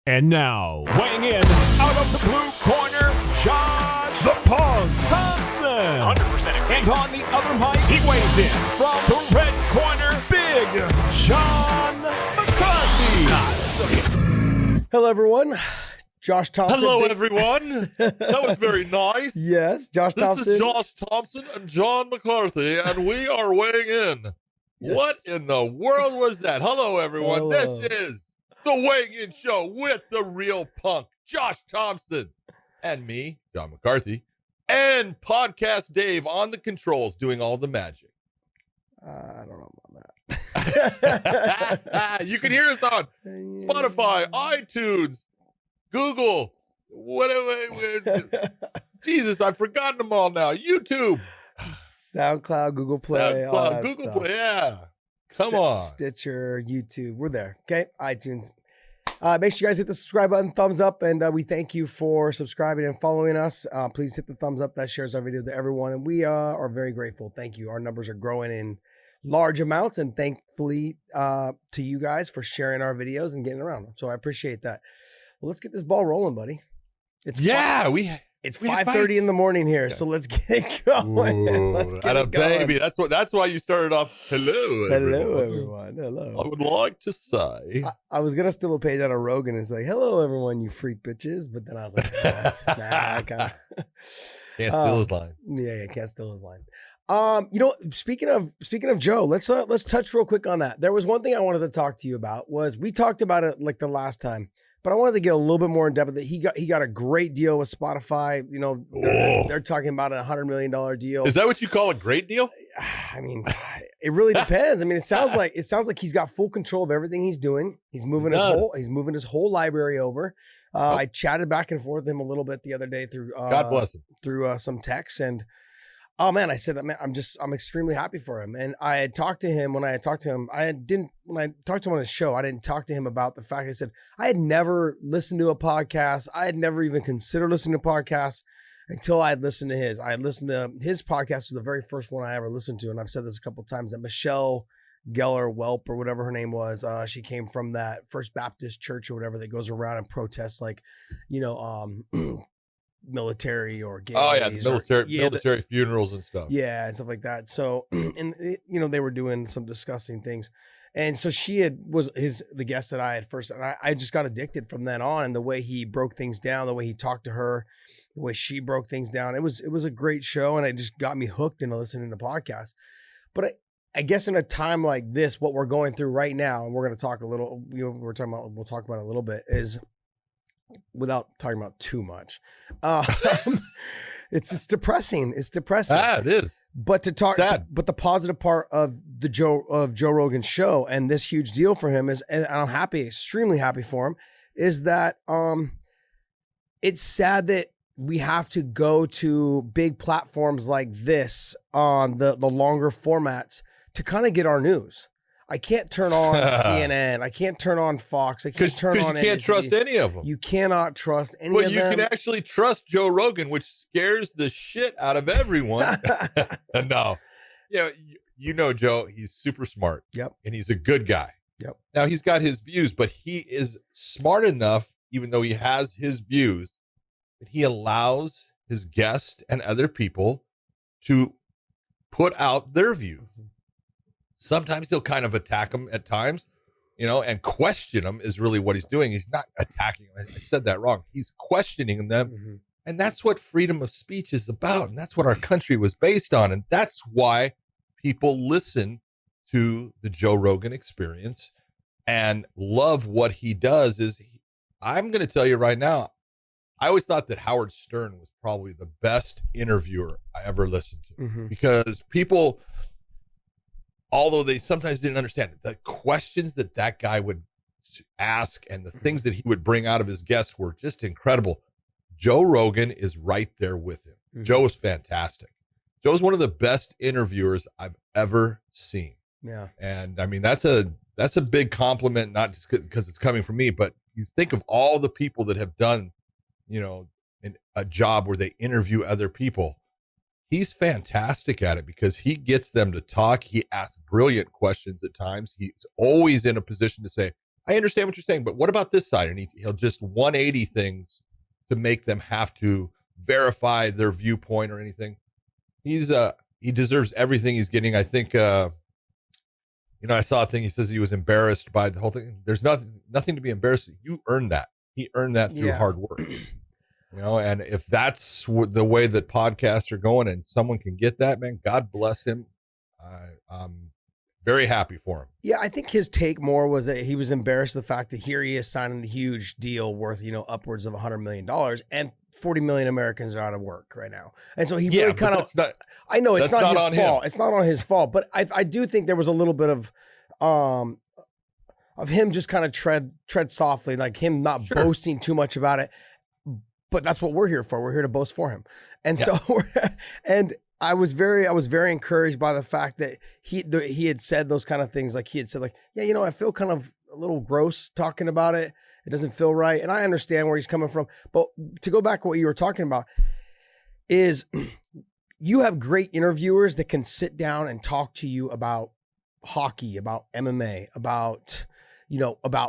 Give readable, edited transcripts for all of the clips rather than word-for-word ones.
And now, weighing in out of the blue corner, Josh the Pug Thompson. 100%. And on the other mic, he weighs in from the red corner, Big John McCarthy. Hello, everyone. Josh Thompson. Hello, everyone. That was very nice. Yes, Josh Thompson. This is Josh Thompson and John McCarthy, and we are weighing in. Yes. What in the world was that? Hello, everyone. Hello. This is the Weighing In Show with the real punk, Josh Thompson, and me, John McCarthy, and Podcast Dave on the controls doing all the magic. I don't know about that. You can hear us on Spotify, iTunes, Google, whatever. Jesus, I've forgotten them all now. YouTube, SoundCloud, Google Play, all that Google stuff. Play, yeah. Come on. Stitcher, YouTube, we're there. Okay, iTunes. Make sure you guys hit the subscribe button, thumbs up, and we thank you for subscribing and following us. Please hit the thumbs up. That shares our video to everyone, and we are very grateful. Thank you. Our numbers are growing in large amounts, and thankfully to you guys for sharing our videos and getting around them. So I appreciate that. Well, let's get this ball rolling, buddy. It's 5:30 in the morning here, okay. So let's get it going. Let's get it going. Baby, that's why you started off. Hello, everyone. Hello. I would like to say I was gonna steal a page out of Rogan and say, "Hello, everyone, you freak bitches," but then I was like, nah, I can't steal his line. Yeah, can't steal his line. Speaking of Joe, let's touch real quick on that. There was one thing I wanted to talk to you about. Was we talked about it like the last time. But I wanted to get a little bit more in depth. That he got a great deal with Spotify. You know, they're talking about a $100 million deal. Is that what you call a great deal? I mean, it really depends. I mean, it sounds like he's got full control of everything he's doing. He's moving his whole library over. I chatted back and forth with him a little bit the other day through God bless him through some texts, and oh man, I said, man, I'm extremely happy for him. And I had talked to him when I talked to him on the show, I didn't talk to him about the fact I said, I had never listened to a podcast. I had never even considered listening to podcasts until I had listened to his. I had listened to his podcast was the very first one I ever listened to. And I've said this a couple of times that Michelle Geller Welp or whatever her name was, she came from that First Baptist church or whatever that goes around and protests like, military or gays. Oh yeah, military funerals and stuff. Yeah, and stuff like that. So, and they were doing some disgusting things, and so she was the guest that I had first, and I just got addicted from then on. And the way he broke things down, the way he talked to her, the way she broke things down, it was a great show, and it just got me hooked into listening to podcasts. But I guess in a time like this, what we're going through right now, and we're going to talk a little, we'll talk about it a little bit, is without talking about too much. It's depressing. It's depressing. It is. But but the positive part of Joe Rogan's show and this huge deal for him is, and I'm happy, extremely happy for him, is that it's sad that we have to go to big platforms like this on the longer formats to kind of get our news. I can't turn on CNN. I can't turn on Fox. I can't turn on NBC. You can't trust any of them. You cannot trust any of them. But you can actually trust Joe Rogan, which scares the shit out of everyone. No. Yeah, Joe, he's super smart. Yep. And he's a good guy. Yep. Now, he's got his views, but he is smart enough, even though he has his views, that he allows his guests and other people to put out their views. Sometimes he'll kind of attack them at times, and question them is really what he's doing. He's not attacking them. I said that wrong. He's questioning them. Mm-hmm. And that's what freedom of speech is about. And that's what our country was based on. And that's why people listen to the Joe Rogan Experience and love what he does. I'm going to tell you right now, I always thought that Howard Stern was probably the best interviewer I ever listened to, because people, although they sometimes didn't understand it, the questions that guy would ask and the things that he would bring out of his guests were just incredible. Joe Rogan is right there with him. Joe is fantastic. Joe's one of the best interviewers I've ever seen. Yeah. And I mean, that's a big compliment, not just because it's coming from me, but you think of all the people that have done, a job where they interview other people. He's fantastic at it because he gets them to talk. He asks brilliant questions at times. He's always in a position to say, I understand what you're saying, but what about this side? And he'll just 180 things to make them have to verify their viewpoint or anything. He deserves everything he's getting. I think, I saw a thing. He says he was embarrassed by the whole thing. There's nothing to be embarrassed. You earned that. He earned that through hard work. And if that's the way that podcasts are going and someone can get that, man, God bless him. I'm very happy for him. Yeah, I think his take more was that he was embarrassed of the fact that here he is signing a huge deal worth, upwards of $100 million, and 40 million Americans are out of work right now. And so he really kind of, I know it's not his fault. It's not on his fault, but I do think there was a little bit of him just kind of tread softly, like him not boasting too much about it. But that's what we're here for. We're here to boast for him. And so, and I was very encouraged by the fact that he had said those kind of things. Like he had said, like, yeah, I feel kind of a little gross talking about it. It doesn't feel right. And I understand where he's coming from. But to go back to what you were talking about is you have great interviewers that can sit down and talk to you about hockey, about MMA, about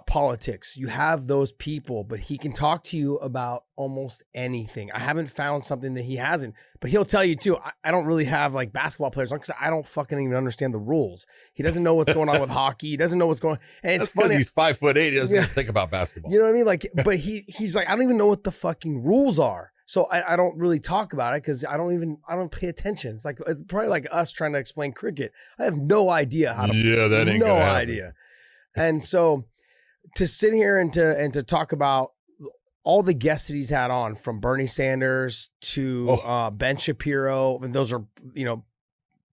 politics. You have those people, but he can talk to you about almost anything. I haven't found something that he hasn't, but he'll tell you too. I don't really have like basketball players on because I don't fucking even understand the rules. He doesn't know what's going on with hockey. He doesn't know what's going on. And it's funny. He's 5'8". He doesn't even think about basketball. You know what I mean? Like, but he's like, I don't even know what the fucking rules are. So I don't really talk about it because I don't pay attention. It's probably like us trying to explain cricket. I have no idea how to. Yeah, that ain't no idea. And so to sit here and to talk about all the guests that he's had on, from Bernie Sanders to Ben Shapiro, and those are,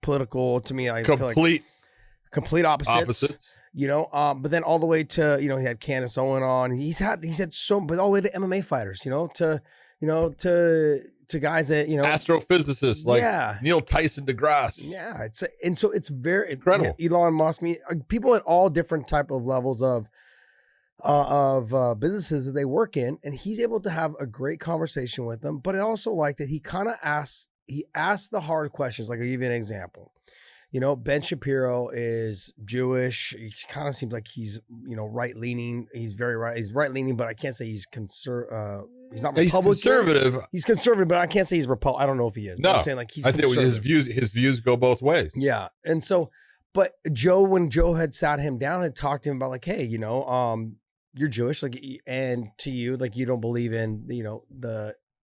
political to me. I feel like complete opposites. But then all the way to, he had Candace Owen on. He's had but all the way to MMA fighters, to guys that, astrophysicists like Neil Tyson deGrasse. Yeah. It's very incredible. Elon Musk, people at all different type of levels of businesses that they work in. And he's able to have a great conversation with them, but I also like that he kind of asks the hard questions. Like I'll give you an example. Ben Shapiro is Jewish. He kind of seems like he's, right leaning. He's very right. He's right leaning, but I can't say he's he's not Republican. He's conservative. He's conservative, but I can't say he's Republican. I don't know if he is. No, I'm saying like he's. I think his views go both ways. Yeah, and so, but when Joe had sat him down and talked to him about like, hey, you're Jewish, like, and to you, like, you don't believe in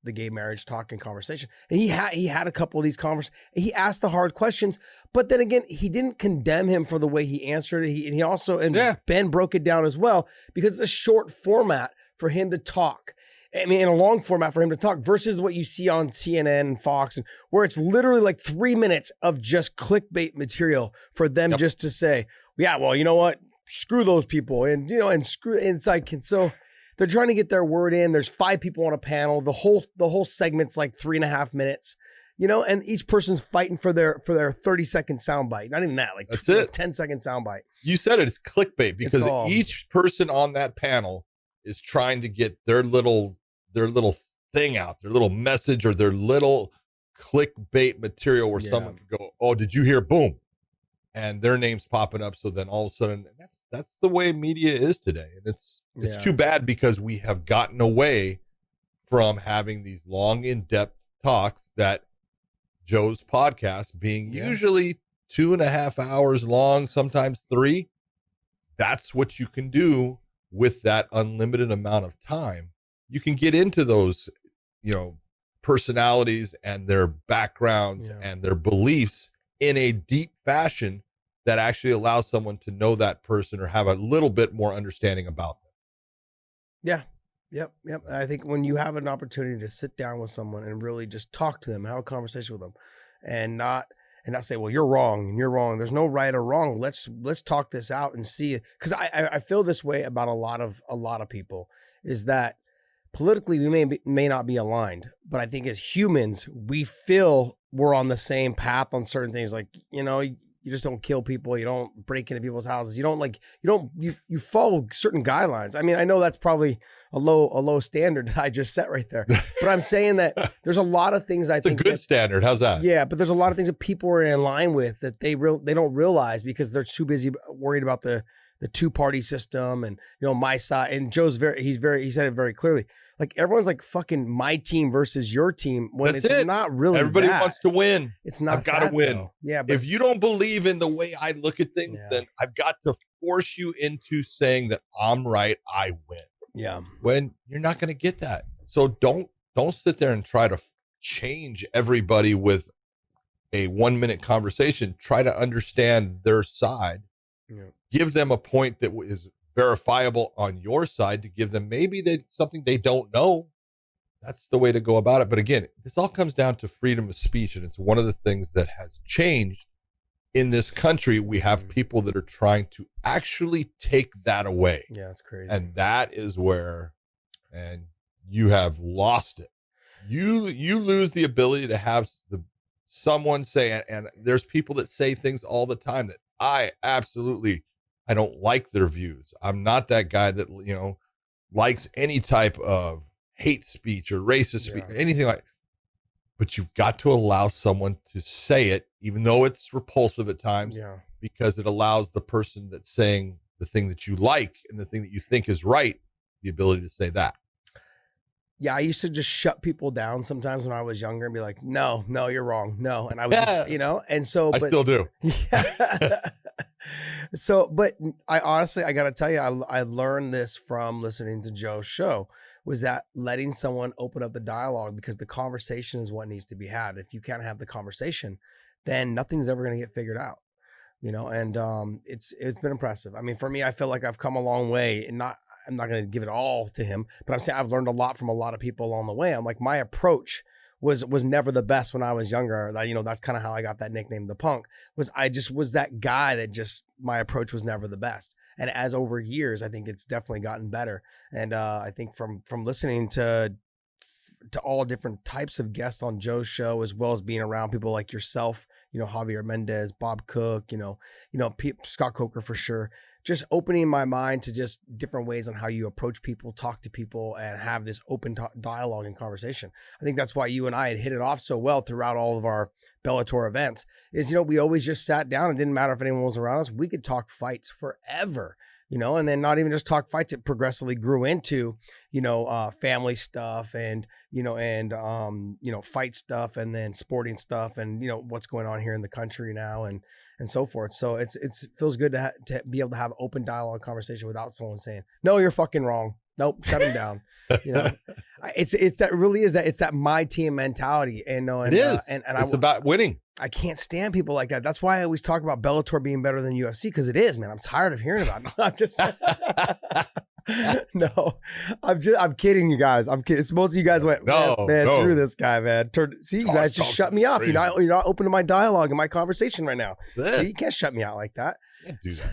the gay marriage talk and conversation. And he had a couple of these conversations. He asked the hard questions, but then again, he didn't condemn him for the way he answered it. Ben broke it down as well, because it's a short format for him to talk. I mean, in a long format for him to talk versus what you see on CNN and Fox, and where it's literally like 3 minutes of just clickbait material for them just to say, yeah, well, you know what? Screw those people. And, it's like, and so they're trying to get their word in. There's 5 people on a panel. The whole segment's like 3.5 minutes, and each person's fighting for their 30-second soundbite. Not even that, like that's it. 10-second soundbite. You said it. It's clickbait because each person on that panel is trying to get their little thing out, their little message or their little clickbait material where someone could go, oh, did you hear? Boom. And their name's popping up. So then all of a sudden, that's the way media is today. And it's too bad, because we have gotten away from having these long, in-depth talks that Joe's podcast being usually 2.5 hours long, sometimes 3. That's what you can do with that unlimited amount of time. You can get into those, personalities and their backgrounds and their beliefs in a deep fashion that actually allows someone to know that person or have a little bit more understanding about them. Yeah. Yep. I think when you have an opportunity to sit down with someone and really just talk to them, have a conversation with them, and not say, well, you're wrong and you're wrong. There's no right or wrong. Let's talk this out and see it. Because I feel this way about a lot of people, is that politically we may not be aligned, but I think as humans, we feel we're on the same path on certain things. Like, you just don't kill people. You don't break into people's houses. You follow certain guidelines. I mean, I know that's probably a low standard that I just set right there, but I'm saying that there's a lot of things it's a good standard. How's that? Yeah. But there's a lot of things that people are in line with that they don't realize because they're too busy worried about the two-party system and, my side. And Joe's he said it very clearly. Like everyone's like fucking my team versus your team when That's it's it. not really Everybody that. wants to win. It's not. I've got to win. Though. Yeah, but if you don't believe in the way I look at things, then I've got to force you into saying that I'm right. I win. Yeah. When you're not going to get that. So don't sit there and try to change everybody with a 1-minute conversation. Try to understand their side. Yeah. Give them a point that is verifiable on your side to give them maybe something they don't know. That's the way to go about it. But again, this all comes down to freedom of speech. And it's one of the things that has changed in this country. We have people that are trying to actually take that away. Yeah, it's crazy. And that is where, and you have lost it. You lose the ability to have someone say, and there's people that say things all the time that I don't like their views. I'm not that guy that, likes any type of hate speech or racist speech, anything like that. But you've got to allow someone to say it, even though it's repulsive at times, because it allows the person that's saying the thing that you like and the thing that you think is right, the ability to say that. Yeah, I used to just shut people down sometimes when I was younger and be like, no, you're wrong. No. And I would just, and so. I still do. Yeah. So, but I honestly, I got to tell you, I learned this from listening to Joe's show, was that letting someone open up the dialogue, because the conversation is what needs to be had. If you can't have the conversation, then nothing's ever going to get figured out, and it's been impressive. I mean, for me, I feel like I've come a long way, and I'm not going to give it all to him, but I'm saying I've learned a lot from a lot of people along the way. I'm like, my approach was never the best when I was younger. That's kind of how I got that nickname, the Punk. I just was that guy that my approach was never the best. And as over years, I think it's definitely gotten better. And I think from listening to all different types of guests on Joe's show, as well as being around people like yourself, Javier Mendez, Bob Cook, Scott Coker for sure. Just opening my mind to just different ways on how you approach people, talk to people, and have this open dialogue and conversation. I think that's why you and I had hit it off so well throughout all of our Bellator events is, we always just sat down. It didn't matter if anyone was around us. We could talk fights forever, and then not even just talk fights. It progressively grew into, family stuff and fight stuff, and then sporting stuff, and, what's going on here in the country now and so forth. So it feels good to be able to have open dialogue conversation without someone saying, no, you're fucking wrong. Nope. Shut him down. It's that my team mentality. And it is. And it's about winning. I can't stand people like that. That's why I always talk about Bellator being better than UFC, because it is, man. I'm tired of hearing about it. I'm just no, I'm kidding, you guys. I'm kidding. Most of you guys went, man, screw this guy, man. See, you guys just shut me off. You're not open to my dialogue and my conversation right now. See, you can't shut me out like that. Can't do that.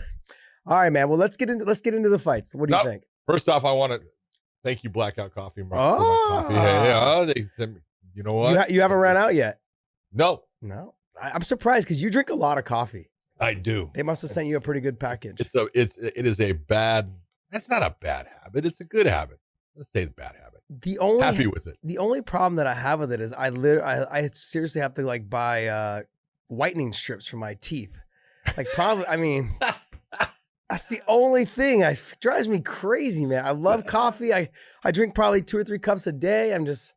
All right, man. Well, let's get into the fights. What do you think? First off, I want to thank you, Blackout Coffee, for my coffee. Hey, you know what? You haven't ran out yet? No. I'm surprised because you drink a lot of coffee. I do. They must have sent you a pretty good package. It is a bad. That's not a bad habit. It's a good habit. Let's say the bad habit. Happy with it. The only problem that I have with it is I seriously have to buy whitening strips for my teeth. That's the only thing. It drives me crazy, man. I love coffee. I drink probably 2 or 3 cups a day. I'm just,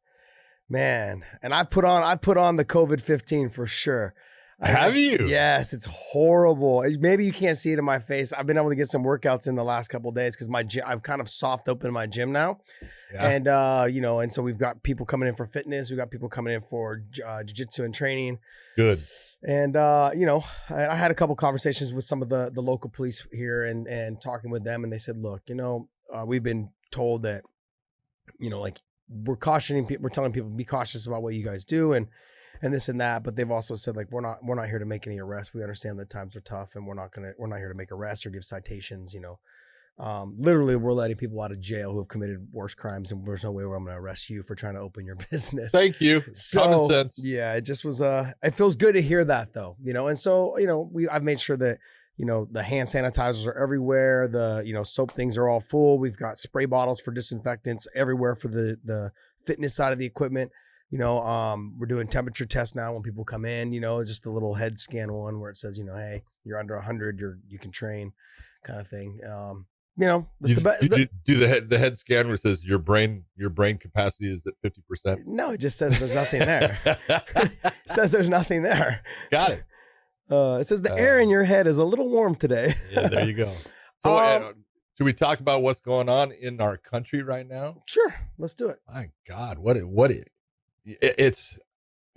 man. And I put on the COVID-15 for sure. Have you? Yes, it's horrible. Maybe you can't see it in my face. I've been able to get some workouts in the last couple of days because my gym, I've kind of soft opened my gym now. Yeah. And, and so we've got people coming in for fitness. We've got people coming in for jiu-jitsu and training. Good. And, I had a couple conversations with some of the local police here and talking with them. And they said, look, we've been told that, we're cautioning people, we're telling people be cautious about what you guys do and this and that. But they've also said, we're not here to make any arrests. We understand that times are tough and we're not here to make arrests or give citations, Literally, we're letting people out of jail who have committed worse crimes, and there's no way where I'm going to arrest you for trying to open your business. Thank you. Common sense. Yeah, it just was. It feels good to hear that, though. And so I've made sure that the hand sanitizers are everywhere. The soap things are all full. We've got spray bottles for disinfectants everywhere for the fitness side of the equipment. We're doing temperature tests now when people come in, just the little head scan one where it says, hey, you're under 100, you can train kind of thing. Do the head scan where it says your brain capacity is at 50%? No, it just says there's nothing there. It says there's nothing there. Got it. It says the air in your head is a little warm today. Yeah, there you go. So, should we talk about what's going on in our country right now? Sure, let's do it. My God, it's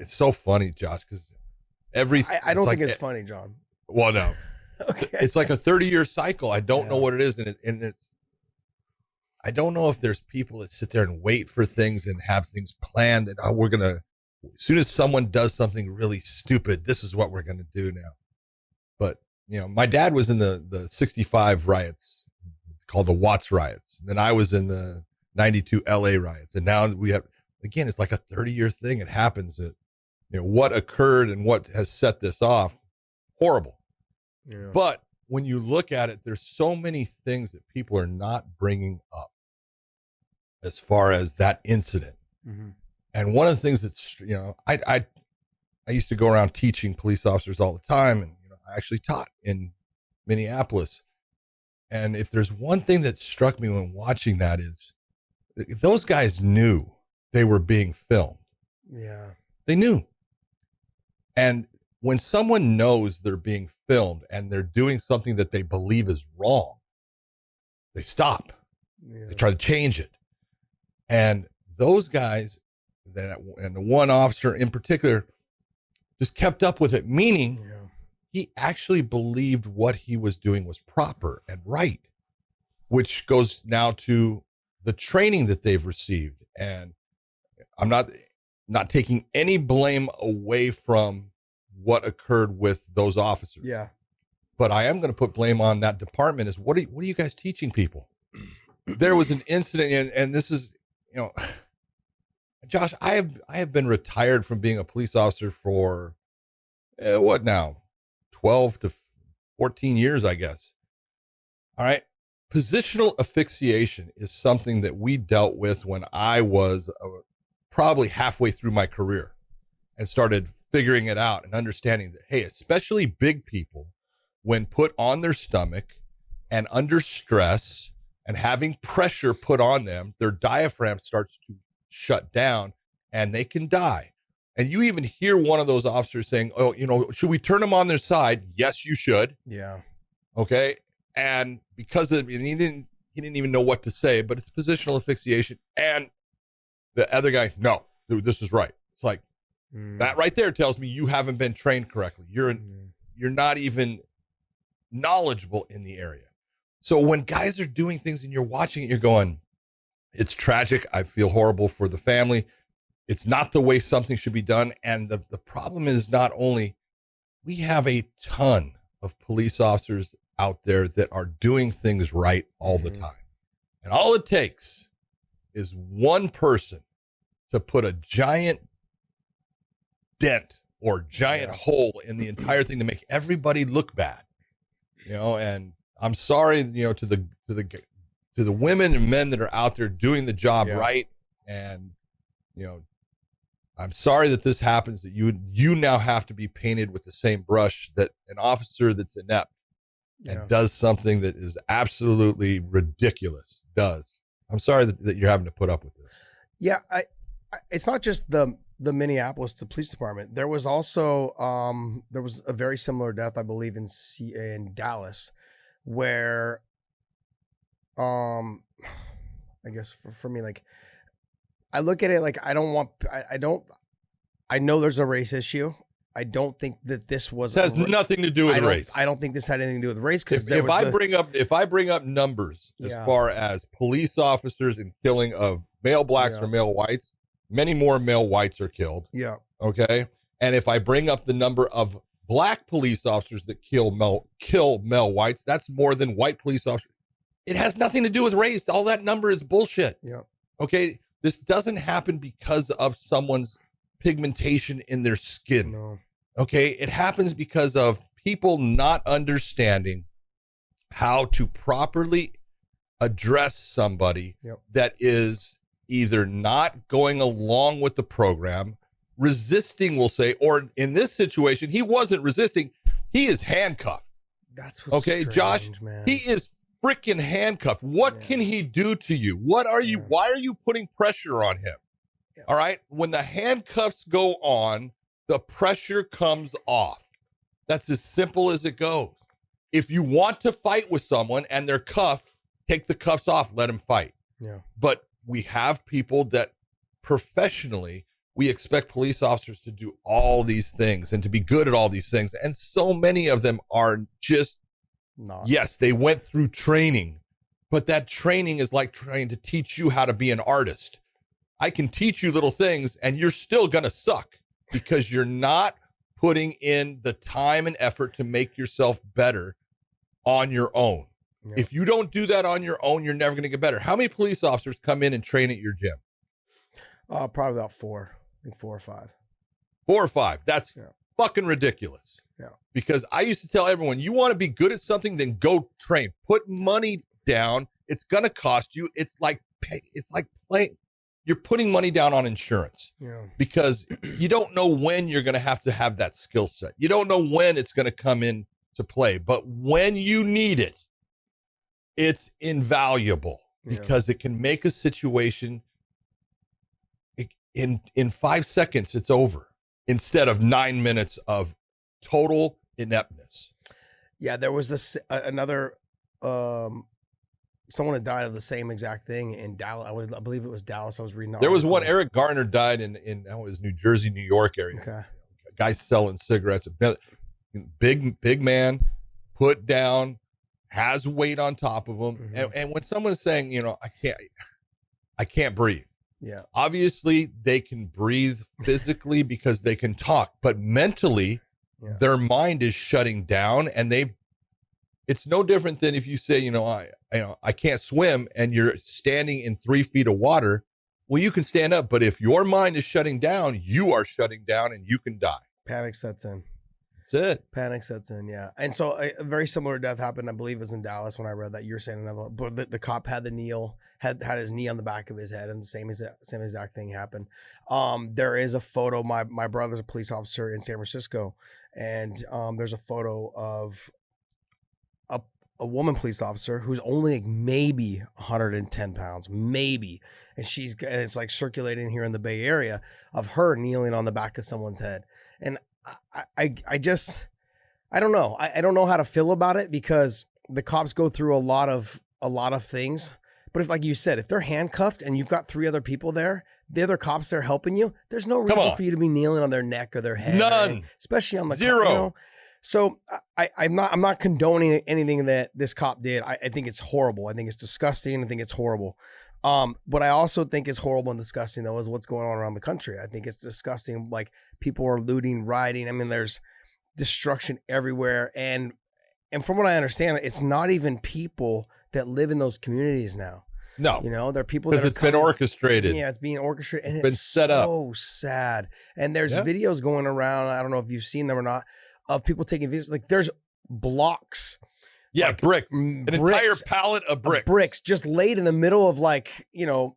so funny, Josh, because I don't think it's funny, John. Well, no. Okay. It's like a 30-year cycle. I don't know what it is, and it's. I don't know if there's people that sit there and wait for things and have things planned, and we're gonna. As soon as someone does something really stupid, this is what we're gonna do now. But my dad was in the '65 riots, called the Watts riots. And then I was in the '92 LA riots, and now we have. Again, it's like a 30-year thing. It happens that, what occurred and what has set this off, horrible. Yeah. But when you look at it, there's so many things that people are not bringing up as far as that incident. Mm-hmm. And one of the things that's, I used to go around teaching police officers all the time. And, I actually taught in Minneapolis. And if there's one thing that struck me when watching that is those guys knew they were being filmed. Yeah. They knew. And when someone knows they're being filmed and they're doing something that they believe is wrong, they stop. Yeah. They try to change it. And those guys, and the one officer in particular, just kept up with it, meaning he actually believed what he was doing was proper and right, which goes now to the training that they've received. And I'm not taking any blame away from what occurred with those officers. Yeah. But I am going to put blame on that department is what are you guys teaching people? There was an incident, and this is, Josh, I have been retired from being a police officer for what now? 12 to 14 years, I guess. All right. Positional asphyxiation is something that we dealt with when I was probably halfway through my career and started figuring it out and understanding that, hey, especially big people, when put on their stomach and under stress and having pressure put on them, their diaphragm starts to shut down and they can die. And you even hear one of those officers saying, oh, should we turn them on their side? Yes, you should. Yeah. Okay. And because he didn't even know what to say, but it's positional asphyxiation. And the other guy, no, dude, this is right. It's like that right there tells me you haven't been trained correctly. You're not even knowledgeable in the area. So when guys are doing things and you're watching it, you're going, it's tragic. I feel horrible for the family. It's not the way something should be done. And the problem is not only we have a ton of police officers out there that are doing things right all the time. And all it takes is one person to put a giant dent or giant hole in the entire thing to make everybody look bad. And I'm sorry, to the women and men that are out there doing the job right. And, I'm sorry that this happens, that you now have to be painted with the same brush that an officer that's inept and does something that is absolutely ridiculous does. I'm sorry that you're having to put up with this. Yeah. It's not just the Minneapolis police department. There was also, there was a very similar death, I believe in Dallas, where, I guess for me, like, I look at it like I know there's a race issue. I don't think that this was. It has nothing to do with race. I don't think this had anything to do with race because if I bring up numbers as far as police officers and killing of male blacks or male whites, many more male whites are killed. Yeah. Okay. And if I bring up the number of black police officers that kill male whites, that's more than white police officers. It has nothing to do with race. All that number is bullshit. Yeah. Okay. This doesn't happen because of someone's pigmentation in their skin. No. Okay. It happens because of people not understanding how to properly address somebody that is either not going along with the program, resisting, we'll say, or in this situation, he wasn't resisting. He is handcuffed. That's what's strange, Josh, man. he is freaking handcuffed. What can he do to you? What are you, why are you putting pressure on him? Yeah. All right. When the handcuffs go on, the pressure comes off. That's as simple as it goes. If you want to fight with someone and they're cuffed, take the cuffs off, let them fight. Yeah. But we have people that professionally, we expect police officers to do all these things and to be good at all these things. And so many of them are just, yes, they went through training, but that training is like trying to teach you how to be an artist. I can teach you little things and you're still going to suck because you're not putting in the time and effort to make yourself better on your own. Yeah. If you don't do that on your own, you're never going to get better. How many police officers come in and train at your gym? Probably about 4. I think 4 or 5. 4 or 5. That's fucking ridiculous. Yeah. Because I used to tell everyone, you want to be good at something, then go train. Put money down. It's going to cost you. It's like playing. You're putting money down on insurance because you don't know when you're going to have that skill set. You don't know when it's going to come in to play, but when you need it, it's invaluable because it can make a situation in 5 seconds, it's over instead of 9 minutes of total ineptness. Yeah. There was this, another, someone had died of the same exact thing in Dallas. I believe it was Dallas. I was reading. There was one. Eric Garner died in his New Jersey, New York area. Okay. A guy selling cigarettes. Big man, put down, has weight on top of him. Mm-hmm. And when someone's saying, I can't breathe. Yeah. Obviously, they can breathe physically because they can talk, but mentally, their mind is shutting down, and it's no different than if you say, I can't swim and you're standing in 3 feet of water. Well, you can stand up, but if your mind is shutting down, you are shutting down and you can die. Panic sets in. That's it. Panic sets in. Yeah. And so a very similar death happened, I believe it was in Dallas when I read that. You're saying another, but the cop had had his knee on the back of his head, and the same exact thing happened. There is a photo. My brother's a police officer in San Francisco, and there's a photo of a woman police officer who's only like maybe 110 pounds, maybe. And it's like circulating here in the Bay Area of her kneeling on the back of someone's head. And I don't know. I don't know how to feel about it because the cops go through a lot of things. But if, like you said, if they're handcuffed and you've got 3 other people there, the other cops there helping you, there's no reason for you to be kneeling on their neck or their head. None. Especially on the 0. So I'm not condoning anything that this cop did. I think it's horrible. I think it's disgusting. I think it's horrible. What I also think is horrible and disgusting though is what's going on around the country. I think it's disgusting. Like people are looting, rioting. I mean, there's destruction everywhere. And from what I understand, it's not even people that live in those communities now. No, they're people that it's been orchestrated. Yeah, it's being orchestrated, and it's been set up. So sad. And there's videos going around. I don't know if you've seen them or not, of people taking videos. Like there's blocks. Yeah, like bricks. An entire pallet of bricks. Bricks just laid in the middle of right on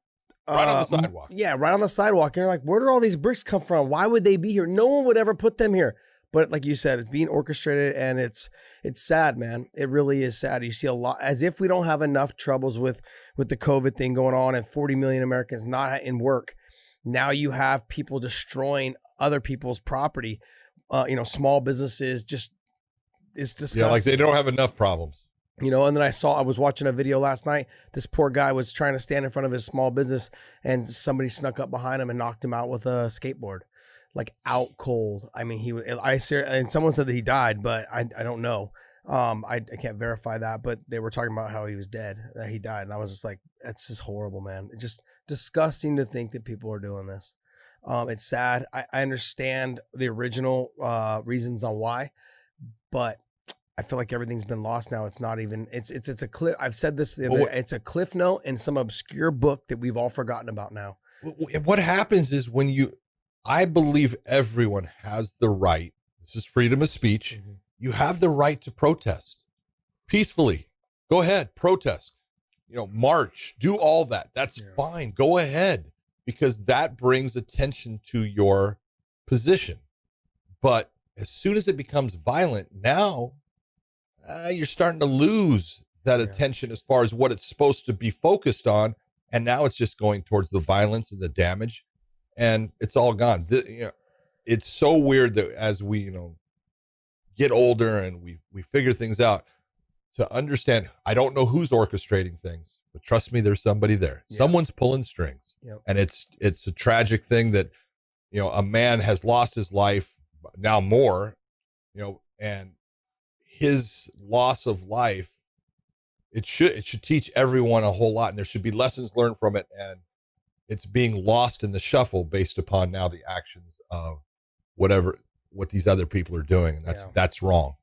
the sidewalk. Yeah, right on the sidewalk. And you're like, where did all these bricks come from? Why would they be here? No one would ever put them here. But like you said, it's being orchestrated, and it's sad, man. It really is sad. You see a lot, as if we don't have enough troubles with the COVID thing going on and 40 million Americans not in work. Now you have people destroying other people's property, small businesses. Just it's disgusting. Yeah, like they don't have enough problems. And then I was watching a video last night. This poor guy was trying to stand in front of his small business, and somebody snuck up behind him and knocked him out with a skateboard. Like out cold. I mean, and someone said that he died, but I don't know. I can't verify that, but they were talking about how he was dead, that he died. And I was just like, that's just horrible, man. It's just disgusting to think that people are doing this. It's sad. I understand the original reasons on why, but I feel like everything's been lost now. It's not even, it's a cliff. I've said this, it's a cliff note in some obscure book that we've all forgotten about now. What happens is I believe everyone has the right. This is freedom of speech. Mm-hmm. You have the right to protest peacefully. Go ahead, protest. march, do all that. That's fine. Go ahead, because that brings attention to your position. But as soon as it becomes violent, now you're starting to lose that attention as far as what it's supposed to be focused on. And now it's just going towards the violence and the damage, and it's all gone. It's so weird that as we, get older and we figure things out, to understand, I don't know who's orchestrating things, but trust me, there's somebody there. Yeah. Someone's pulling strings. Yep. And it's a tragic thing that, a man has lost his life, now more, and his loss of life, it should teach everyone a whole lot, and there should be lessons learned from it, and it's being lost in the shuffle based upon now the actions of what these other people are doing, and that's wrong.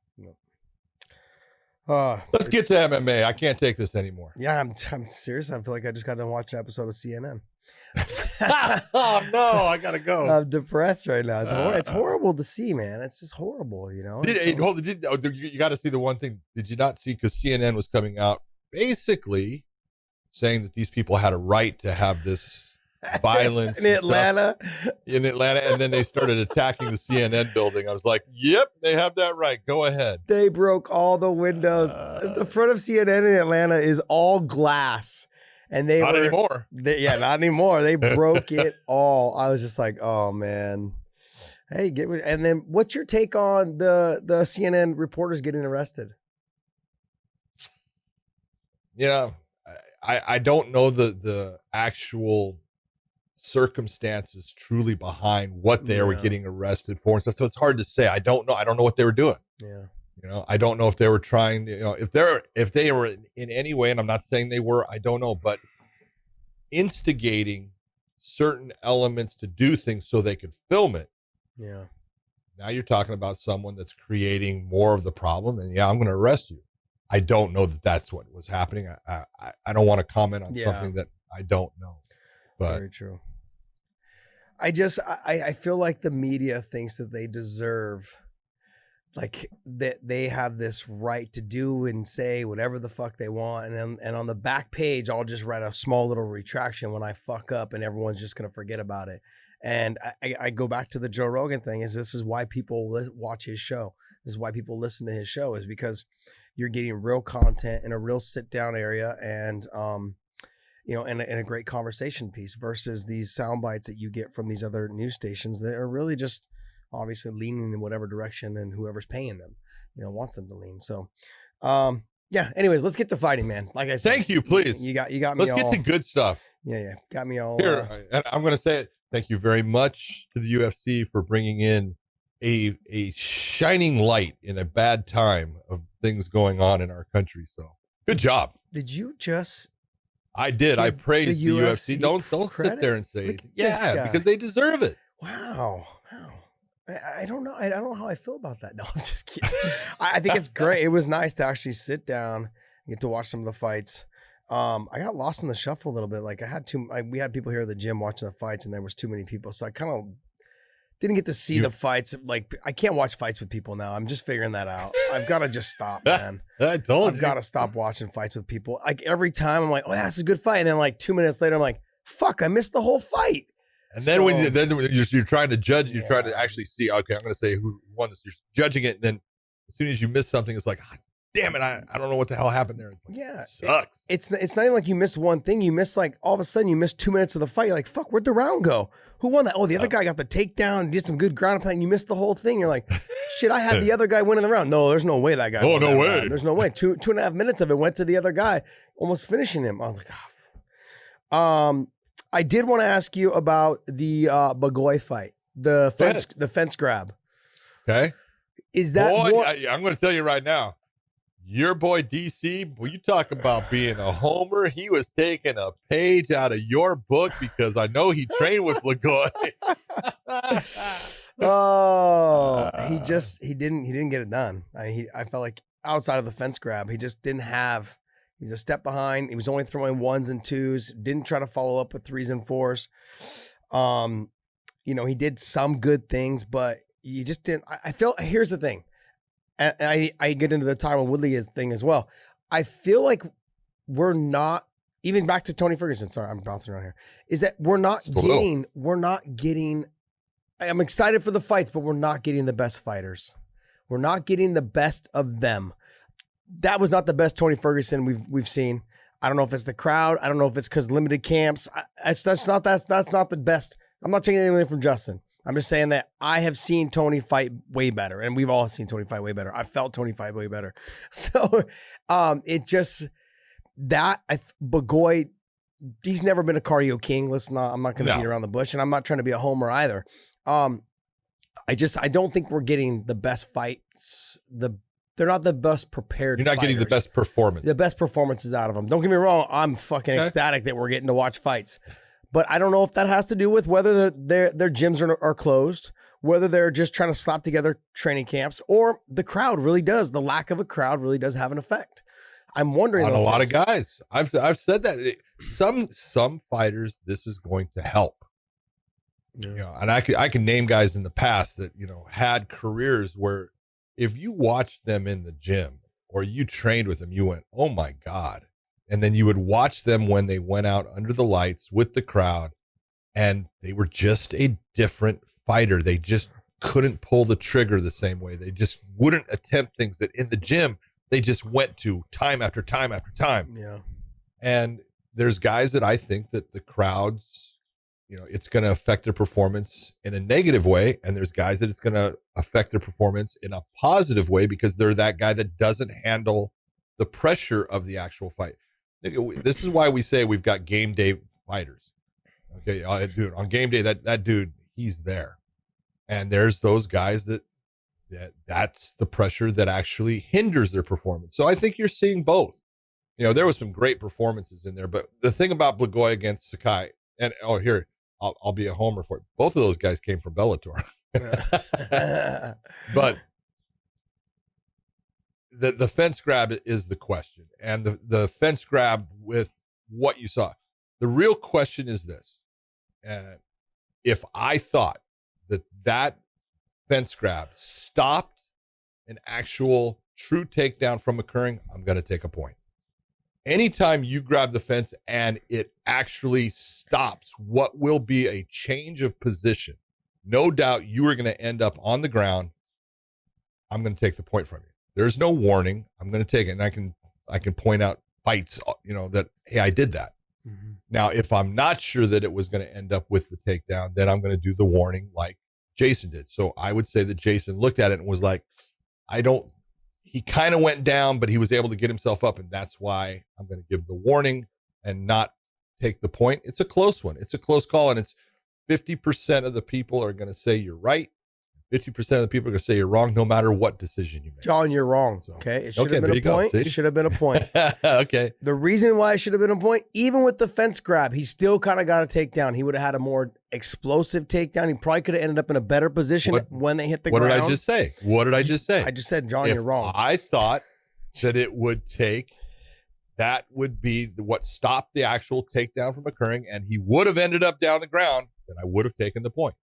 Let's get to MMA. I can't take this anymore. Yeah, I'm serious. I feel like I just got to watch an episode of CNN. Oh no, I gotta go. I'm depressed right now. It's horrible to see, man. It's just horrible, you got to see the one thing. Did you not see? Because CNN was coming out basically saying that these people had a right to have this violence in Atlanta, and then they started attacking the CNN building. I was like, "Yep, they have that right. Go ahead." They broke all the windows. The front of CNN in Atlanta is all glass. And not anymore. Not anymore. They broke it all. I was just like, oh man. Hey, and then what's your take on the CNN reporters getting arrested? I don't know the actual circumstances truly behind what they were getting arrested for and stuff. So it's hard to say. I don't know. I don't know what they were doing. Yeah. I don't know if they were trying to, if they were in any way, and I'm not saying they were, I don't know, but instigating certain elements to do things so they could film it. Yeah. Now you're talking about someone that's creating more of the problem, and I'm going to arrest you. I don't know that that's what was happening. I don't want to comment on something that I don't know. But very true. I feel like the media thinks that they deserve, like, that they have this right to do and say whatever the fuck they want, and on the back page I'll just write a small little retraction when I fuck up, and everyone's just gonna forget about it. And I go back to the Joe Rogan thing. This is why people watch his show. This is why people listen to his show, is because you're getting real content in a real sit down area, and and a great conversation piece, versus these sound bites that you get from these other news stations that are really just obviously leaning in whatever direction and whoever's paying them, wants them to lean. So, anyways, let's get to fighting, man. Like I said, thank you, please. You got me. Let's get to good stuff. Yeah. Got me all here. And I'm going to say it. Thank you very much to the UFC for bringing in a shining light in a bad time of things going on in our country. So good job. Did you just? I did. I praised the UFC. Don't sit there and say, because they deserve it. Wow. I don't know. I don't know how I feel about that. No, I'm just kidding. I think it's great. It was nice to actually sit down and get to watch some of the fights. I got lost in the shuffle a little bit. Like we had people here at the gym watching the fights, and there was too many people. So I kind of didn't get to see the fights. Like, I can't watch fights with people now. I'm just figuring that out. I've got to just stop, man. I've got to stop watching fights with people. Like, every time I'm like, oh, that's a good fight. And then like 2 minutes later, I'm like, fuck, I missed the whole fight. And then you're trying to judge, you're trying to actually see, okay, I'm going to say who won this. You're judging it. And then as soon as you miss something, it's like, God damn it, I don't know what the hell happened there. It's like, it sucks. It's not even like you miss one thing. You miss, like, all of a sudden you miss 2 minutes of the fight. You're like, fuck, where'd the round go? Who won that? Oh, the other guy got the takedown, did some good ground pound. You missed the whole thing. You're like, shit, I had the other guy winning the round. No, there's no way that guy won. No way. Round. There's no way. 2.5 minutes of it went to the other guy, almost finishing him. I was like, I did want to ask you about the Bagoy fight, the fence grab. Okay. Is that I'm going to tell you right now, your boy DC, when you talk about being a homer, he was taking a page out of your book, because I know he trained with Bagoy. He didn't get it done. I felt like outside of the fence grab, he just didn't have. He's a step behind. He was only throwing 1s and 2s. Didn't try to follow up with 3s and 4s. He did some good things, but you just didn't. I feel. Here's the thing. And I get into the Tyron Woodley thing as well. I feel like we're not even back to Tony Ferguson. Sorry, I'm bouncing around here. Is that we're not getting. I'm excited for the fights, but we're not getting the best fighters. We're not getting the best of them. That was not the best Tony Ferguson we've seen. I don't know if it's the crowd. I don't know if it's because limited camps. That's not the best. I'm not taking anything from Justin. I'm just saying that I have seen Tony fight way better, and we've all seen Tony fight way better. I felt Tony fight way better. So it just Burgoy, he's never been a cardio king. I'm not going to beat around the bush, and I'm not trying to be a homer either. I don't think we're getting the best fights. They're not the best prepared. You're not getting the best performance. The best performances out of them. Don't get me wrong. I'm fucking ecstatic that we're getting to watch fights. But I don't know if that has to do with whether their gyms are closed, whether they're just trying to slap together training camps, or the crowd really does. The lack of a crowd really does have an effect. I'm wondering. On a lot of guys. I've said that. Some fighters, this is going to help. Yeah. You know, and I can name guys in the past that, you know, had careers where if you watched them in the gym or you trained with them, you went, oh my God. And then you would watch them when they went out under the lights with the crowd, and they were just a different fighter. They just couldn't pull the trigger the same way. They just wouldn't attempt things that in the gym they just went to time after time after time. Yeah. And there's guys that I think that the crowds, you know, it's going to affect their performance in a negative way. And there's guys that it's going to affect their performance in a positive way because they're that guy that doesn't handle the pressure of the actual fight. This is why we say we've got game day fighters. Okay, dude, on game day, that dude, he's there. And there's those guys that's the pressure that actually hinders their performance. So I think you're seeing both. You know, there was some great performances in there, but the thing about Burgoy against Sakai, and here, I'll be a homer for it. Both of those guys came from Bellator. But the fence grab is the question, and the fence grab with what you saw. The real question is this: if I thought that fence grab stopped an actual true takedown from occurring, I'm going to take a point. Anytime you grab the fence and it actually stops what will be a change of position, no doubt you are going to end up on the ground. I'm going to take the point from you. There's no warning. I'm going to take it, and I can point out fights, you know, that, hey, I did that. Mm-hmm. Now, if I'm not sure that it was going to end up with the takedown, then I'm going to do the warning like Jason did. So I would say that Jason looked at it and was like, he kind of went down, but he was able to get himself up, and that's why I'm going to give the warning and not take the point. It's a close one. It's a close call, and it's 50% of the people are going to say you're right. 50% of the people are going to say you're wrong, no matter what decision you make. John, you're wrong. So, okay. It should have been a point. It should have been a point. Okay. The reason why it should have been a point, even with the fence grab, he still kind of got a takedown. He would have had a more explosive takedown. He probably could have ended up in a better position when they hit the ground. What did I just say? What did I just say? I just said, John, you're wrong. I thought that it would take, that would be what stopped the actual takedown from occurring, and he would have ended up down the ground, then I would have taken the point.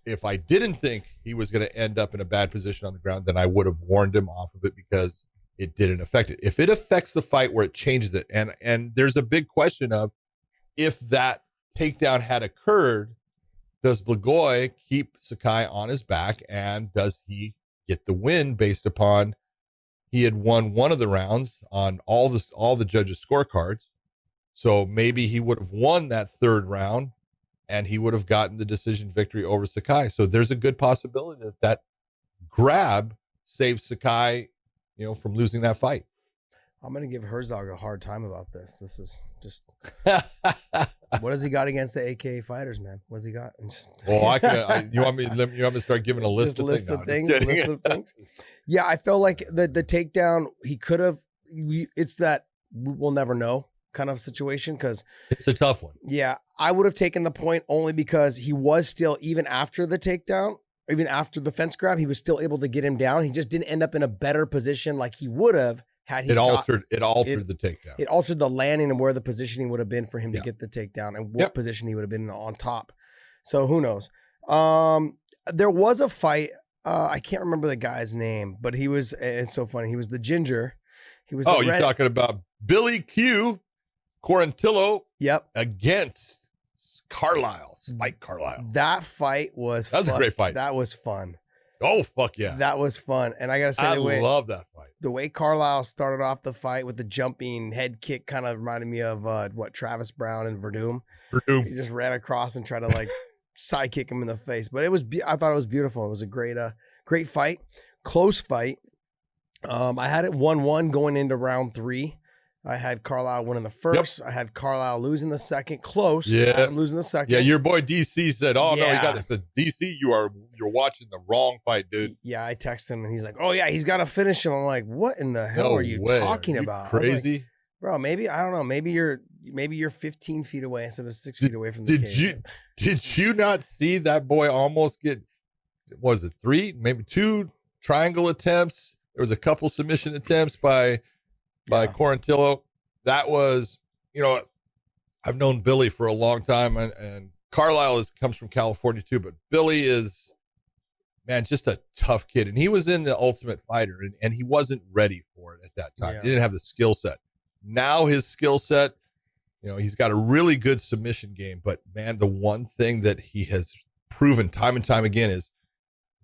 If I didn't think he was going to end up in a bad position on the ground, then I would have warned him off of it because it didn't affect it. If it affects the fight where it changes it, and there's a big question of if that takedown had occurred, does Burgoy keep Sakai on his back, and does he get the win based upon he had won one of the rounds on all the judges' scorecards? So maybe he would have won that third round, and he would have gotten the decision victory over Sakai. So there's a good possibility that grab saved Sakai, you know, from losing that fight. I'm going to give Herzog a hard time about this. This is just, what has he got against the AKA fighters, man? What's he got? You want me to start giving a list of things? Yeah, I felt like the takedown, he could have, it's that we'll never know kind of situation, because it's a tough one. Yeah, I would have taken the point only because he was still, even after the takedown, even after the fence grab, he was still able to get him down. He just didn't end up in a better position like he would have had he altered the takedown. It altered the landing and where the positioning would have been for him to get the takedown, and what position he would have been on top. So who knows? There was a fight. I can't remember the guy's name, but he was, it's so funny. He was the ginger. He was. You're talking about Billy Q. Quarantillo Yep. against Carlisle, Spike Carlisle. That fight was That was a great fight. That was fun. Oh, fuck yeah. That was fun. And I got to say, I love that fight. The way Carlisle started off the fight with the jumping head kick kind of reminded me of Travis Brown and Verdum. He just ran across and tried to like sidekick him in the face. But I thought it was beautiful. It was a great fight. Close fight. I had it 1-1 going into round 3. I had Carlisle winning the first. Yep. I had Carlisle losing the second. Close. Yeah, losing the second. Yeah, your boy DC said, "Oh no, he got this." DC, you're watching the wrong fight, dude. Yeah, I texted him and he's like, "Oh yeah, he's got to finish him." I'm like, "What in the hell are you talking about?" Crazy, like, bro. Maybe I don't know. Maybe you're 15 feet away instead of 6 feet away from the cage. Did you not see that boy almost get? Was it 3, maybe 2 triangle attempts? There was a couple submission attempts by Quarantillo. That was, I've known Billy for a long time, and Carlisle comes from California too, but Billy is, man, just a tough kid. And he was in the Ultimate Fighter, and he wasn't ready for it at that time. Yeah. He didn't have the skill set. Now his skill set, he's got a really good submission game, but man, the one thing that he has proven time and time again is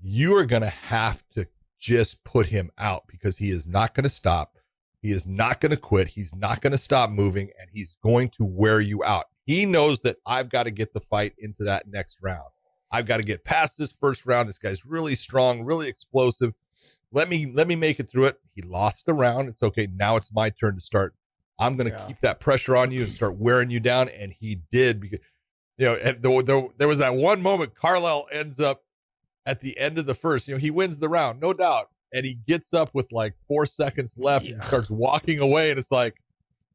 you are going to have to just put him out, because he is not going to stop. He is not going to quit. He's not going to stop moving, and he's going to wear you out. He knows that I've got to get the fight into that next round. I've got to get past this first round. This guy's really strong, really explosive. Let me make it through it. He lost the round. It's okay. Now it's my turn to start. I'm going to keep that pressure on you and start wearing you down. And he did, because, there was that one moment Carlisle ends up at the end of the first, he wins the round, no doubt. And he gets up with like 4 seconds left and starts walking away. And it's like,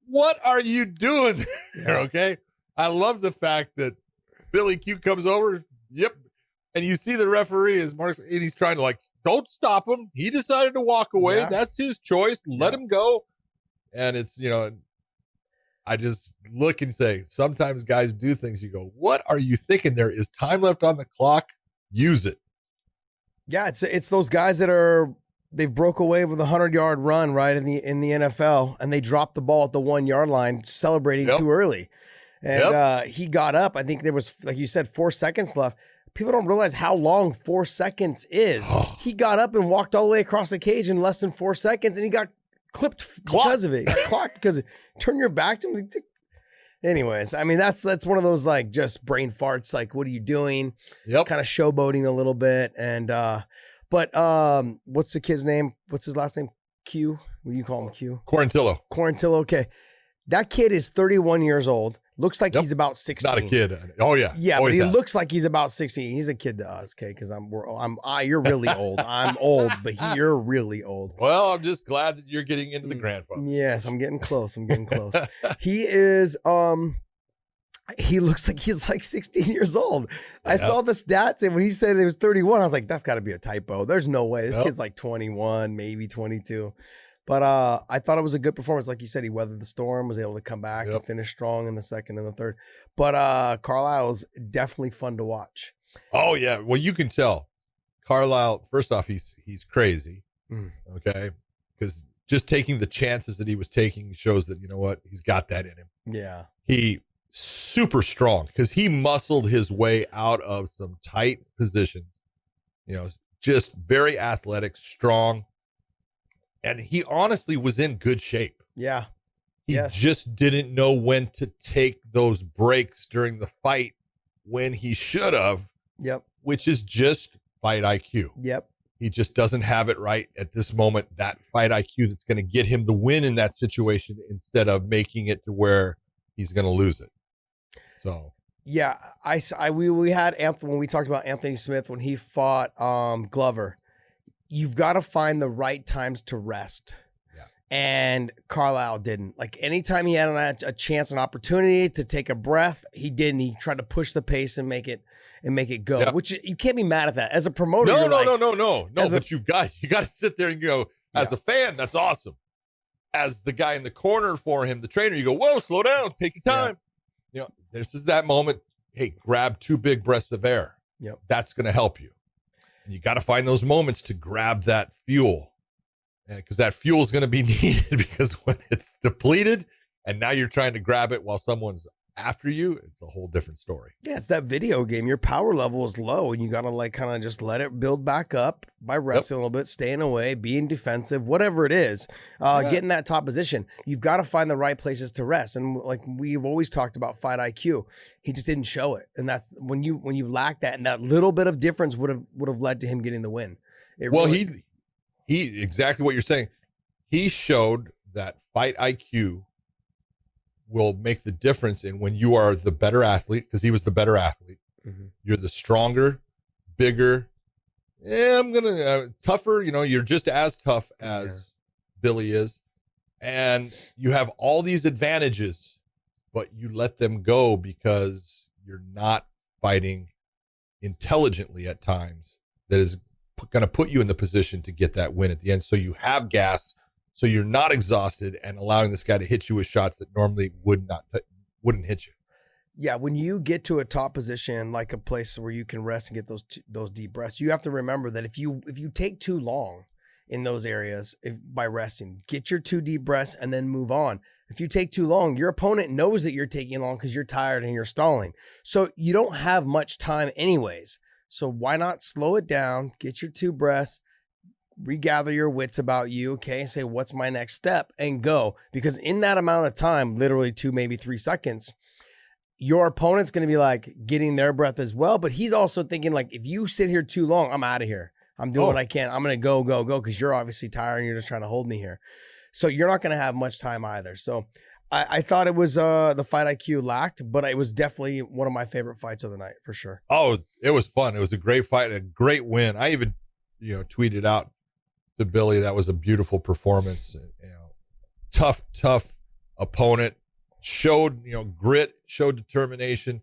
what are you doing there? Okay. I love the fact that Billy Q comes over. Yep. And you see the referee is Mark, and he's trying to like, don't stop him. He decided to walk away. Yeah. That's his choice. Let him go. And it's, I just look and say, sometimes guys do things. You go, what are you thinking? There is time left on the clock. Use it. Yeah. It's those guys that they've broke away with a 100-yard run right in the NFL, and they dropped the ball at the 1-yard line, celebrating too early. And he got up. I think there was, like you said, 4 seconds left. People don't realize how long 4 seconds is. He got up and walked all the way across the cage in less than 4 seconds, and he got clipped because of it. He got clocked because turn your back to him. Anyways, I mean, that's one of those like just brain farts. Like, what are you doing? Yep. Kind of showboating a little bit. And, but what's the kid's name? What's his last name? Q? What do you call him? Q? Quarantillo. Okay. That kid is 31 years old. Looks like he's about 16. Not a kid. Oh yeah. Yeah, but he looks like he's about 16. He's a kid to us, okay? Because you're really old. I'm old, but you're really old. Well, I'm just glad that you're getting into the grandfather. Yes, I'm getting close. He is he looks like he's like 16 years old. I saw the stats, and when he said he was 31, I was like, that's got to be a typo. There's no way. This kid's like 21, maybe 22. But I thought it was a good performance. Like you said, he weathered the storm, was able to come back and finish strong in the second and the third. But Carlisle's definitely fun to watch. Oh, yeah. Well, you can tell. Carlisle, first off, he's crazy, okay? Because just taking the chances that he was taking shows that, you know what, he's got that in him. Yeah. He super strong because he muscled his way out of some tight positions, just very athletic, strong. And he honestly was in good shape. Yeah. He just didn't know when to take those breaks during the fight when he should have. Yep. Which is just fight IQ. Yep. He just doesn't have it right at this moment. That fight IQ that's going to get him the win in that situation instead of making it to where he's going to lose it. So. Yeah. We had Anthony, when we talked about Anthony Smith, when he fought Glover. You've got to find the right times to rest. Yeah. And Carlisle didn't. Like anytime he had a chance, an opportunity to take a breath, he didn't. He tried to push the pace and make it go, which you can't be mad at that. As a promoter, No. But you got to sit there and go, as a fan, that's awesome. As the guy in the corner for him, the trainer, you go, whoa, slow down, take your time. Yeah. This is that moment. Hey, grab 2 big breaths of air. Yep. That's going to help you. You got to find those moments to grab that fuel, because that fuel is going to be needed, because when it's depleted and now you're trying to grab it while someone's after you, it's a whole different story. Yeah, it's that video game. Your power level is low, and you got to like kind of just let it build back up by resting a little bit, staying away, being defensive, whatever it is, getting that top position. You've got to find the right places to rest. And like we've always talked about fight IQ, he just didn't show it. And that's when you lack that, and that little bit of difference would have led to him getting the win. He exactly what you're saying. He showed that fight IQ will make the difference in when you are the better athlete, because he was the better athlete. Mm-hmm. You're the stronger, bigger, tougher. You're just as tough as Billy is. And you have all these advantages, but you let them go because you're not fighting intelligently at times. That is going to put you in the position to get that win at the end. So you have gas, so you're not exhausted and allowing this guy to hit you with shots that normally wouldn't hit you. Yeah, when you get to a top position, like a place where you can rest and get those deep breaths, you have to remember that if you take too long in those areas by resting, get your 2 deep breaths and then move on. If you take too long, your opponent knows that you're taking long because you're tired and you're stalling. So you don't have much time anyways. So why not slow it down, get your 2 breaths, regather your wits about you, okay, say, what's my next step, and go. Because in that amount of time, literally 2, maybe 3 seconds, your opponent's going to be like getting their breath as well. But he's also thinking like, if you sit here too long, I'm out of here. I'm doing what I can. I'm going to go, because you're obviously tired and you're just trying to hold me here. So you're not going to have much time either. So I thought it was the fight IQ lacked, but it was definitely one of my favorite fights of the night for sure. Oh, it was fun. It was a great fight, a great win. I even, tweeted out to Billy, that was a beautiful performance. Tough opponent, showed, grit, showed determination,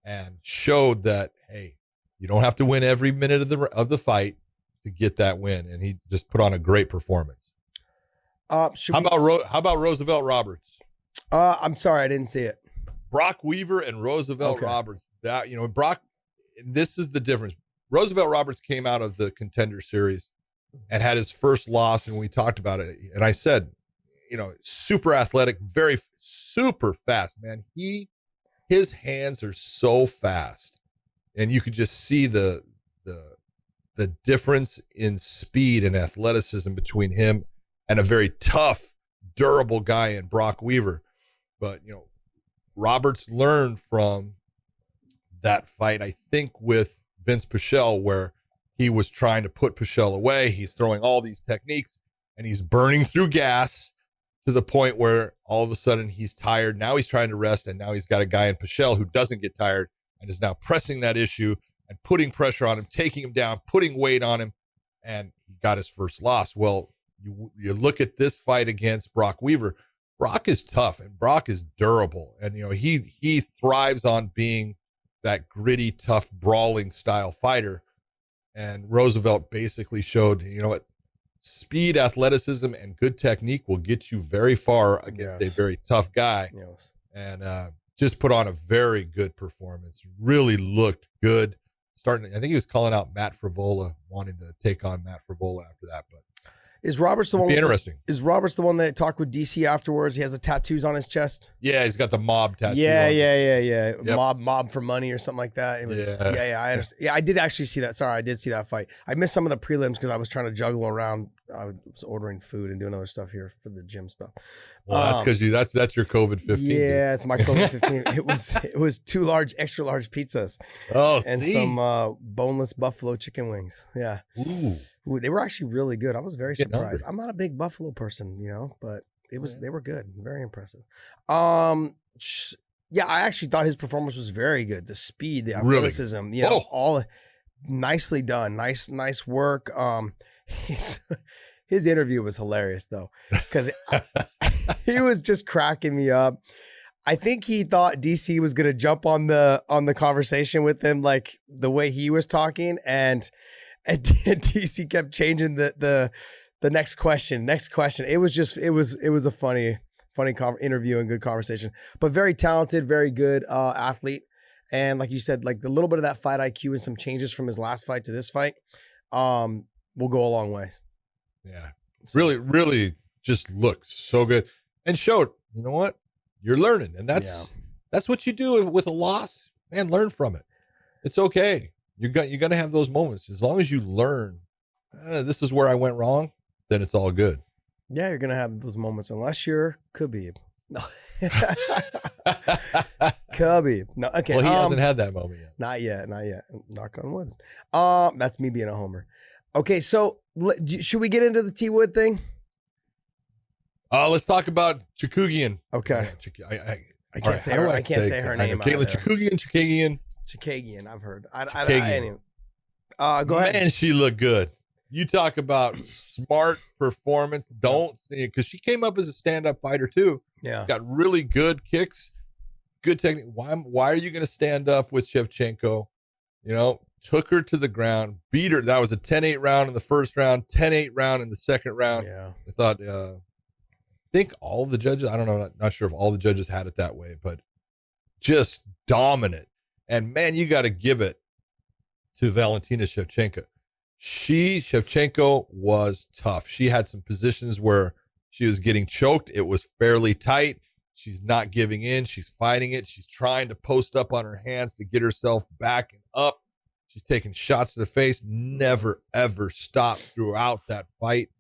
and showed that, hey, you don't have to win every minute of the fight to get that win. And he just put on a great performance. How about Roosevelt Roberts? I'm sorry, I didn't see it. Brock Weaver and Roosevelt Roberts. That, Brock, this is the difference. Roosevelt Roberts came out of the Contender Series and had his first loss, and we talked about it. And I said, super athletic, very super fast, man. His hands are so fast, and you could just see the difference in speed and athleticism between him and a very tough, durable guy in Brock Weaver. But, Roberts learned from that fight, I think, with Vince Pichel, where he was trying to put Pichel away. He's throwing all these techniques, and he's burning through gas to the point where all of a sudden he's tired. Now he's trying to rest, and now he's got a guy in Pichel who doesn't get tired and is now pressing that issue and putting pressure on him, taking him down, putting weight on him, and he got his first loss. Well, you look at this fight against Brock Weaver. Brock is tough, and Brock is durable, and he thrives on being that gritty, tough, brawling style fighter. And Roosevelt basically showed, what, speed, athleticism, and good technique will get you very far against a very tough guy. Yes. And just put on a very good performance. Really looked good. I think he was calling out Matt Frivola, wanting to take on Matt Frivola after that. But is Roberts the one? Interesting. Is Roberts the one that talked with DC afterwards? He has the tattoos on his chest. Yeah, he's got the mob tattoo. Yeah. Yep. Mob for money or something like that. It was. Yeah. I understand. Yeah, I did actually see that. Sorry, I did see that fight. I missed some of the prelims because I was trying to juggle around. I was ordering food and doing other stuff here for the gym stuff. Well, that's because that's your COVID 15. Yeah, it's my COVID 15. It was 2 extra large pizzas. Oh, and some boneless buffalo chicken wings. Yeah. Ooh, they were actually really good. I was very surprised. I'm not a big buffalo person, but they were good. Very impressive. Yeah, I actually thought his performance was very good. The speed, the athleticism, all nicely done. Nice work. His interview was hilarious though, because he was just cracking me up. I think he thought DC was gonna jump on the conversation with him, like the way he was talking, and DC kept changing the next question. It was a funny interview and good conversation, but very talented, very good athlete. And like you said, like the little bit of that fight IQ and some changes from his last fight to this fight, will go a long way. Yeah. Really, really just looked so good and showed, you know what? you're learning. And that's what you do with a loss, man. Learn from it. It's okay. You're going to have those moments. As long as you learn, this is where I went wrong, then it's all good. Yeah, you're going to have those moments unless you're Khabib. No. Khabib. No, okay. Well, he hasn't had that moment yet. Not yet. Knock on wood. That's me being a homer. Okay, so should we get into the T Wood thing? Let's talk about Chookagian. Okay. I can't say her. I can't say her name. Caitlin Chookagian. Chookagian. I've heard. Go ahead. Man, she looked good. You talk about smart performance. Don't see it, because she came up as a stand-up fighter too. Yeah. Got really good kicks, good technique. Why are you going to stand up with Shevchenko? Took her to the ground, beat her. That was a 10-8 round in the first round, 10-8 round in the second round. Yeah. I thought, I think all of the judges, I don't know, not sure if all the judges had it that way, but just dominant. And man, you got to give it to Valentina Shevchenko. Shevchenko was tough. She had some positions where she was getting choked. It was fairly tight. She's not giving in. She's fighting it. She's trying to post up on her hands to get herself back and up. She's taking shots to the face. Never, ever stopped throughout that fight.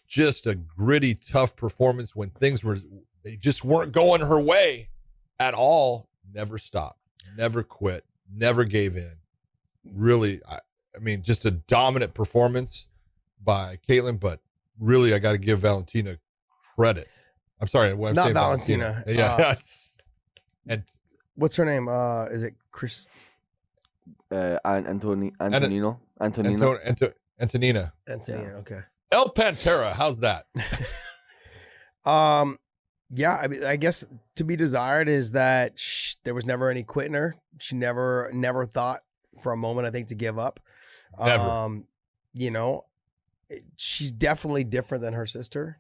Just a gritty, tough performance when they just weren't going her way at all. Never stopped. Never quit. Never gave in. Really, I mean, just a dominant performance by Caitlin, but really, I got to give Valentina credit. I'm sorry, what I'm not saying, Valentina. Yeah, and what's her name? Is it Chris? Antonina. Antonina. Okay. El Pantera. How's that? Yeah. I mean, I guess to be desired is that there was never any quitting her. She never thought for a moment, I think, to give up. Never. She's definitely different than her sister.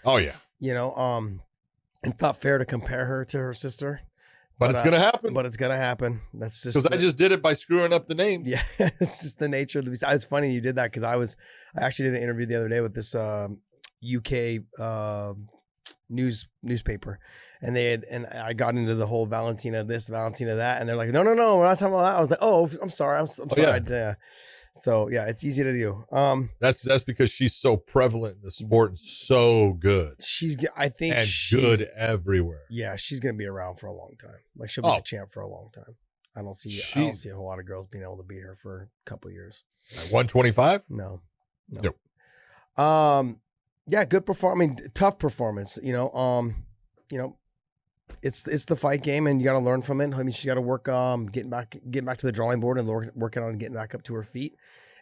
Oh yeah. It's not fair to compare her to her sister. But it's gonna happen. But it's gonna happen. That's just because I just did it by screwing up the name. Yeah, it's just the nature of the beast. It's funny you did that because I actually did an interview the other day with this UK newspaper, and I got into the whole Valentina this, Valentina that, and they're like, no, we're not talking about that. I was like, oh, I'm sorry, I'm sorry. Yeah. So yeah, it's easy to do. That's because she's so prevalent in the sport and so good. Good everywhere. Yeah, she's gonna be around for a long time. Like she'll be the champ for a long time. I don't see a whole lot of girls being able to beat her for a couple of years. At 125? No. Nope. Yeah, good performance. I mean, tough performance. It's the fight game, and you got to learn from it. I mean, she got to work getting back to the drawing board and working on getting back up to her feet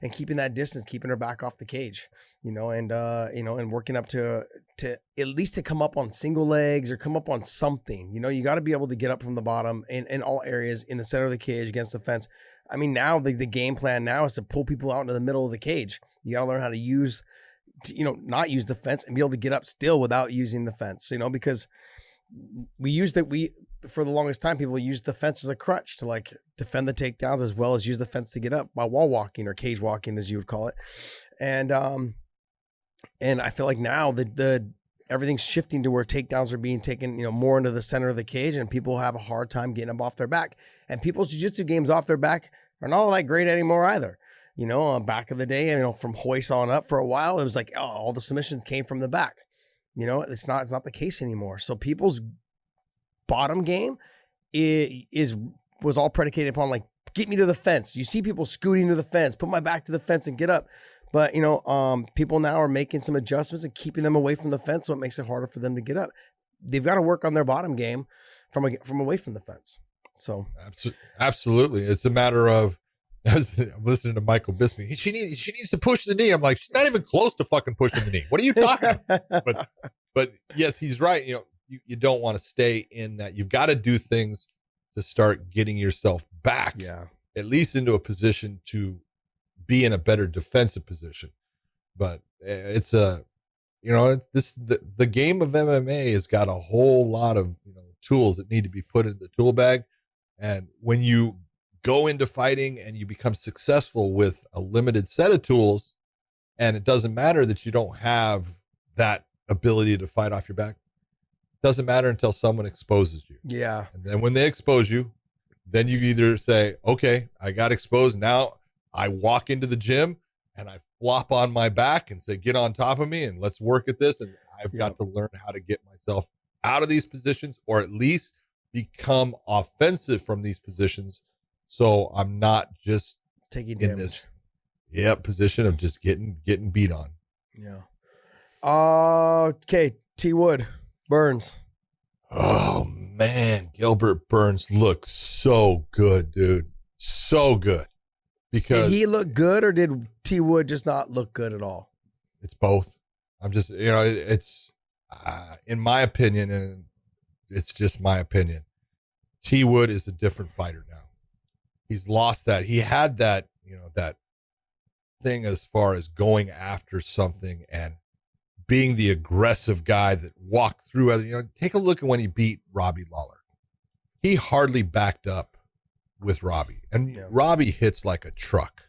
and keeping that distance, keeping her back off the cage. And working up to at least to come up on single legs or come up on something. You got to be able to get up from the bottom in all areas in the center of the cage against the fence. I mean, now the game plan now is to pull people out into the middle of the cage. You got to learn how to not use the fence and be able to get up still without using the fence. Because for the longest time, people used the fence as a crutch to like defend the takedowns as well as use the fence to get up by wall walking or cage walking, as you would call it. And I feel like now the everything's shifting to where takedowns are being taken, more into the center of the cage, and people have a hard time getting them off their back. And people's jiu-jitsu games off their back are not all that great anymore either. Back of the day, from hoist on up for a while, it was like, all the submissions came from the back. It's not the case anymore. So people's bottom game was all predicated upon like, get me to the fence. You see people scooting to the fence, put my back to the fence and get up. But, people now are making some adjustments and keeping them away from the fence. So it makes it harder for them to get up. They've got to work on their bottom game from away from the fence. So absolutely. It's a matter of, I'm listening to Michael Bisping. She needs to push the knee. I'm like, she's not even close to fucking pushing the knee. What are you talking about? But yes, he's right. You don't want to stay in that. You've got to do things to start getting yourself back, at least into a position to be in a better defensive position. But it's the game of MMA has got a whole lot of tools that need to be put in the tool bag. And when you go into fighting and you become successful with a limited set of tools, and it doesn't matter that you don't have that ability to fight off your back, doesn't matter until someone exposes you. Yeah. And then when they expose you, then you either say, okay, I got exposed. Now I walk into the gym and I flop on my back and say, get on top of me and let's work at this. And I've got to learn how to get myself out of these positions, or at least become offensive from these positions. So I'm not just taking in damage. this position of just getting beat on. Yeah. Okay. T Wood, Burns. Oh man, Gilbert Burns looks so good, dude. So good. Because did he look good, or did T Wood just not look good at all? It's both. I'm just, it's in my opinion, and it's just my opinion, T Wood is a different fighter now. He's lost that. He had that, that thing as far as going after something and being the aggressive guy that walked through other, take a look at when he beat Robbie Lawler. He hardly backed up with Robbie, and Robbie hits like a truck.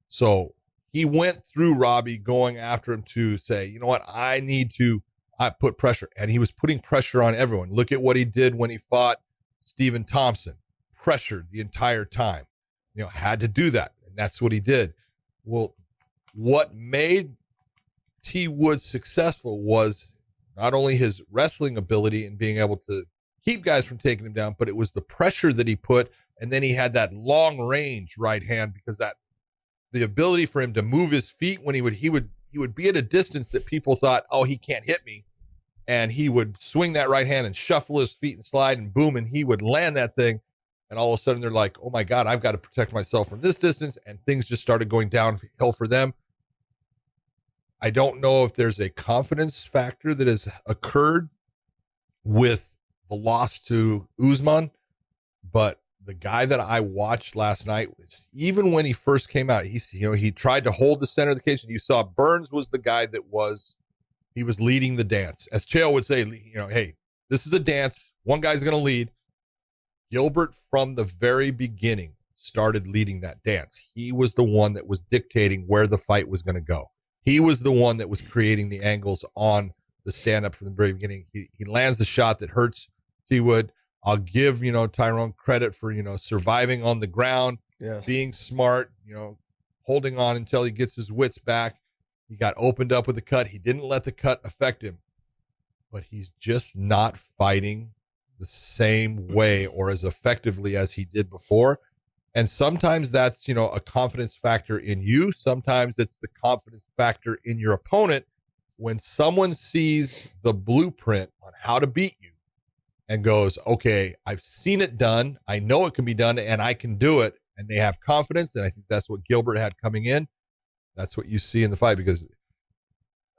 So he went through Robbie going after him to say, you know what, I put pressure, and he was putting pressure on everyone. Look at what he did when he fought Stephen Thompson, pressured the entire time, had to do that. And that's what he did. Well, what made T Wood successful was not only his wrestling ability and being able to keep guys from taking him down, but it was the pressure that he put. And then he had that long range right hand, because the ability for him to move his feet when he would be at a distance that people thought, oh, he can't hit me. And he would swing that right hand and shuffle his feet and slide and boom, and he would land that thing. And all of a sudden they're like, oh my God, I've got to protect myself from this distance. And things just started going downhill for them. I don't know if there's a confidence factor that has occurred with the loss to Usman, but the guy that I watched last night, even when he first came out, he tried to hold the center of the cage, and you saw Burns was the guy that was leading the dance. As Chael would say, hey, this is a dance. One guy's going to lead. Gilbert, from the very beginning, started leading that dance. He was the one that was dictating where the fight was going to go. He was the one that was creating the angles on the stand-up from the very beginning. He lands the shot that hurts T Wood. I'll give, Tyron credit for, surviving on the ground, being smart, holding on until he gets his wits back. He got opened up with the cut. He didn't let the cut affect him, but he's just not fighting the same way or as effectively as he did before. And sometimes that's, a confidence factor in you. Sometimes it's the confidence factor in your opponent. When someone sees the blueprint on how to beat you and goes, okay, I've seen it done, I know it can be done, and I can do it, and they have confidence, and I think that's what Gilbert had coming in. That's what you see in the fight, because,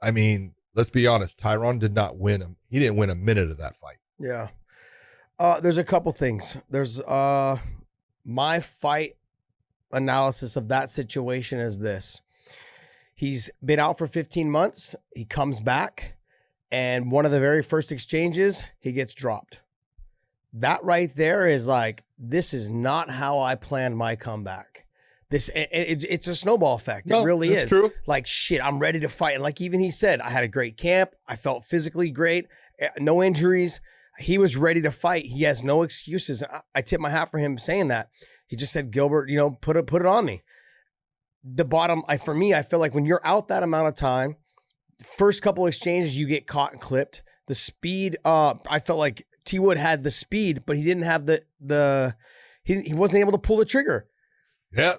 let's be honest, Tyron did not win him. He didn't win a minute of that fight. Yeah. There's a couple things. There's my fight analysis of that situation is this. He's been out for 15 months. He comes back, and one of the very first exchanges, he gets dropped. That right there is like, this is not how I planned my comeback. It's a snowball effect. It really is. True. Like, shit, I'm ready to fight. And like even he said, I had a great camp. I felt physically great. No injuries. He was ready to fight. He has no excuses. I tip my hat for him saying that. He just said, Gilbert, put it on me. The bottom, for me, I feel like when you're out that amount of time, first couple exchanges, you get caught and clipped. The speed, I felt like T Wood had the speed, but he didn't have he wasn't able to pull the trigger. Yeah.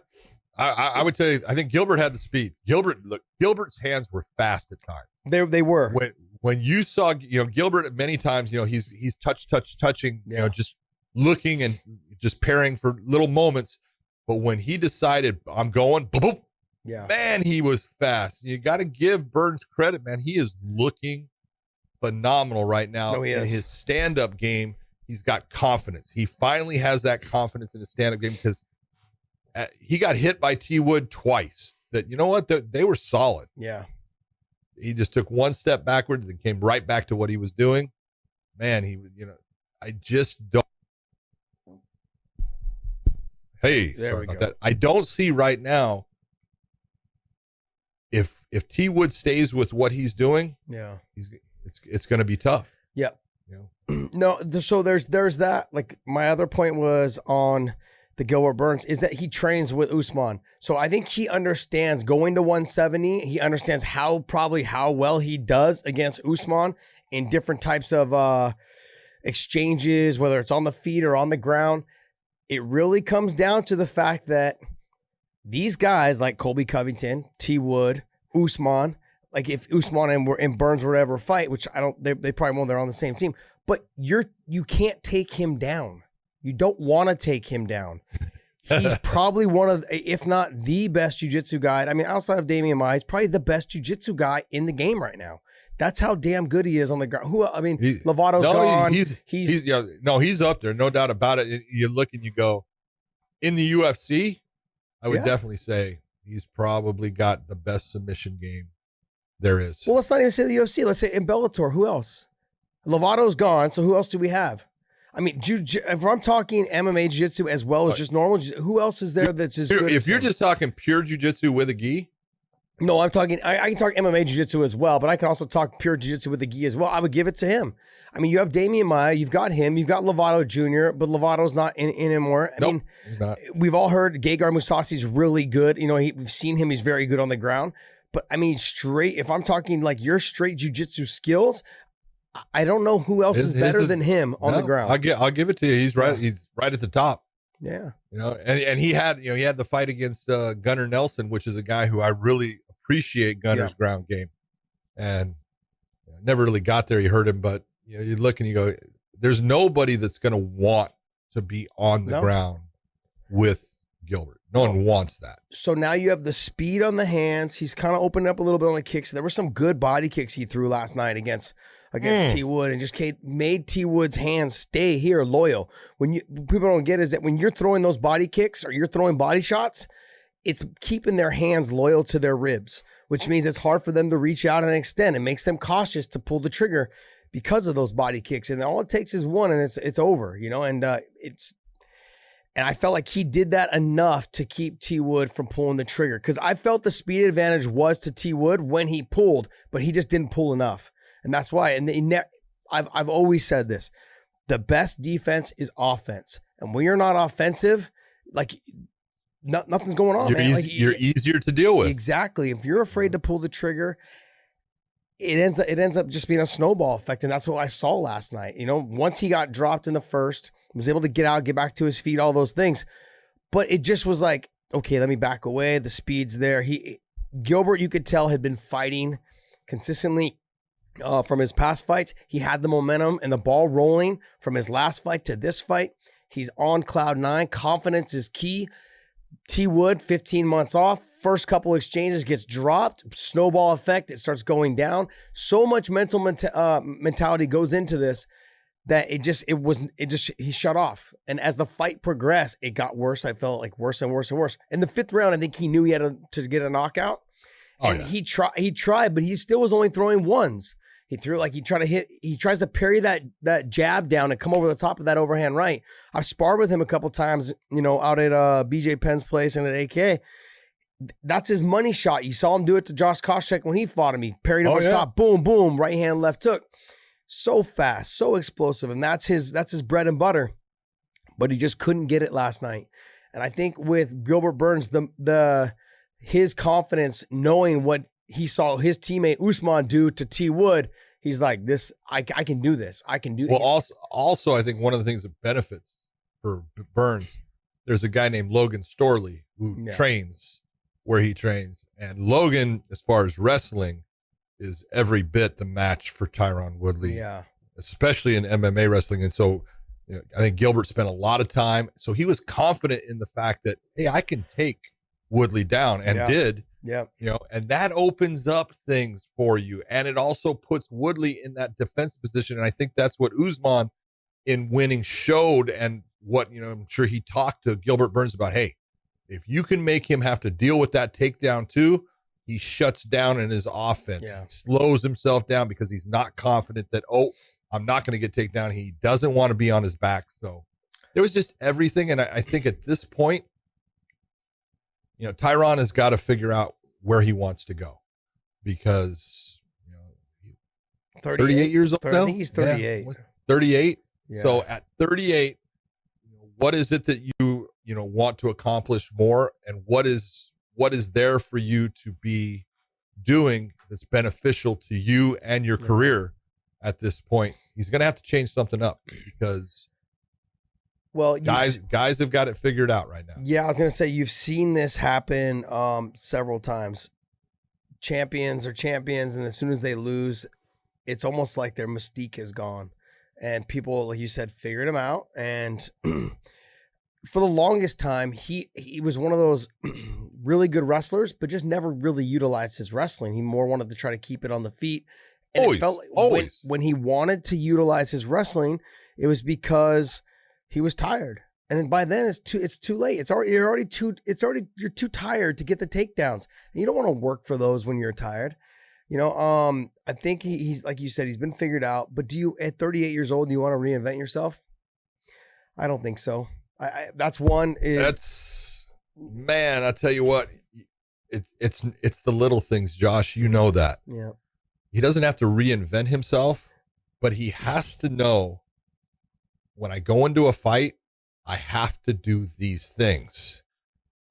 I would tell you, I think Gilbert had the speed. Gilbert's hands were fast at times. They were. When you saw, Gilbert many times, he's touching, just looking and just pairing for little moments. But when he decided, I'm going, boom, boom, man, he was fast. You got to give Burns credit, man. He is looking phenomenal right now. In his stand-up game. He's got confidence. He finally has that confidence in his stand-up game, because he got hit by T Wood twice. That, you know what, they were solid. Yeah. He just took one step backward and came right back to what he was doing. Man, I just don't. Hey, there we go. I don't see right now if T Wood stays with what he's doing. Yeah, it's going to be tough. Yeah, You know, No, so there's that. Like my other point was on the Gilbert Burns is that he trains with Usman. So I think he understands going to 170. He understands how well he does against Usman in different types of exchanges, whether it's on the feet or on the ground. It really comes down to the fact that these guys like Colby Covington, T. Wood, Usman, like if Usman and Burns were to ever fight, which they probably won't, they're on the same team, but you can't take him down. You don't want to take him down. He's probably one of, if not the best jiu-jitsu guy. I mean, outside of Damian Maia, he's probably the best jiu-jitsu guy in the game right now. That's how damn good he is on the ground. Lovato's gone. He's up there, no doubt about it. You look and you go, in the UFC, I would definitely say he's probably got the best submission game there is. Well, let's not even say the UFC. Let's say in Bellator. Who else? Lovato's gone, so who else do we have? I mean, if I'm talking MMA jiu-jitsu as well as just normal, who else is there that's as good? If you're just talking pure jiu-jitsu with a gi? No, I'm talking, I can talk MMA jiu-jitsu as well, but I can also talk pure jiu-jitsu with the gi as well. I would give it to him. I mean, you have Damian Maia, you've got him, you've got Lovato Jr., but Lovato's not in anymore. I mean, he's not. We've all heard Gegard Mousasi's really good. You know, we've seen him, he's very good on the ground. But I mean, if I'm talking like your straight jiu-jitsu skills, I don't know who else is better than him on the ground. I'll give it to you. He's right. Yeah. He's right at the top. Yeah. You know, and he had the fight against Gunnar Nelson, which is a guy who I really appreciate Gunnar's ground game, and never really got there. You heard him, but you look and you go, there's nobody that's going to want to be on the ground with Gilbert. No one wants that. So now you have the speed on the hands. He's kind of opened up a little bit on the kicks. There were some good body kicks he threw last night against T. Wood, and just made T. Wood's hands stay here loyal. People don't get is that when you're throwing those body kicks or you're throwing body shots, it's keeping their hands loyal to their ribs, which means it's hard for them to reach out and extend. It makes them cautious to pull the trigger because of those body kicks. And all it takes is one, and it's over, and I felt like he did that enough to keep T. Wood from pulling the trigger, because I felt the speed advantage was to T. Wood when he pulled, but he just didn't pull enough. And that's why, I've always said this, the best defense is offense. And when you're not offensive, like nothing's going on, man. You're easier to deal with. Exactly. If you're afraid to pull the trigger, it ends up just being a snowball effect. And that's what I saw last night. Once he got dropped in the first, was able to get back to his feet, all those things. But it just was like, okay, let me back away. The speed's there. Gilbert, you could tell, had been fighting consistently from his past fights. He had the momentum and the ball rolling from his last fight to this fight. He's on cloud 9. Confidence is key. T. Wood, 15 months off. First couple exchanges gets dropped. Snowball effect. It starts going down. So much mental mentality goes into this that he shut off. And as the fight progressed, it got worse. I felt like worse and worse and worse. In the 5th round, I think he knew he had to get a knockout. He tried, but he still was only throwing ones. He tries to parry that jab down and come over the top of that overhand right. I've sparred with him a couple times, out at BJ Penn's place and at AK. That's his money shot. You saw him do it to Josh Koscheck when he fought him. He parried over the top, boom, boom, right hand, left hook. So fast, so explosive, and that's his bread and butter. But he just couldn't get it last night. And I think with Gilbert Burns, his confidence, knowing what he saw his teammate Usman do to T. Wood, he's like, "This, I can do this. I can do." Well, also, I think one of the things that benefits for Burns, there's a guy named Logan Storley who trains where he trains, and Logan, as far as wrestling, is every bit the match for Tyron Woodley, especially in MMA wrestling. And so, I think Gilbert spent a lot of time, so he was confident in the fact that, hey, I can take Woodley down, and did. Yeah. And that opens up things for you. And it also puts Woodley in that defense position. And I think that's what Usman in winning showed, and what, I'm sure he talked to Gilbert Burns about, hey, if you can make him have to deal with that takedown too, he shuts down in his offense. He slows himself down because he's not confident that, I'm not going to get taken down. He doesn't want to be on his back. So there was just everything. And I think at this point, Tyron has got to figure out where he wants to go, because 38 years old now? I think he's 38. 38. Yeah. So at 38, what is it that you want to accomplish more, and what is there for you to be doing that's beneficial to you and your career at this point? He's going to have to change something up, because guys have got it figured out right now. Yeah, I was going to say, you've seen this happen several times. Champions are champions, and as soon as they lose, it's almost like their mystique is gone. And people, like you said, figured him out. And for the longest time, he was one of those really good wrestlers, but just never really utilized his wrestling. He more wanted to try to keep it on the feet. And Always, it felt like when he wanted to utilize his wrestling, it was because he was tired. And then by then it's too late. You're too tired to get the takedowns. And you don't want to work for those when you're tired. I think he's, like you said, he's been figured out. But do you, at 38 years old, do you want to reinvent yourself? I don't think so. That's one. Man, I tell you what, it's the little things, Josh. You know that. Yeah. He doesn't have to reinvent himself, but he has to know, when I go into a fight, I have to do these things.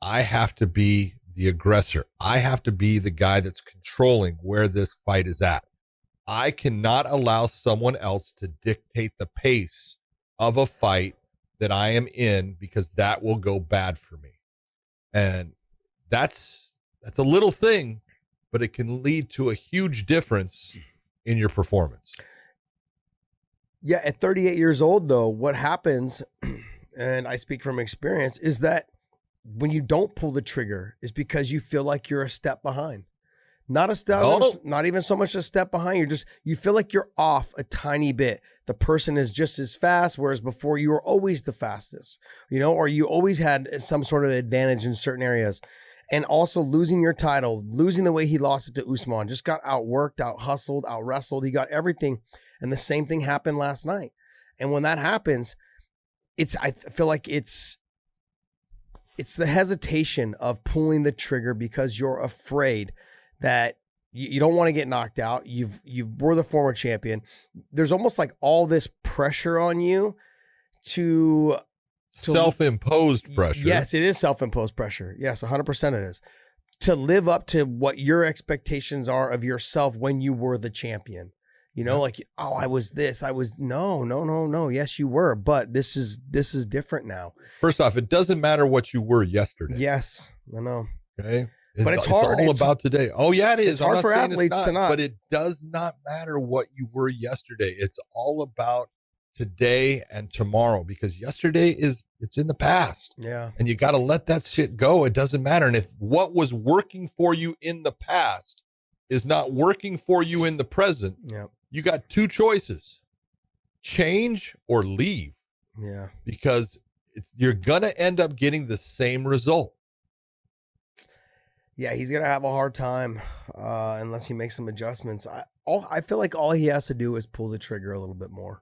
I have to be the aggressor. I have to be the guy that's controlling where this fight is at. I cannot allow someone else to dictate the pace of a fight that I am in, because that will go bad for me. And that's a little thing, but it can lead to a huge difference in your performance. Yeah, at 38 years old, though, what happens, and I speak from experience, is that when you don't pull the trigger, is because you feel like you're a step behind. Not a step, not even so much a step behind. You feel like you're off a tiny bit. The person is just as fast, whereas before you were always the fastest, or you always had some sort of advantage in certain areas. And also losing your title, losing the way he lost it to Usman, just got outworked, out-hustled, out-wrestled. He got everything. And the same thing happened last night. And when that happens, I feel like it's the hesitation of pulling the trigger because you're afraid that you don't want to get knocked out. You were the former champion. There's almost like all this pressure on you to self-imposed pressure. Yes, it is self-imposed pressure. Yes, 100% it is. To live up to what your expectations are of yourself when you were the champion. Like, oh, I was this. I was no. Yes, you were, but this is different now. First off, it doesn't matter what you were yesterday. Yes, I know. Okay. But it's hard. It's all about today. Oh, yeah, it is. It's hard for athletes to not. But it does not matter what you were yesterday. It's all about today and tomorrow, because yesterday it's in the past. Yeah. And you got to let that shit go. It doesn't matter. And if what was working for you in the past is not working for you in the present, you got two choices: change or leave. Yeah. Because you're going to end up getting the same result. Yeah, he's going to have a hard time unless he makes some adjustments. I feel like all he has to do is pull the trigger a little bit more.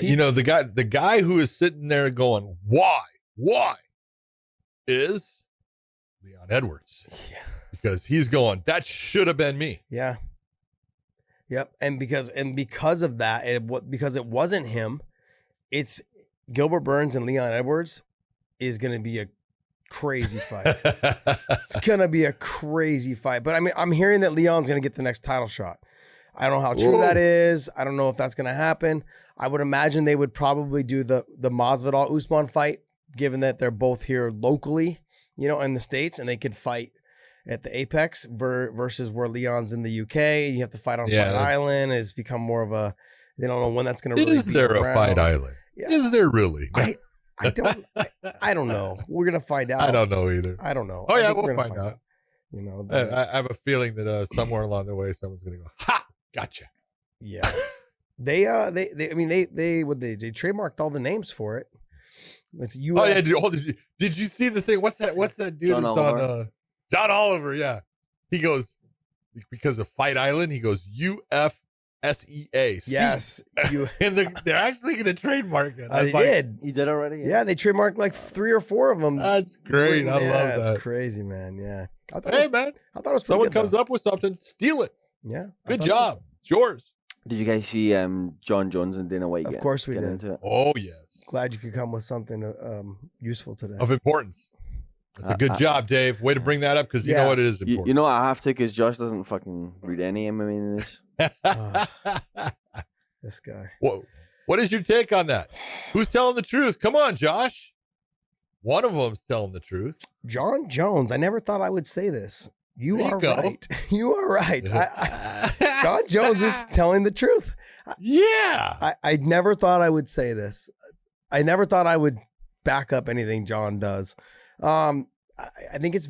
The guy who is sitting there going, why is Leon Edwards. Yeah. Because he's going, that should have been me. Yeah. Yep. And because of that, because it wasn't him, it's Gilbert Burns and Leon Edwards is going to be a crazy fight. It's going to be a crazy fight. But I mean, I'm hearing that Leon's going to get the next title shot. I don't know how true that is. I don't know if that's going to happen. I would imagine they would probably do the Masvidal Usman fight, given that they're both here locally, in the States, and they could fight at the Apex versus where Leon's in the UK. And you have to fight on Fight Island. It's become more of a, they don't know when that's going to really be. Is there a Fight Island? Yeah. Is there really? I don't know. We're going to find out. I don't know either. I don't know. Oh yeah, we'll find out. I have a feeling that somewhere along the way, someone's going to go, ha, gotcha. Yeah. They trademarked all the names for it. With UF. Oh yeah, did you see the thing? What's that dude John Oliver. John Oliver, yeah. He goes, because of Fight Island, he goes UFSEA. Yes. And they're actually going to trademark it. They did. You did already? Yeah, they trademarked like 3 or 4 of them. That's great. I love that. That's crazy, man. Yeah. Man. I thought it was someone good, comes up with something, steal it. Yeah. Good job. It's yours. Did you guys see Jon Jones and Dana White? Of course we get did. into it? Oh, yes. Glad you could come with something useful today. Of importance. That's a good job, Dave. Way to bring that up because you know what it is important. You know I have to because Josh doesn't fucking read any MMA news. This guy. Whoa. What is your take on that? Who's telling the truth? Come on, Josh. One of them's telling the truth. Jon Jones. I never thought I would say this. You are right. You are right. Jon Jones is telling the truth. Yeah. I never thought I would say this. I never thought I would back up anything Jon does. I think it's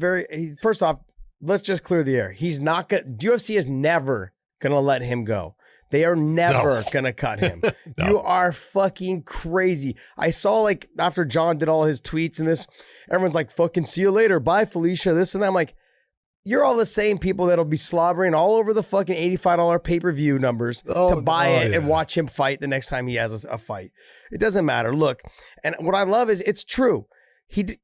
first off, let's just clear the air. He's not going to, UFC is never going to let him go. They are never going to cut him. No. You are fucking crazy. I saw like after Jon did all his tweets and this, everyone's like, fucking see you later. Bye, Felicia. This and that. I'm like, you're all the same people that'll be slobbering all over the fucking $85 pay-per-view numbers to buy it and watch him fight the next time he has a fight. It doesn't matter. Look, and what I love is it's true. He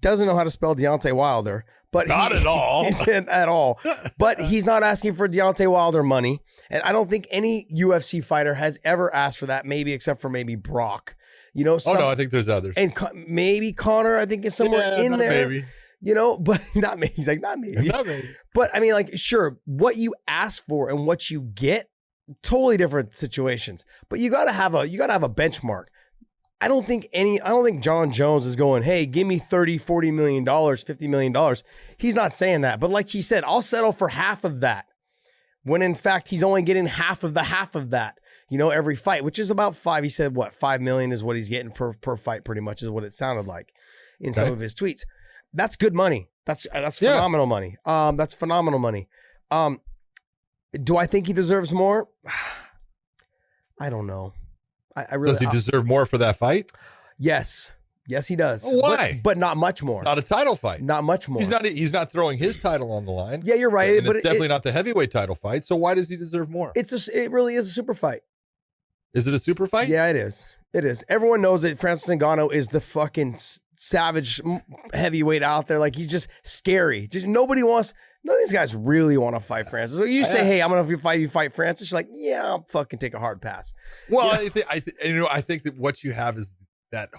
doesn't know how to spell Deontay Wilder, but not at all. At all. But he's not asking for Deontay Wilder money, and I don't think any UFC fighter has ever asked for that. Maybe except for maybe Brock. You know. No, I think there's others, and maybe Conor. I think is somewhere in there. Maybe. You know, but not maybe. He's like, not maybe. Not maybe. But I mean, like, sure, what you ask for and what you get, totally different situations. But you gotta have a benchmark. I don't think Jon Jones is going, hey, give me $30, $40 million, $50 million. He's not saying that. But like he said, I'll settle for half of that. When in fact, he's only getting half of that, you know, every fight, which is about he said, what, $5 million is what he's getting per fight, pretty much is what it sounded like in some of his tweets. That's good money. That's phenomenal money. That's phenomenal money. Do I think he deserves more? I don't know. I really, does he deserve more for that fight? Yes, he does. Why? But not much more. Not a title fight. Not much more. He's not throwing his title on the line. Yeah, you're right. And it's definitely not the heavyweight title fight. So why does he deserve more? It really is a super fight. Is it a super fight? Yeah, it is. It is. Everyone knows that Francis Ngannou is the fucking savage heavyweight out there. Like, he's just scary. None of these guys really want to fight Francis. So you say, hey, I'm going to fight Francis. You're like, yeah, I'll fucking take a hard pass. Well, I think that what you have is that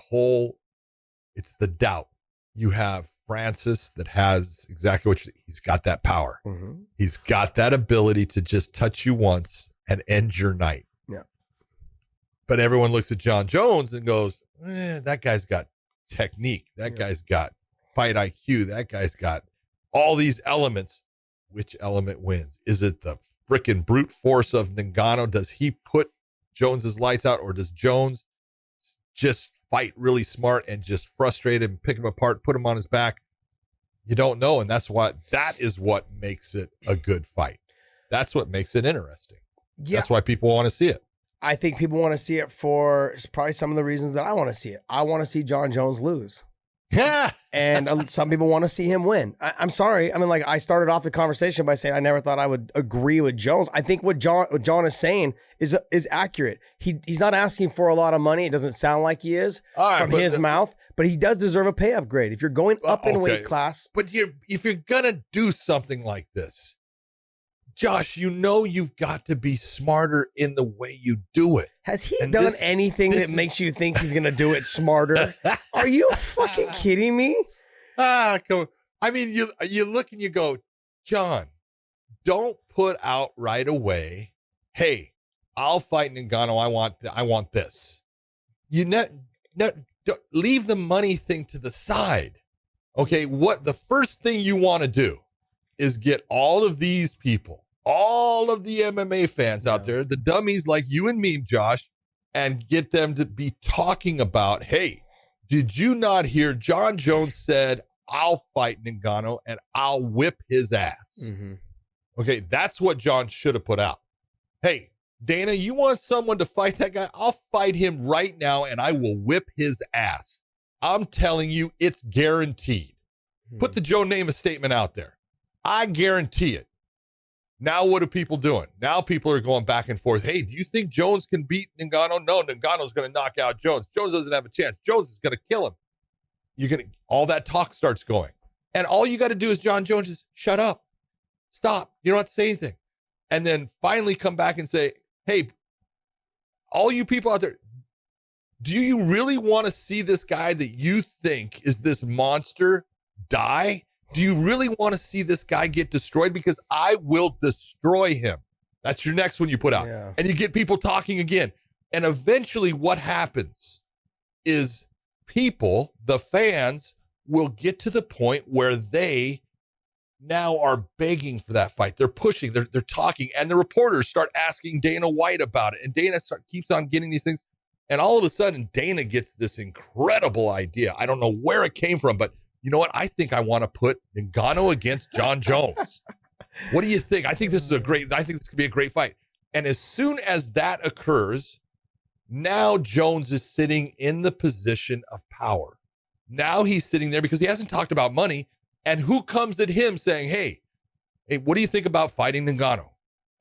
it's the doubt. You have Francis that has exactly what he's got that power. Mm-hmm. He's got that ability to just touch you once and end your night. Yeah. But everyone looks at Jon Jones and goes, that guy's got technique. That guy's got fight IQ. That guy's got all these elements. Which element wins? Is it the freaking brute force of Ngannou? Does he put Jones's lights out, or does Jones just fight really smart and just frustrate him, pick him apart, put him on his back? You don't know, and that is what makes it a good fight. That's what makes it interesting. Yeah. That's why people want to see it. I think people want to see it for probably some of the reasons that I want to see it. I want to see Jon Jones lose. Yeah. And some people want to see him win. I'm sorry. I mean, like, I started off the conversation by saying I never thought I would agree with Jones. I think what Jon is saying is accurate. He's not asking for a lot of money. It doesn't sound like he is from his mouth, but he does deserve a pay upgrade. If you're going up in weight class. But if you're going to do something like this, Josh, you've got to be smarter in the way you do it. Has he done anything that makes you think he's going to do it smarter? Are you fucking kidding me? Come on. I mean, you look and you go, Jon, don't put out right away, hey, I'll fight Ngannou. I want this. Leave the money thing to the side. Okay, what the first thing you want to do is get all of these people, all of the MMA fans out there, the dummies like you and me, Josh, and get them to be talking about, hey, did you not hear Jon Jones said, I'll fight Ngannou and I'll whip his ass. Mm-hmm. Okay, that's what Jon should have put out. Hey, Dana, you want someone to fight that guy? I'll fight him right now and I will whip his ass. I'm telling you, it's guaranteed. Mm-hmm. Put the Joe Namath statement out there. I guarantee it. Now what are people doing? Now people are going back and forth. Hey, do you think Jones can beat Ngannou? No, Ngannou's going to knock out Jones. Jones doesn't have a chance. Jones is going to kill him. All that talk starts going. And all you got to do is Jon Jones just shut up. Stop. You don't have to say anything. And then finally come back and say, hey, all you people out there, do you really want to see this guy that you think is this monster die? Do you really want to see this guy get destroyed? Because I will destroy him. That's your next one you put out. Yeah. And you get people talking again. And eventually what happens is people, the fans, will get to the point where they now are begging for that fight. They're pushing, they're talking, and the reporters start asking Dana White about it. And Dana keeps on getting these things. And all of a sudden, Dana gets this incredible idea. I don't know where it came from, but you know what? I think I want to put Ngannou against Jon Jones. What do you think? I think this could be a great fight. And as soon as that occurs, now Jones is sitting in the position of power. Now he's sitting there because he hasn't talked about money. And who comes at him saying, hey, what do you think about fighting Ngannou?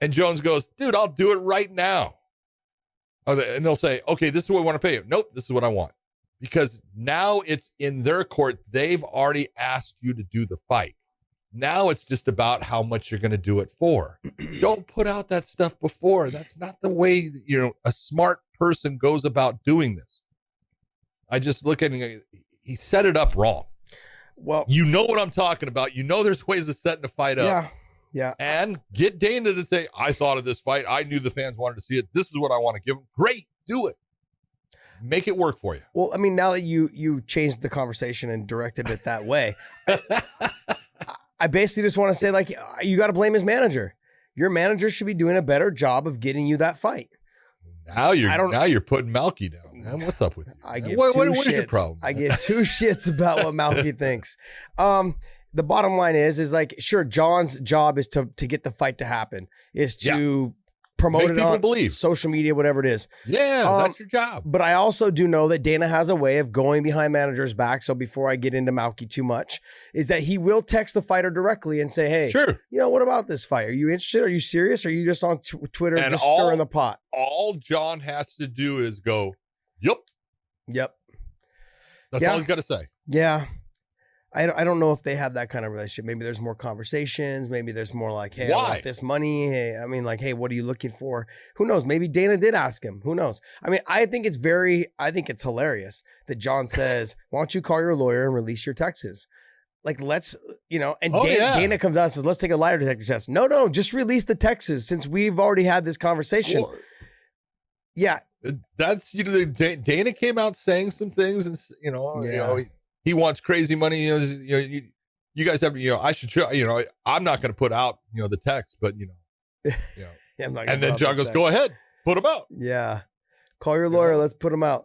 And Jones goes, dude, I'll do it right now. And they'll say, okay, this is what we want to pay you. Nope, this is what I want. Because now it's in their court. They've already asked you to do the fight. Now it's just about how much you're going to do it for. Don't put out that stuff before. That's not the way, a smart person goes about doing this. I just look at him. He set it up wrong. Well, you know what I'm talking about. There's ways of setting a fight up. Yeah. And get Dana to say, I thought of this fight. I knew the fans wanted to see it. This is what I want to give them. Great. Do it. Make it work for you. Well, I mean, now that you changed the conversation and directed it that way, I basically just want to say, like, you got to blame his manager. Your manager should be doing a better job of getting you that fight. Now you're putting Malky down, man. What's up with you? I give what two is shits. your problem? I give two shits about what Malky thinks. The bottom line is like, sure, John's job is to get the fight to happen, is to promote Make it people on believe. social media, whatever it is. Yeah, that's your job. But I also do know that Dana has a way of going behind managers' back. So before I get into Malky too much, is that he will text the fighter directly and say, hey, sure, what about this fight? Are you interested? Are you serious? Or are you just on Twitter and just stirring the pot? All John has to do is go, yep. That's all he's got to say. Yeah. I don't know if they have that kind of relationship. Maybe there's more conversations. Maybe there's more like, hey, I want this money. Hey, hey, what are you looking for? Who knows? Maybe Dana did ask him. Who knows? I mean, I think it's hilarious that John says, why don't you call your lawyer and release your texts? Like, let's, and Dana comes out and says, let's take a lie detector test. No, just release the texts since we've already had this conversation. Yeah. That's, Dana came out saying some things and, he wants crazy money. You guys have, I should show, I'm not going to put out, the text, but, and then John goes, go ahead, put them out. Yeah. Call your lawyer. Let's put them out.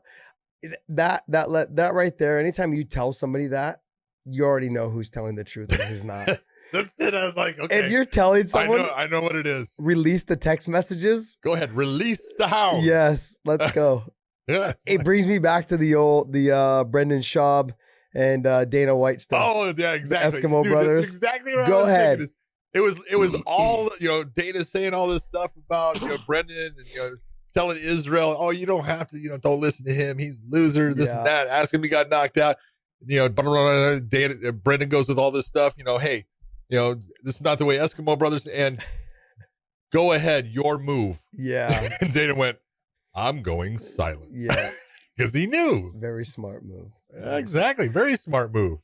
That right there. Anytime you tell somebody that, you already know who's telling the truth and who's not. That's it. I was like, okay. If you're telling someone, I know what it is. Release the text messages. Go ahead. Release the hound. Yes. Let's go. Yeah. It brings me back to the Brendan Schaub and Dana White stuff. Oh yeah, exactly. The Eskimo Brothers. That's exactly what Go I was ahead. Thinking. It was all Dana saying all this stuff about Brendan and telling Israel, oh, you don't have to don't listen to him. He's a loser. This and that. Ask him. He got knocked out. Dana, Brendan goes with all this stuff. Hey, this is not the way Eskimo Brothers. And go ahead, your move. Yeah. And Dana went, I'm going silent. Yeah. Because he knew. Very smart move. Exactly. Very smart move.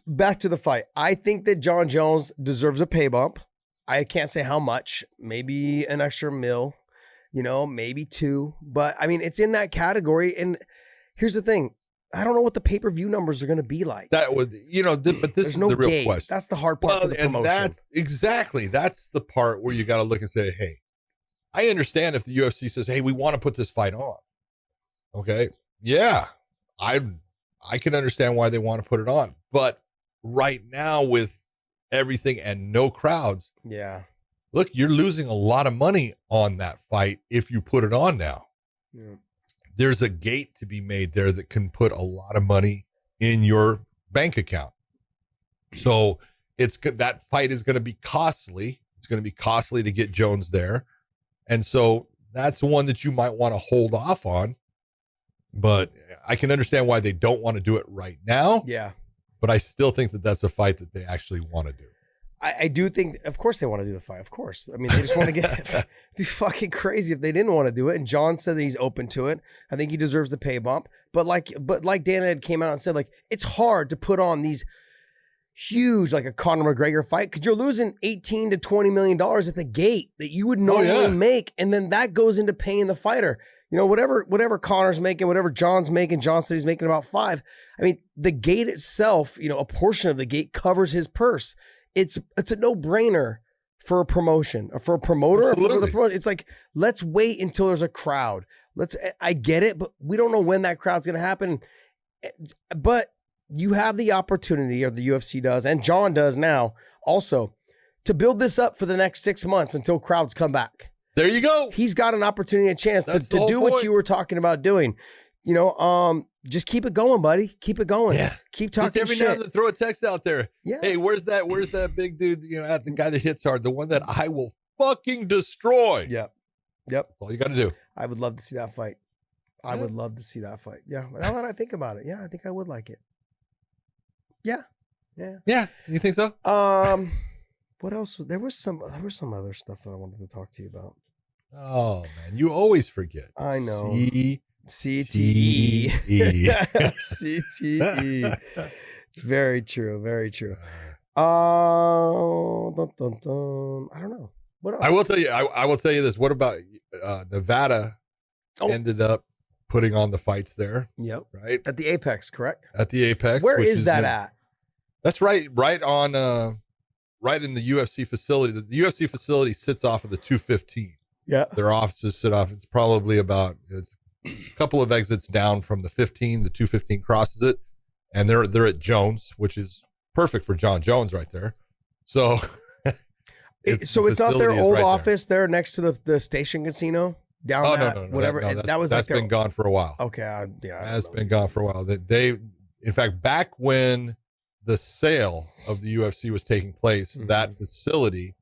Back to the fight. I think that Jon Jones deserves a pay bump. I can't say how much. Maybe an extra $1 million, maybe 2. But I mean, it's in that category. And here's the thing. I don't know what the pay-per-view numbers are going to be like. That would, but this is the real question. That's the hard part for the promotion. That's the part where you got to look and say, hey, I understand if the UFC says, hey, we want to put this fight on. Okay. Yeah. I can understand why they want to put it on. But right now with everything and no crowds. Yeah. Look, you're losing a lot of money on that fight if you put it on now. Yeah. There's a gate to be made there that can put a lot of money in your bank account. So that fight is going to be costly. It's going to be costly to get Jones there. And so that's one that you might want to hold off on. But I can understand why they don't want to do it right now. Yeah. But I still think that that's a fight that they actually want to do. I do think, of course, they want to do the fight. Of course. I mean, they just want to get, it'd be fucking crazy if they didn't want to do it. And Jon said that he's open to it. I think he deserves the pay bump. But like Dana had came out and said, like, it's hard to put on these huge, like a Conor McGregor fight, because you're losing $18 to $20 million at the gate that you would normally make. And then that goes into paying the fighter. You know, whatever Conor's making, whatever Jon's making, Jon said he's making about 5. I mean, the gate itself, you know, a portion of the gate covers his purse. It's a no-brainer for a promotion, or for a promoter, or for the promoter. It's like, let's wait until there's a crowd. I get it, but we don't know when that crowd's going to happen. But you have the opportunity, or the UFC does, and Jon does now also, to build this up for the next 6 months until crowds come back. There you go. He's got an opportunity, a chance to do what you were talking about doing. You know, just keep it going, buddy. Keep it going. Yeah. Keep talking just every shit. now and then throw a text out there. Yeah. Hey, where's that big dude, you know, the guy that hits hard, the one that I will fucking destroy. Yep. That's all you got to do. I would love to see that fight. I would love to see that fight. Yeah. Now that I think about it, yeah, I think I would like it. Yeah. Yeah. Yeah. You think so? What else? There was some other stuff that I wanted to talk to you about. Oh man, you always forget. I know. CTE. CTE. It's very true. Very true. I don't know. What else? I will tell you. I will tell you this. What about Nevada? Ended up putting on the fights there. Yep. Right at the Apex, correct? At the Apex. Where is that at? That's right on. Right in the UFC facility. The UFC facility sits off of the 215. Yeah. Their offices sit off. It's probably it's a couple of exits down from the 15. The 215 crosses it. And they're at Jones, which is perfect for Jon Jones right there. So it's not their old office there next to the station casino down no, whatever. That's been gone for a while. Okay. That's been gone for a while. In fact, back when the sale of the UFC was taking place, that facility,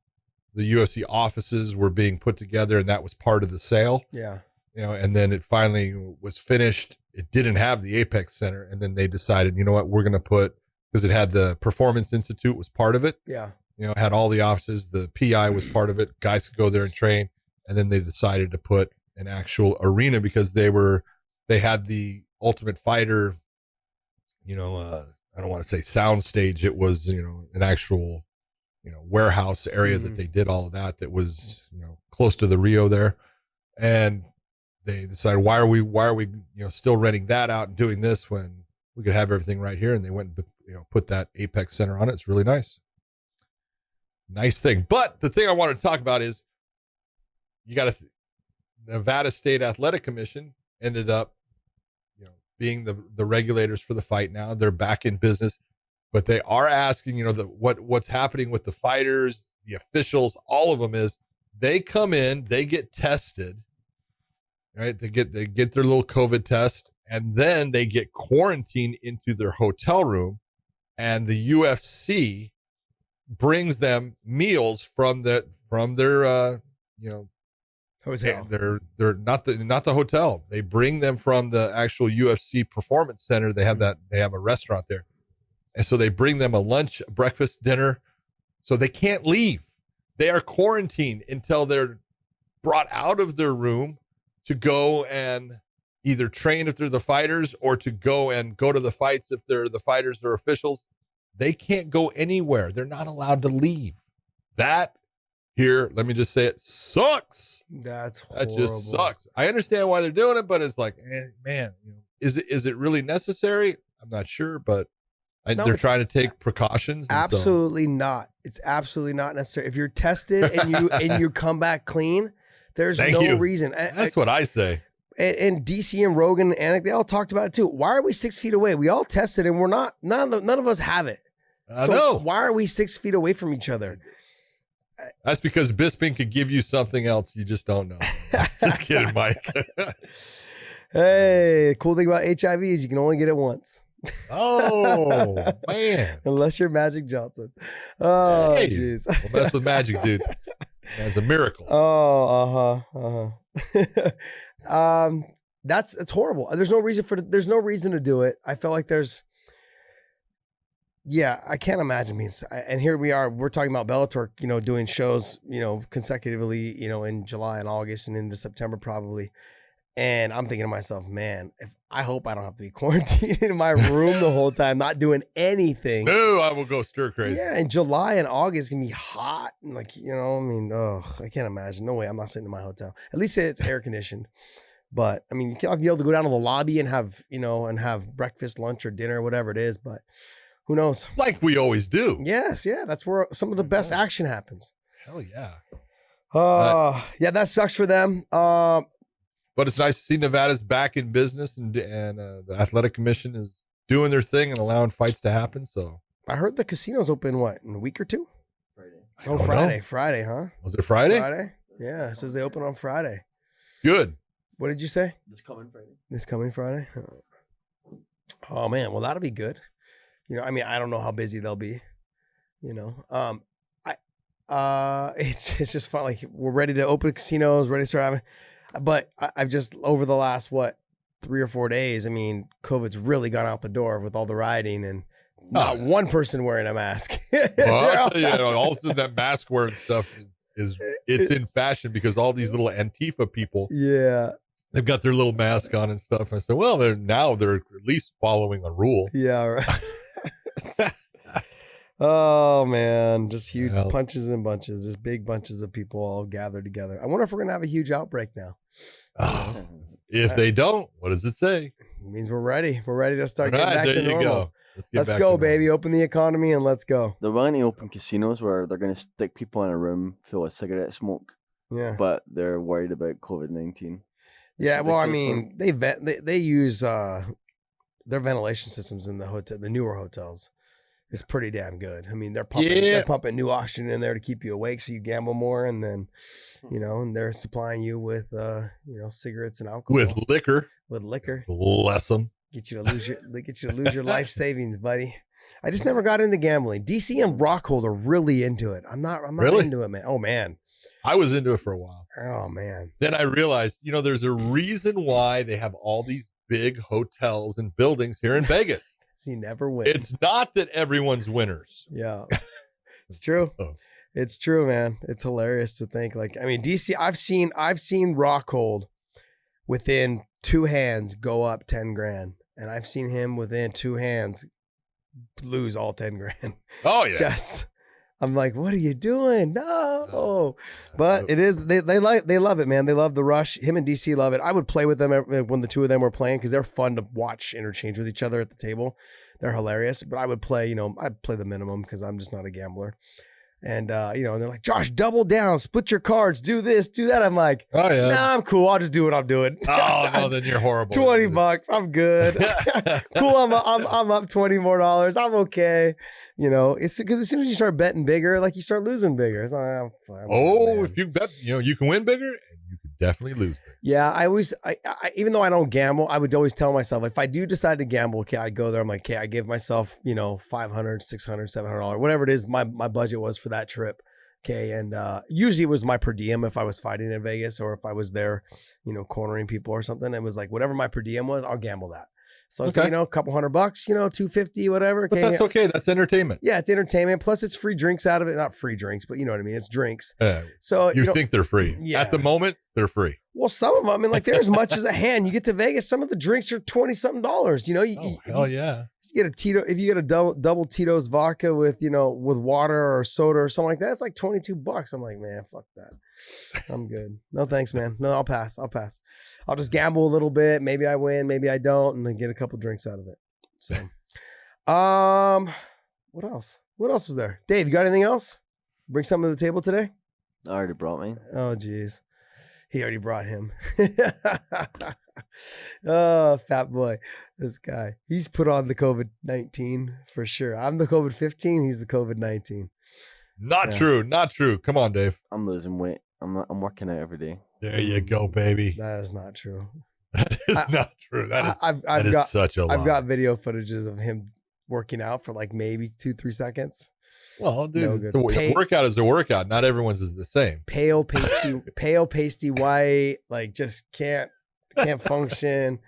the UFC offices were being put together, and that was part of the sale. Yeah. You know, and then it finally was finished. It didn't have the Apex Center, and then they decided, you know what, we're going to put, because it had the Performance Institute was part of it. Yeah. You know, it had all the offices. The PI was part of it. Guys could go there and train, and then they decided to put an actual arena because they had the Ultimate Fighter, you know, I don't want to say sound stage. It was, you know, an actual, you know, warehouse area that they did all of that was, you know, close to the Rio there. And they decided, why are we, you know, still renting that out and doing this when we could have everything right here? And they went and, you know, put that Apex Center on it. It's really nice. Nice thing. But the thing I wanted to talk about is you got Nevada State Athletic Commission ended up, being the regulators for the fight now. They're back in business, but they are asking, you know, what's happening with the fighters, the officials, all of them is they come in, they get tested, right? They get their little COVID test, and then they get quarantined into their hotel room, and the UFC brings them meals from their you know, hotel. They're not the hotel. They bring them from the actual UFC Performance Center. They have a restaurant there. And so they bring them a lunch, breakfast, dinner. So they can't leave. They are quarantined until they're brought out of their room to go and either train if they're the fighters, or to go to the fights if they're the fighters or officials. They can't go anywhere. They're not allowed to leave. That here, let me just say, it sucks. That's horrible. That just sucks. I understand why they're doing it, but it's like, man, is it really necessary? I'm not sure, but they're trying to take precautions. Absolutely not. It's absolutely not necessary. If you're tested and you come back clean, there's no reason. That's what I say. And DC and Rogan and they all talked about it too. Why are we 6 feet away? We all tested and we're not. None of us have it. I know. Why are we 6 feet away from each other? That's because Bisping could give you something else you just don't know. Just kidding, Mike. Hey, the cool thing about HIV is you can only get it once. Oh, man. Unless you're Magic Johnson. Oh, jeez. Well, mess with Magic, dude. That's a miracle. Oh, it's horrible. There's no reason to do it. I feel like there's Yeah, I can't imagine being. And here we are. We're talking about Bellator, doing shows, consecutively, in July and August and into September probably. And I'm thinking to myself, man, I hope I don't have to be quarantined in my room the whole time, not doing anything. No, I will go stir crazy. Yeah, and July and August can be hot. And I can't imagine. No way, I'm not sitting in my hotel. At least it's air conditioned. But I mean, you can't be able to go down to the lobby and have breakfast, lunch, or dinner, whatever it is. But who knows? Like we always do. Yes, yeah, that's where some of the best action happens. Hell yeah. Yeah, that sucks for them. But it's nice to see Nevada's back in business, and the athletic commission is doing their thing and allowing fights to happen. So I heard the casino's open, in a week or two? Friday. Friday. Friday, huh? Was it Friday? Friday? Yeah, it says they open on Friday. Good. What did you say? This coming Friday. This coming Friday? Oh man, well that'll be good. I don't know how busy they'll be. It's just fun. Like we're ready to open casinos, ready to start having. But I've just over the last 3 or 4 days. I mean, COVID's really gone out the door with all the rioting and not one person wearing a mask. Well, also that mask wearing stuff it's in fashion because all these little Antifa people. Yeah. They've got their little mask on and stuff. I said, well, they're at least following a rule. Yeah, right. Oh man, just huge punches and bunches. There's big bunches of people all gathered together. I wonder if we're gonna have a huge outbreak now. If they don't, what does it say? It means we're ready. We're ready to start getting back to normal. Go. Let's go, baby. Open the economy and let's go. They're going to open casinos where they're going to stick people in a room full of cigarette smoke. Yeah, but they're worried about COVID-19. Yeah, well, I mean, they use their ventilation systems in the newer hotels. It's pretty damn good. I mean, they're pumping new oxygen in there to keep you awake so you gamble more, and then and they're supplying you with cigarettes and alcohol. With liquor. Bless them. Get you to lose your life savings, buddy. I just never got into gambling. DC and Rockhold are really into it. I'm not really? Into it, man. Oh man. I was into it for a while. Oh man. Then I realized, there's a reason why they have all these big hotels and buildings here in Vegas. You never win. It's not that everyone's winners. Yeah. It's true. It's true, man. It's hilarious to think. DC, I've seen Rockhold within 2 hands go up 10 grand. And I've seen him within 2 hands lose all 10 grand. Oh yeah. I'm like, what are you doing? No. But it is, they love it, man. They love the rush. Him and DC love it. I would play with them when the two of them were playing because they're fun to watch interchange with each other at the table. They're hilarious. But I would play, I'd play the minimum because I'm just not a gambler. And, and they're like, Josh, double down, split your cards, do this, do that. I'm like, oh yeah, nah, I'm cool. I'll just do what I'm doing. Oh no, then you're horrible. $20, I'm good. Cool, I'm up $20 more. I'm okay. It's because as soon as you start betting bigger, you start losing bigger. It's like, I'm fine. If you bet, you can win bigger and you can definitely lose bigger. Yeah, I even though I don't gamble, I would always tell myself, if I do decide to gamble, okay, I go there. I'm like, okay, I give myself, $500, $600, $700, whatever it is, my budget was for that trip. Okay. And usually it was my per diem if I was fighting in Vegas or if I was there, cornering people or something. It was like, whatever my per diem was, I'll gamble that. So, okay. A couple $100, $250, whatever. But that's okay. That's entertainment. Yeah, it's entertainment. Plus, it's free drinks out of it. Not free drinks, but you know what I mean. It's drinks. So you think they're free? Yeah. At the moment, they're free. Well, some of them, they're as much as a hand. You get to Vegas, some of the drinks are $20-something. Hell yeah. You get a Tito, if you get a double Tito's vodka with with water or soda or something like that, it's like $22. I'm like, man, fuck that. I'm good. No thanks, man. No, I'll pass. I'll just gamble a little bit. Maybe I win, maybe I don't, and then get a couple drinks out of it. So, what else? What else was there? Dave, you got anything else? Bring something to the table today? I already brought me. Oh, geez. He already brought him. Oh, fat boy. This guy. He's put on the COVID-19 for sure. I'm the COVID-15. He's the COVID-19. Not true. Come on, Dave. I'm losing weight. I'm working out every day. There you go, baby. That is not true. That is not true. That is such a lie. I've got video footages of him working out for maybe 2-3 seconds. Well, dude, a workout is a workout. Not everyone's is the same. Pale, pasty white, just can't function.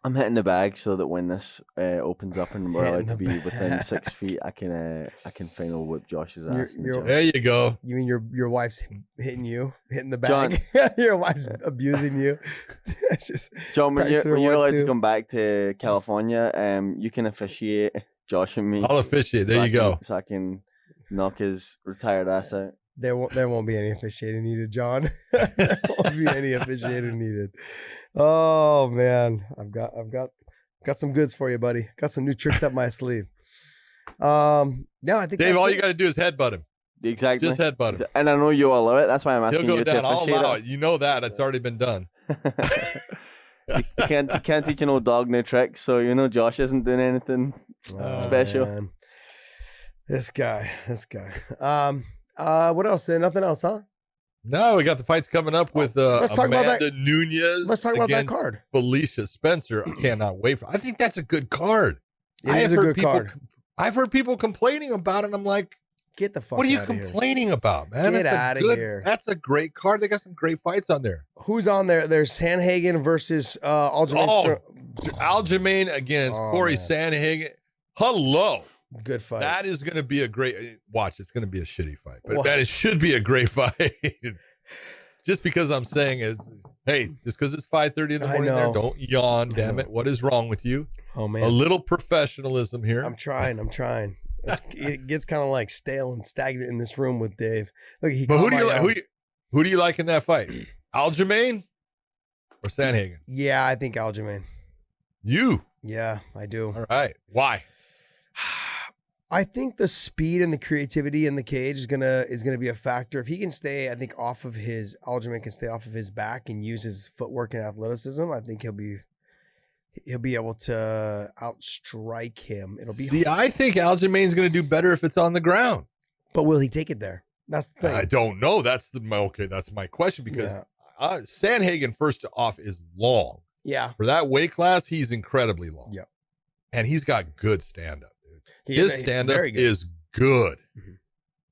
I'm hitting the bag so that when this opens up and we're allowed to be within 6 feet, I can final whip Josh's ass. There you go. You mean your wife's hitting the bag? John, your wife's abusing you. Just John, when you're allowed to come back to California, you can officiate Josh and me. I'll officiate. There you go. So I can knock his retired ass out. There won't be any officiating needed, John. There won't be any officiating needed. Oh man, I've got some goods for you, buddy. Got some new tricks up my sleeve. I think Dave, all you got to do is headbutt him. Exactly. Just headbutt him. And I know you'll allow it. That's why I'm asking you. He'll go you down. to officiate I'll allow it. You know that. It's already been done. You can't teach an old dog new tricks, so Josh isn't doing anything special. Man. This guy. What else? Nothing else, huh? No, we got the fights coming up with Amanda Nunes. Let's talk about that card. Felicia Spencer. I cannot wait for. I think that's a good card. It is a good card. I've heard people complaining about it. And I'm like, get the fuck. What are you complaining about, man? Get out of here. That's a great card. They got some great fights on there. Who's on there? There's Sandhagen versus Aljamain. Aljamain against Corey Sandhagen. Hello. Good fight. That is going to be a great watch. It's going to be a shitty fight, but it should be a great fight. Just because I'm saying is, hey, just because it's 5:30 in the morning, there, don't yawn. Damn it, what is wrong with you? Oh man, a little professionalism here. I'm trying. It gets kind of like stale and stagnant in this room with Dave. Look, but who do you like in that fight? Aljamain or Sandhagen? Yeah, I think Aljamain. You? Yeah, I do. All right. Why? I think the speed and the creativity in the cage is gonna be a factor. If he can stay, I think Aljamain can stay off of his back and use his footwork and athleticism. I think he'll be able to outstrike him. It'll be. See, I think Aljamain's going to do better if it's on the ground. But will he take it there? That's the thing. I don't know. That's my question because Sandhagen first off is long. Yeah. For that weight class, he's incredibly long. Yeah. And he's got good stand-up. His stand-up is good. Mm-hmm.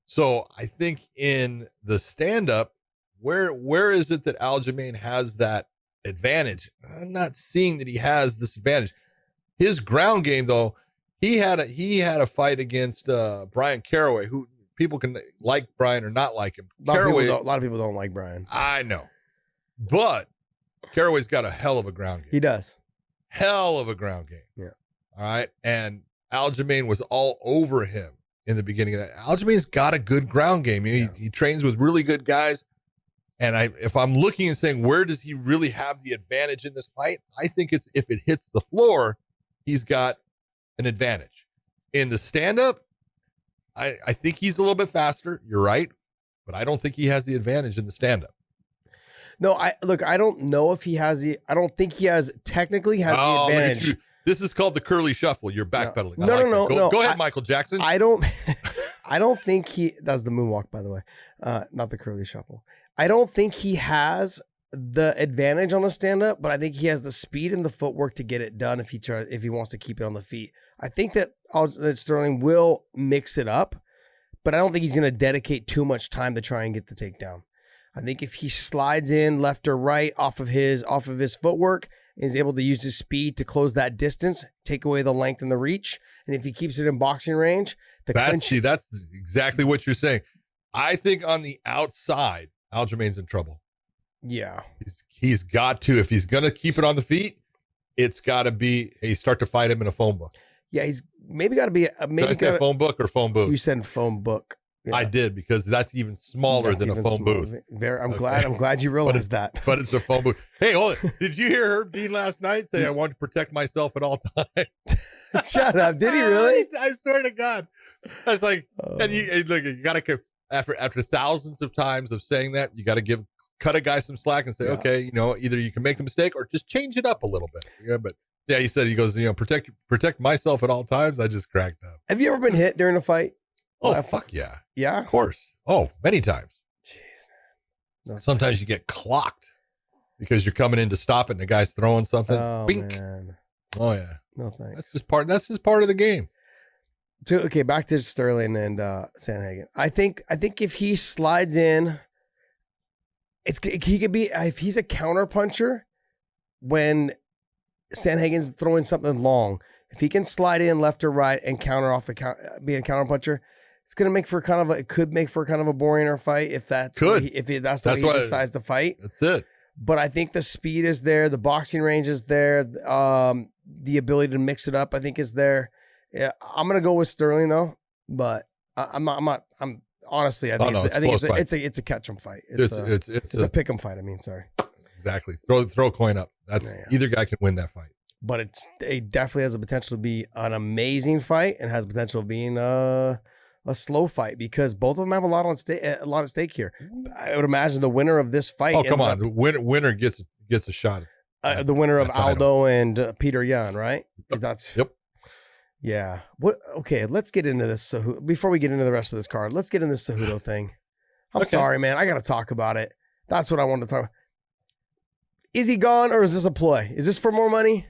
So I think in the stand-up, where is it that Aljamain has that advantage? I'm not seeing that he has this advantage. His ground game, though, he had a fight against Brian Caraway, who people can like Brian or not like him. A lot of people don't like Brian. I know. But Caraway's got a hell of a ground game. He does. Hell of a ground game. Yeah. All right. And Aljamain was all over him in the beginning of that. Aljamain's got a good ground game. He trains with really good guys. And if I'm looking and saying, where does he really have the advantage in this fight? I think it's if it hits the floor, he's got an advantage. In the stand-up, I think he's a little bit faster. You're right. But I don't think he has the advantage in the stand-up. No, I don't know if he has I don't think he technically has the advantage. This is called the curly shuffle. You're backpedaling. No. Go ahead, Michael Jackson. I don't think that's the moonwalk, by the way. Not the curly shuffle. I don't think he has the advantage on the stand-up, but I think he has the speed and the footwork to get it done if he wants to keep it on the feet. I think that Sterling will mix it up, but I don't think he's going to dedicate too much time to try and get the takedown. I think if he slides in left or right off of his footwork, and is able to use his speed to close that distance, take away the length and the reach, and if he keeps it in boxing range, that's exactly what you're saying. I think on the outside, Aljamain's in trouble. Yeah, he's got to, if he's gonna keep it on the feet, it's got to be start to fight him in a phone book. Yeah, he's maybe got to be Did I say phone book or phone booth? You said phone book. Yeah. I did, because that's even smaller than a phone booth. I'm glad you realized that. But it's a phone booth. Hey, hold it. Did you hear Herb Dean last night say I want to protect myself at all times? Shut up. Did he really? I swear to God. I was like, and you gotta after thousands of times of saying that, you gotta cut a guy some slack and say, okay, either you can make the mistake or just change it up a little bit. Yeah, but yeah, he goes, protect myself at all times. I just cracked up. Have you ever been hit during a fight? Oh, fuck yeah. Yeah? Of course. Oh, many times. Jeez, man. No, sometimes you get clocked because you're coming in to stop it and the guy's throwing something. Oh, Bink. Man. Oh, yeah. No, thanks. That's just part of the game. Okay, back to Sterling and Sandhagen. I think if he slides in, he could be, if he's a counter puncher, when Sandhagen's throwing something long. If he can slide in left or right and counter off be a counter puncher, it's gonna make for it could make for kind of a boringer fight if that's the way he decides to fight. That's it. But I think the speed is there, the boxing range is there, the ability to mix it up, I think, is there. Yeah, I'm gonna go with Sterling though, but I'm honestly, I think it's a catch 'em fight. It's a pick 'em fight. I mean, sorry. Exactly. Throw a coin up. That's either guy can win that fight. But it definitely has the potential to be an amazing fight and has the potential of being a slow fight because both of them have a lot at stake here. I would imagine the winner of this fight. Oh, come on. The winner gets a shot. The winner of Aldo and Peter Yan, right? Yep. Yeah. Okay, let's get into this. Before we get into the rest of this card, let's get into this Cejudo thing. I'm sorry, man. I got to talk about it. That's what I want to talk about. Is he gone or is this a ploy? Is this for more money?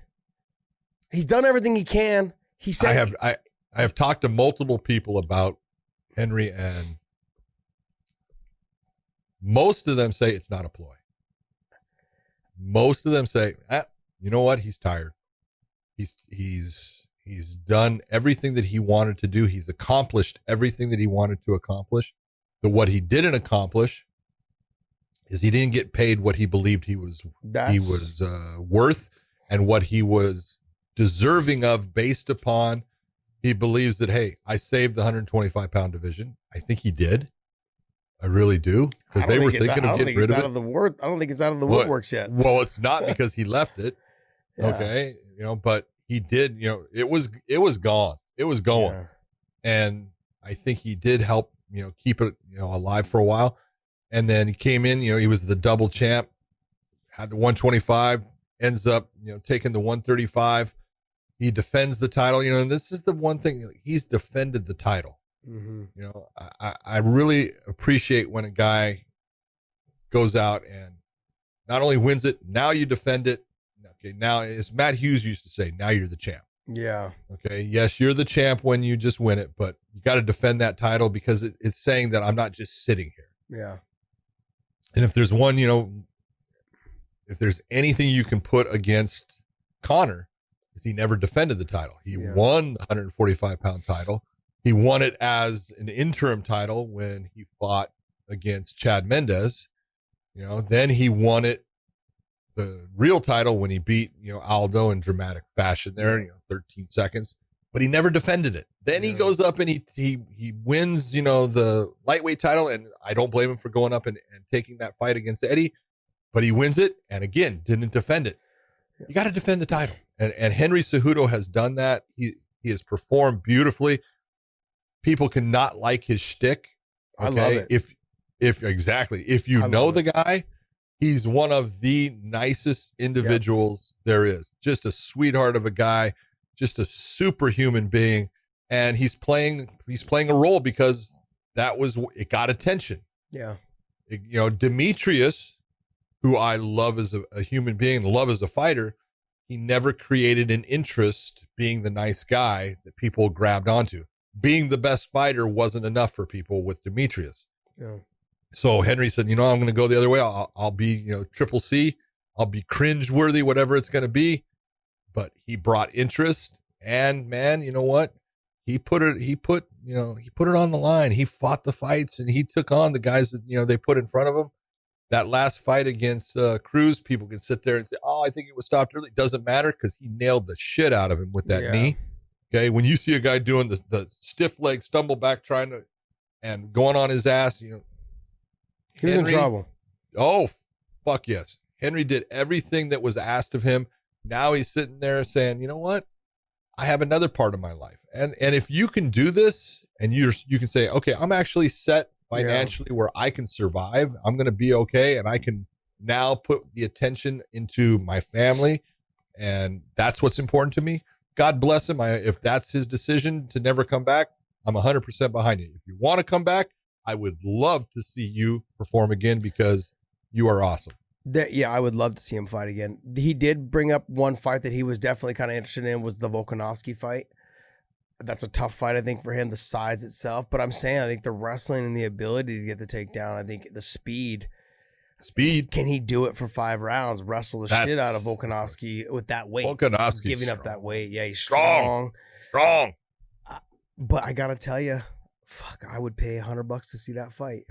He's done everything he can. He said I have talked to multiple people about Henry, and most of them say it's not a ploy. Most of them say, you know what? He's tired. He's done everything that he wanted to do. He's accomplished everything that he wanted to accomplish. But what he didn't accomplish is he didn't get paid what he believed he was worth and what he was deserving of based upon he believes that, hey, I saved the 125-pound division. I think he did. I really do. Because they were thinking of getting rid of it. I don't think it's out of the woodworks yet. Well, it's not because he left it. Yeah. Okay. But he did, it was gone. It was going. Yeah. And I think he did help, keep it, alive for a while. And then he came in, he was the double champ, had the 125, ends up, taking the 135. He defends the title, and this is the one thing, he's defended the title. Mm-hmm. I really appreciate when a guy goes out and not only wins it, now you defend it. Okay, now, as Matt Hughes used to say, now you're the champ. Yeah. Okay, yes, you're the champ when you just win it, but you got to defend that title because it's saying that I'm not just sitting here. Yeah. And if there's one, if there's anything you can put against Conor, is he never defended the title. He won the 145-pound title. He won it as an interim title when he fought against Chad Mendes. Then he won it, the real title, when he beat, Aldo in dramatic fashion there, 13 seconds. But he never defended it. Then he goes up and he wins, the lightweight title. And I don't blame him for going up and taking that fight against Eddie. But he wins it and, again, didn't defend it. You got to defend the title. And Henry Cejudo has done that. He has performed beautifully. People cannot like his shtick. Okay? I love it. If you know the guy, he's one of the nicest individuals there is. Just a sweetheart of a guy, just a superhuman being. And he's playing a role because it got attention. Yeah. Demetrius, who I love as a human being, love as a fighter, he never created an interest being the nice guy that people grabbed onto. Being the best fighter wasn't enough for people with Demetrius. Yeah. So Henry said, I'm going to go the other way. I'll be, triple C. I'll be cringe-worthy, whatever it's going to be. But he brought interest, and man, you know what? He put it on the line. He fought the fights, and he took on the guys that, they put in front of him. That last fight against Cruz, people can sit there and say, I think it was stopped early. It doesn't matter because he nailed the shit out of him with that knee. Okay, when you see a guy doing the stiff leg stumble back and going on his ass, he was in trouble. Oh, fuck yes. Henry did everything that was asked of him. Now he's sitting there saying, you know what? I have another part of my life. And if you can do this and you can say, okay, I'm actually set financially where I can survive. I'm going to be okay. And I can now put the attention into my family. And that's what's important to me. God bless him. If that's his decision to never come back, I'm 100% behind you. If you want to come back, I would love to see you perform again because you are awesome. I would love to see him fight again. He did bring up one fight that he was definitely kind of interested in was the Volkanovski fight. That's a tough fight, I think, for him, the size itself. But I'm saying I think the wrestling and the ability to get the takedown, I think the speed. Speed. Can he do it for 5 rounds? Wrestle the shit out of Volkanovski with that weight. Volkanovski giving up that weight. Yeah, he's strong. Strong. But I gotta tell you, fuck, I would pay $100 to see that fight.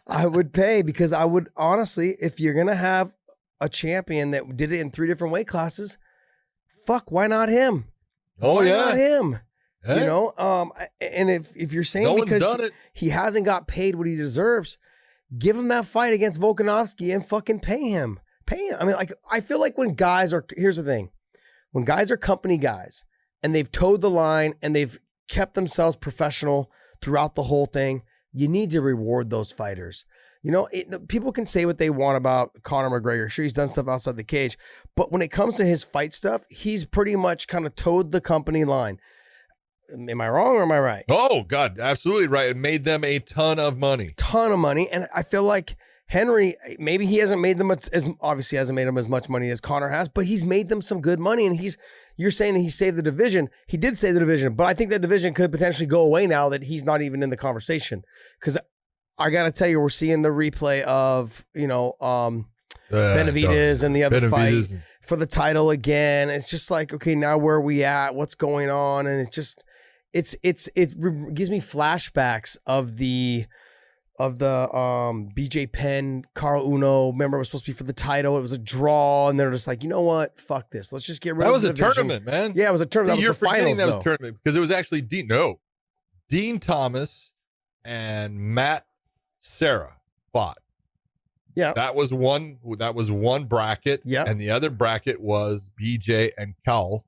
I would pay, because I would honestly, if you're gonna have a champion that did it in 3 different weight classes, fuck, why not him? Why not him? Yeah. You know, and if you're saying because he hasn't got paid what he deserves, give him that fight against Volkanovski and fucking pay him. Pay him. I mean, like, I feel like when guys are, here's the thing, when guys are company guys and they've towed the line and they've kept themselves professional throughout the whole thing, you need to reward those fighters. You know, people can say what they want about Conor McGregor. Sure, he's done stuff outside the cage, but when it comes to his fight stuff, he's pretty much kind of towed the company line. Am I wrong or am I right? Oh, God, absolutely right. It made them a ton of money. And I feel like Henry, maybe he hasn't made them obviously hasn't made them as much money as Conor has, but he's made them some good money. And you're saying that he saved the division. He did save the division, but I think that division could potentially go away now that he's not even in the conversation. Because I got to tell you, we're seeing the replay of, Benavidez and the other fight for the title again. It's just like, okay, now where are we at? What's going on? And it's just, it gives me flashbacks of the BJ Penn, Carl Uno. Remember, it was supposed to be for the title. It was a draw, and they're just like, you know what? Fuck this. Let's just get rid of the division. That was a tournament, man. Yeah, it was a tournament. You're forgetting that was a tournament because it was actually Dean Thomas and Matt Serra fought. Yeah, that was one bracket. Yeah, and the other bracket was BJ and Cal.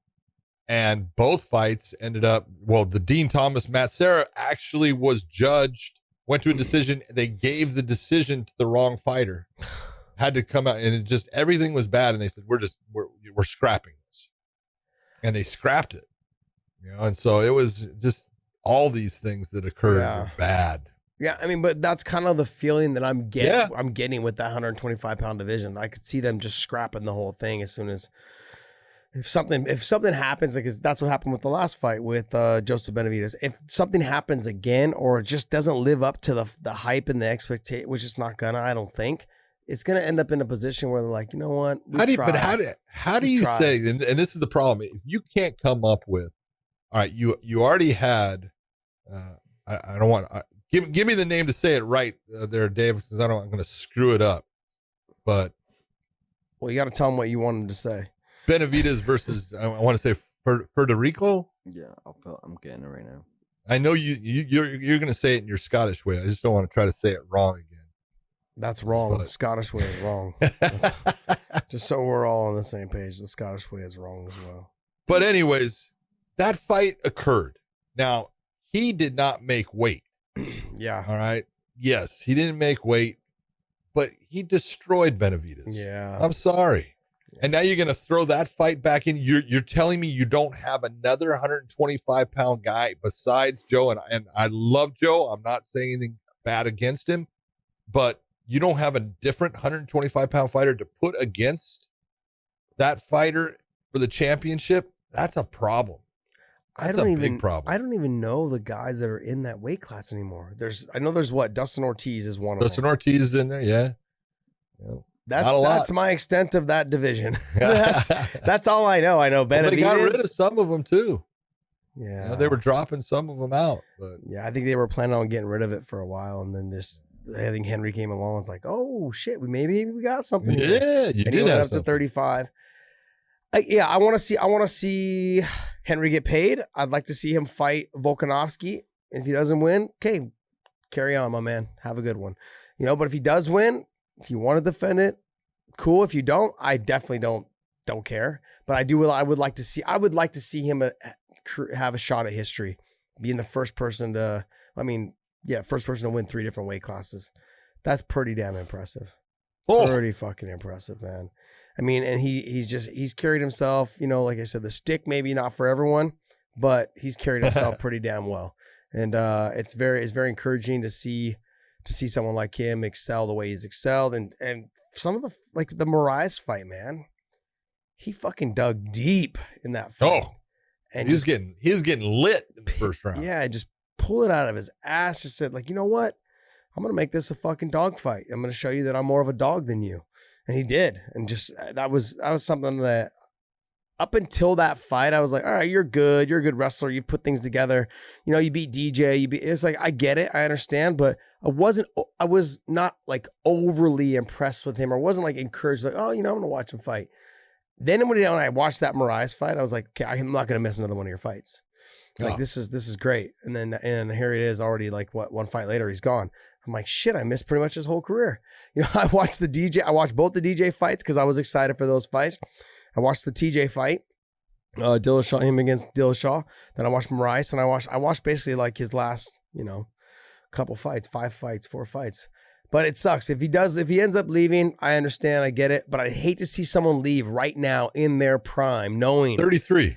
And both fights ended up, the Dean Thomas, Matt Serra actually was judged, went to a decision. They gave the decision to the wrong fighter, had to come out, and everything was bad. And they said, we're scrapping this. And they scrapped it, and so it was just all these things that occurred were bad. Yeah. I mean, but that's kind of the feeling that I'm getting with that 125-pound division. I could see them just scrapping the whole thing as soon as, if something happens, because that's what happened with the last fight with Joseph Benavidez. If something happens again, or it just doesn't live up to the hype and the expectation, which it's not gonna, I don't think it's gonna end up in a position where they're like, you know what? How do you say? And this is the problem. If you can't come up with, all right, you already had. I don't want give me the name to say it right there, Dave, because I'm going to screw it up. But you got to tell them what you want them to say. Benavidez versus, I want to say Federico. Yeah, I'm getting it right now. I know you're going to say it in your Scottish way. I just don't want to try to say it wrong again. That's wrong. The Scottish way is wrong. Just so we're all on the same page, the Scottish way is wrong as well. But anyways, that fight occurred. Now, he did not make weight. Yeah. All right. Yes, he didn't make weight, but he destroyed Benavidez. Yeah. I'm sorry. And now you're going to throw that fight back in. You're telling me you don't have another 125-pound guy besides Joe, and I love Joe. I'm not saying anything bad against him, but you don't have a different 125-pound fighter to put against that fighter for the championship. That's a problem. That's a big problem. I don't even know the guys that are in that weight class anymore. I know there's Dustin Ortiz is one of them. Dustin Ortiz is in there, yeah. That's my extent of that division. that's all I know. I know Benavidez. They got rid of some of them too. Yeah, they were dropping some of them out. But yeah, I think they were planning on getting rid of it for a while, and then I think Henry came along. And was like, oh shit, maybe we got something. Yeah, you did have up to 35. I want to see Henry get paid. I'd like to see him fight Volkanovski. If he doesn't win, okay, carry on, my man. Have a good one. But if he does win, if you want to defend it, cool. If you don't, I definitely don't care. But I would like to see him have a shot at history, being the first person to win 3 different weight classes. That's pretty damn impressive. Pretty fucking impressive, man. I mean, and he's carried himself, like I said, the stick maybe not for everyone, but he's carried himself pretty damn well. And it's very encouraging to see someone like him excel the way he's excelled. And some of the Moraes fight, man, he fucking dug deep in that fight. Oh, and he's getting lit in the first round. Yeah, just pull it out of his ass. Just said, like, you know what? I'm going to make this a fucking dog fight. I'm going to show you that I'm more of a dog than you. And he did. And just, that was something that up until that fight, I was like, all right, you're good. You're a good wrestler. You've put things together. You know, you beat DJ. It's like, I get it. I understand. But I was not like overly impressed with him, or wasn't like encouraged, like, oh, you know, I'm going to watch him fight. Then when I watched that Moraes fight, I was like, okay, I'm not going to miss another one of your fights. Like, this is great. And here it is already, like, what, one fight later, he's gone. I'm like, shit, I missed pretty much his whole career. You know, I watched both the DJ fights because I was excited for those fights. I watched the TJ fight, Dillashaw, him against Dillashaw. Then I watched Moraes, and I watched basically like his last, you know, couple fights, 5 fights, 4 fights. But it sucks. If he ends up leaving, I understand, I get it. But I'd hate to see someone leave right now in their prime, knowing 33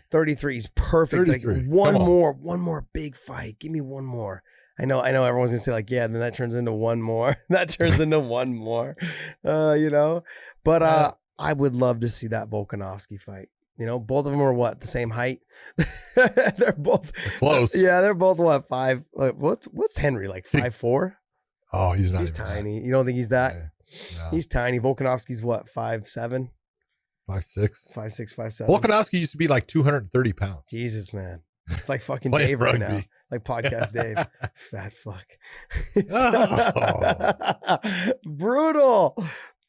is perfect. 33. Like one more big fight. Give me one more. I know everyone's gonna say like, yeah, then that turns into one more. That turns into one more. You know. But I would love to see that Volkanovski fight. You know, both of them are what, the same height? They're both close. Yeah, they're both what, 5. What's Henry, like 5'4"? Oh, he's not. He's tiny. You don't think he's that? Yeah. No. He's tiny. Volkanovski's what, 5'7"? 5'6". 5'6", 5'7". Volkanovski used to be like 230 pounds. Jesus, man. It's like fucking Playing Dave right rugby. now. Like podcast Dave. Fat fuck.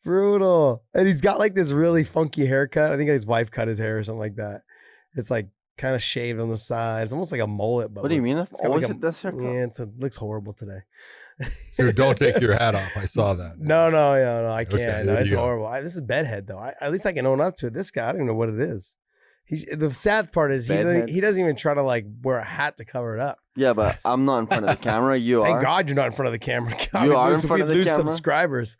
Brutal. And he's got like this really funky haircut. I think his wife cut his hair or something like that. It's like kind of shaved on the side. It's almost like a mullet. But What do you mean? It's got like Is it this haircut? Yeah, it looks horrible today. Here, don't take your hat off. I saw that. No, I can't. Okay, No, there it's you go. horrible. This is bedhead though. At least I can own up to it. This guy, I don't even know what it is. The sad part is he doesn't even try to like wear a hat to cover it up. Yeah, but I'm not in front of the camera. You are. Thank God you're not in front of the camera. God, You are in front of the we'd lose camera? subscribers.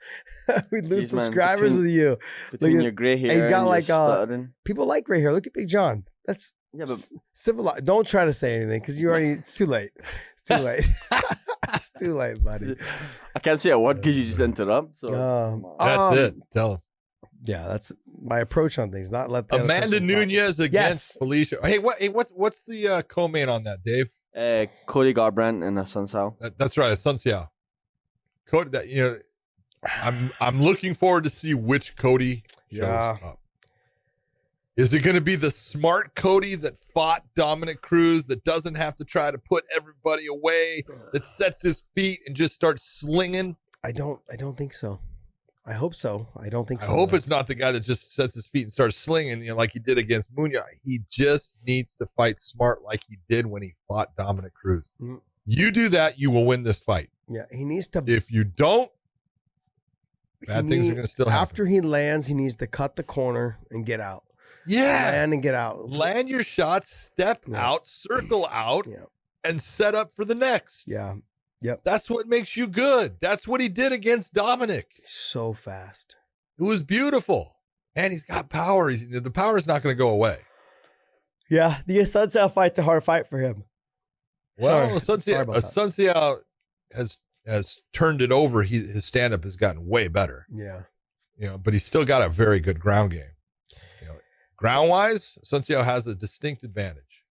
We'd lose Jeez, man, subscribers with you. Between Look at- your gray hair he's got and like, your stuttering. People like gray hair. Look at Big John. That's Yeah, but civilized. Don't try to say anything because it's too late. It's too late. It's too late, buddy. I can't say a word because you just interrupt. So come on. That's it. Tell him. Yeah, that's my approach on things. Not let the other Amanda person talk. Nunes against Yes. Felicia. Hey, what's the co-main on that, Dave? Cody Garbrandt and Sun Sao. That's right, Sun Xiao. Cody, I'm looking forward to see which Cody shows up. Is it going to be the smart Cody that fought Dominic Cruz, that doesn't have to try to put everybody away, that sets his feet and just starts slinging? I don't think so. I hope so. I don't think so. I hope it's not the guy that just sets his feet and starts slinging, like he did against Munya. He just needs to fight smart like he did when he fought Dominic Cruz. Mm. You do that, you will win this fight. Yeah, he needs to. If you don't, bad things are going to still happen. After he lands, he needs to cut the corner and get out. Yeah. Land and get out. Land your shots, step out, circle out, and set up for the next. Yeah. Yep. That's what makes you good. That's what he did against Dominic. So fast. It was beautiful. And he's got power. The power is not going to go away. Yeah. The Sun Xiao fight's a hard fight for him. Well, Sun Sorry about that. Xiao has turned it over. His stand-up has gotten way better. Yeah. But he's still got a very good ground game. Ground-wise, Sun Xiao has a distinct advantage.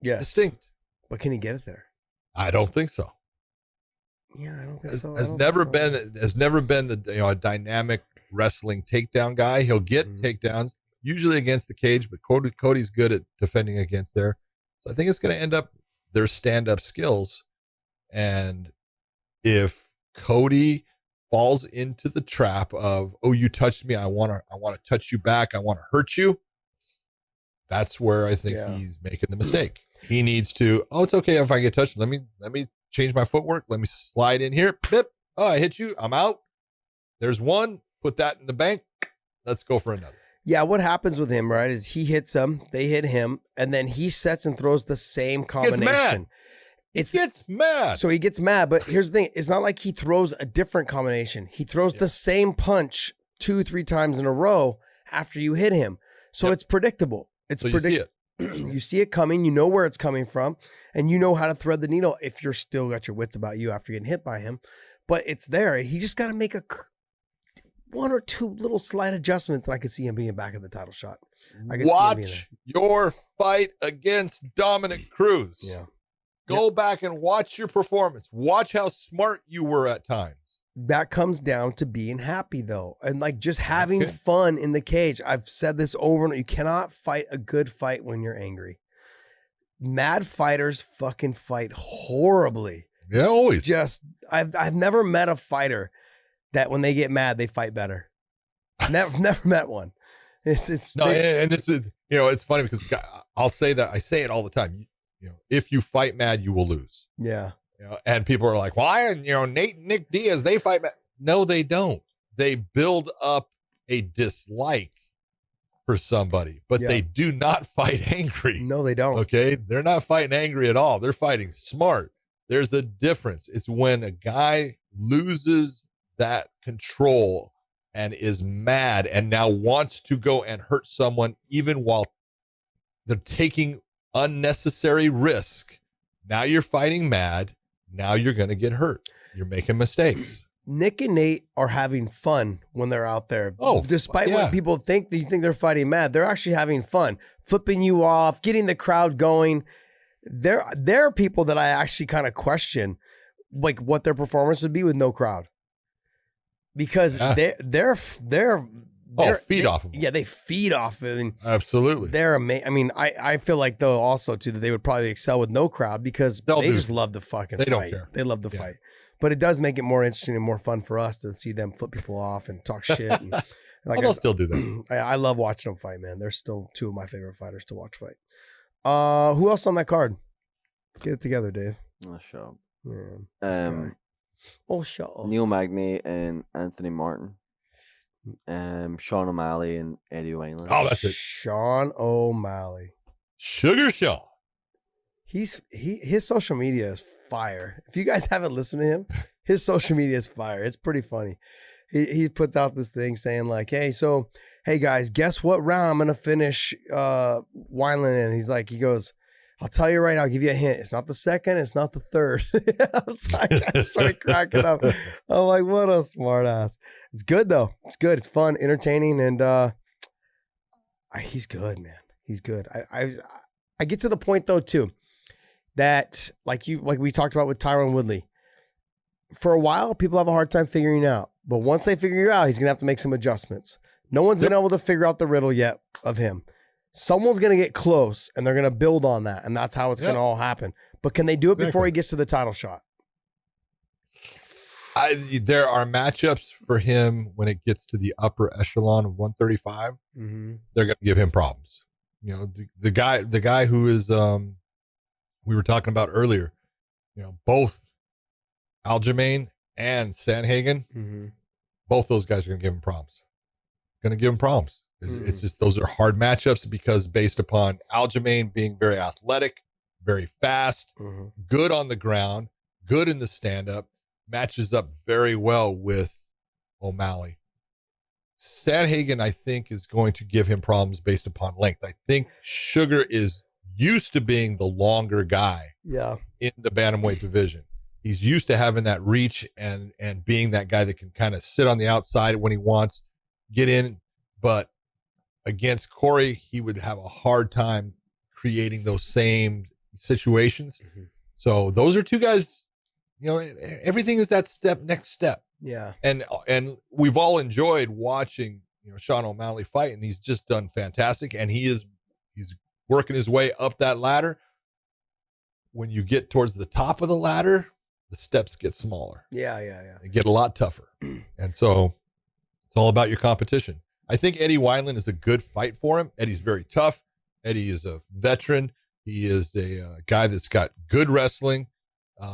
Yes. Distinct. But can he get it there? I don't think so. Yeah, I don't think so. Has never been the a dynamic wrestling takedown guy. He'll get takedowns usually against the cage, but Cody's good at defending against there. So I think it's going to end up their stand-up skills. And if Cody falls into the trap of, oh, you touched me, I want to touch you back, I want to hurt you, that's where I think he's making the mistake. He needs to, oh, it's okay if I get touched. Let me change my footwork. Let me slide in here. Bip. Oh, I hit you. I'm out. There's one. Put that in the bank. Let's go for another. Yeah, what happens with him, right, is he hits them, they hit him, and then he sets and throws the same combination. He gets mad. So he gets mad, but here's the thing. It's not like he throws a different combination. He throws the same punch 2-3 times in a row after you hit him. So it's predictable. It's predictable. You see it coming, you know where it's coming from, and you know how to thread the needle if you're still got your wits about you after getting hit by him. But it's there. He just got to make one or two little slight adjustments, and I could see him being back at the title shot. I could see him being Watch your fight against Dominic Cruz. Yeah. Go back and watch your performance. Watch how smart you were at times. That comes down to being happy, though, and like just having fun in the cage. I've said this over and over. You cannot fight a good fight when you're angry. Mad fighters fucking fight horribly. Yeah, always. Just I've never met a fighter that when they get mad they fight better. Never met one. It's no, and this is, you know, it's funny because I'll say that, I say it all the time. You know, if you fight mad, you will lose. Yeah. You know, and people are like, "Why?" And you know, Nate and Nick Diaz, they fight mad. No, they don't. They build up a dislike for somebody, but they do not fight angry. No, they don't. Okay, they're not fighting angry at all. They're fighting smart. There's a difference. It's when a guy loses that control and is mad and now wants to go and hurt someone even while they're taking unnecessary risk. Now you're fighting mad. Now you're going to get hurt. You're making mistakes. Nick and Nate are having fun when they're out there. Oh, despite what people think, you think they're fighting mad, they're actually having fun, flipping you off, getting the crowd going. There are people that I actually kind of question, like what their performance would be with no crowd, because they're feed off of them. Yeah, they feed off it. And absolutely, they're amazing. I mean, I feel like though also too that they would probably excel with no crowd because they just love to fucking fight. Don't care. They love to fight. But it does make it more interesting and more fun for us to see them flip people off and talk shit. And, like they'll still do that. I love watching them fight, man. They're still two of my favorite fighters to watch fight. Who else on that card? Get it together, Dave. Oh, shut up. Shut up. Neil Magny and Anthony Martin. Sean O'Malley and Eddie Wineland. Oh, that's it. Sean O'Malley. Sugar Sean. His social media is fire. If you guys haven't listened to him, his social media is fire. It's pretty funny. He puts out this thing saying like, hey guys, guess what round I'm gonna finish Wineland in? He goes, I'll tell you right now, I'll give you a hint. It's not the second, it's not the third. I started cracking up. I'm like, what a smart ass. It's good though. It's good. It's fun, entertaining, and he's good, man. He's good. I get to the point though too that like we talked about with Tyron Woodley. For a while, people have a hard time figuring out. But once they figure you out, he's gonna have to make some adjustments. No one's been able to figure out the riddle yet of him. Someone's going to get close, and they're going to build on that, and that's how it's going to all happen. But can they do it before he gets to the title shot? There are matchups for him when it gets to the upper echelon of 135. Mm-hmm. They're going to give him problems. You know, the guy who is we were talking about earlier. You know, both Aljamain and Sandhagen, both those guys are going to give him problems. It's just those are hard matchups because based upon Aljamain being very athletic, very fast, good on the ground, good in the stand-up, matches up very well with O'Malley. Sandhagen, I think, is going to give him problems based upon length. I think Sugar is used to being the longer guy in the bantamweight division. He's used to having that reach and being that guy that can kind of sit on the outside when he wants, get in, but against Corey, he would have a hard time creating those same situations. So those are two guys, you know, everything is that next step. Yeah. And we've all enjoyed watching, you know, Sean O'Malley fight, and he's just done fantastic. And he's working his way up that ladder. When you get towards the top of the ladder, the steps get smaller. Yeah. They get a lot tougher. And so it's all about your competition. I think Eddie Wineland is a good fight for him. Eddie's very tough. Eddie is a veteran. He is a guy that's got good wrestling.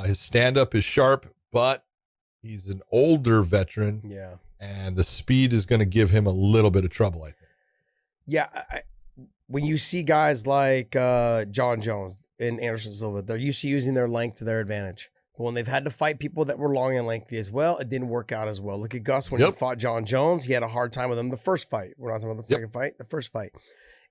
His stand-up is sharp, but he's an older veteran. Yeah. And the speed is going to give him a little bit of trouble, I think. Yeah. When you see guys like Jon Jones and Anderson Silva, they're used to using their length to their advantage. But when they've had to fight people that were long and lengthy as well, it didn't work out as well. Look at Gus when he fought Jon Jones. He had a hard time with him the first fight. We're not talking about the second fight, the first fight.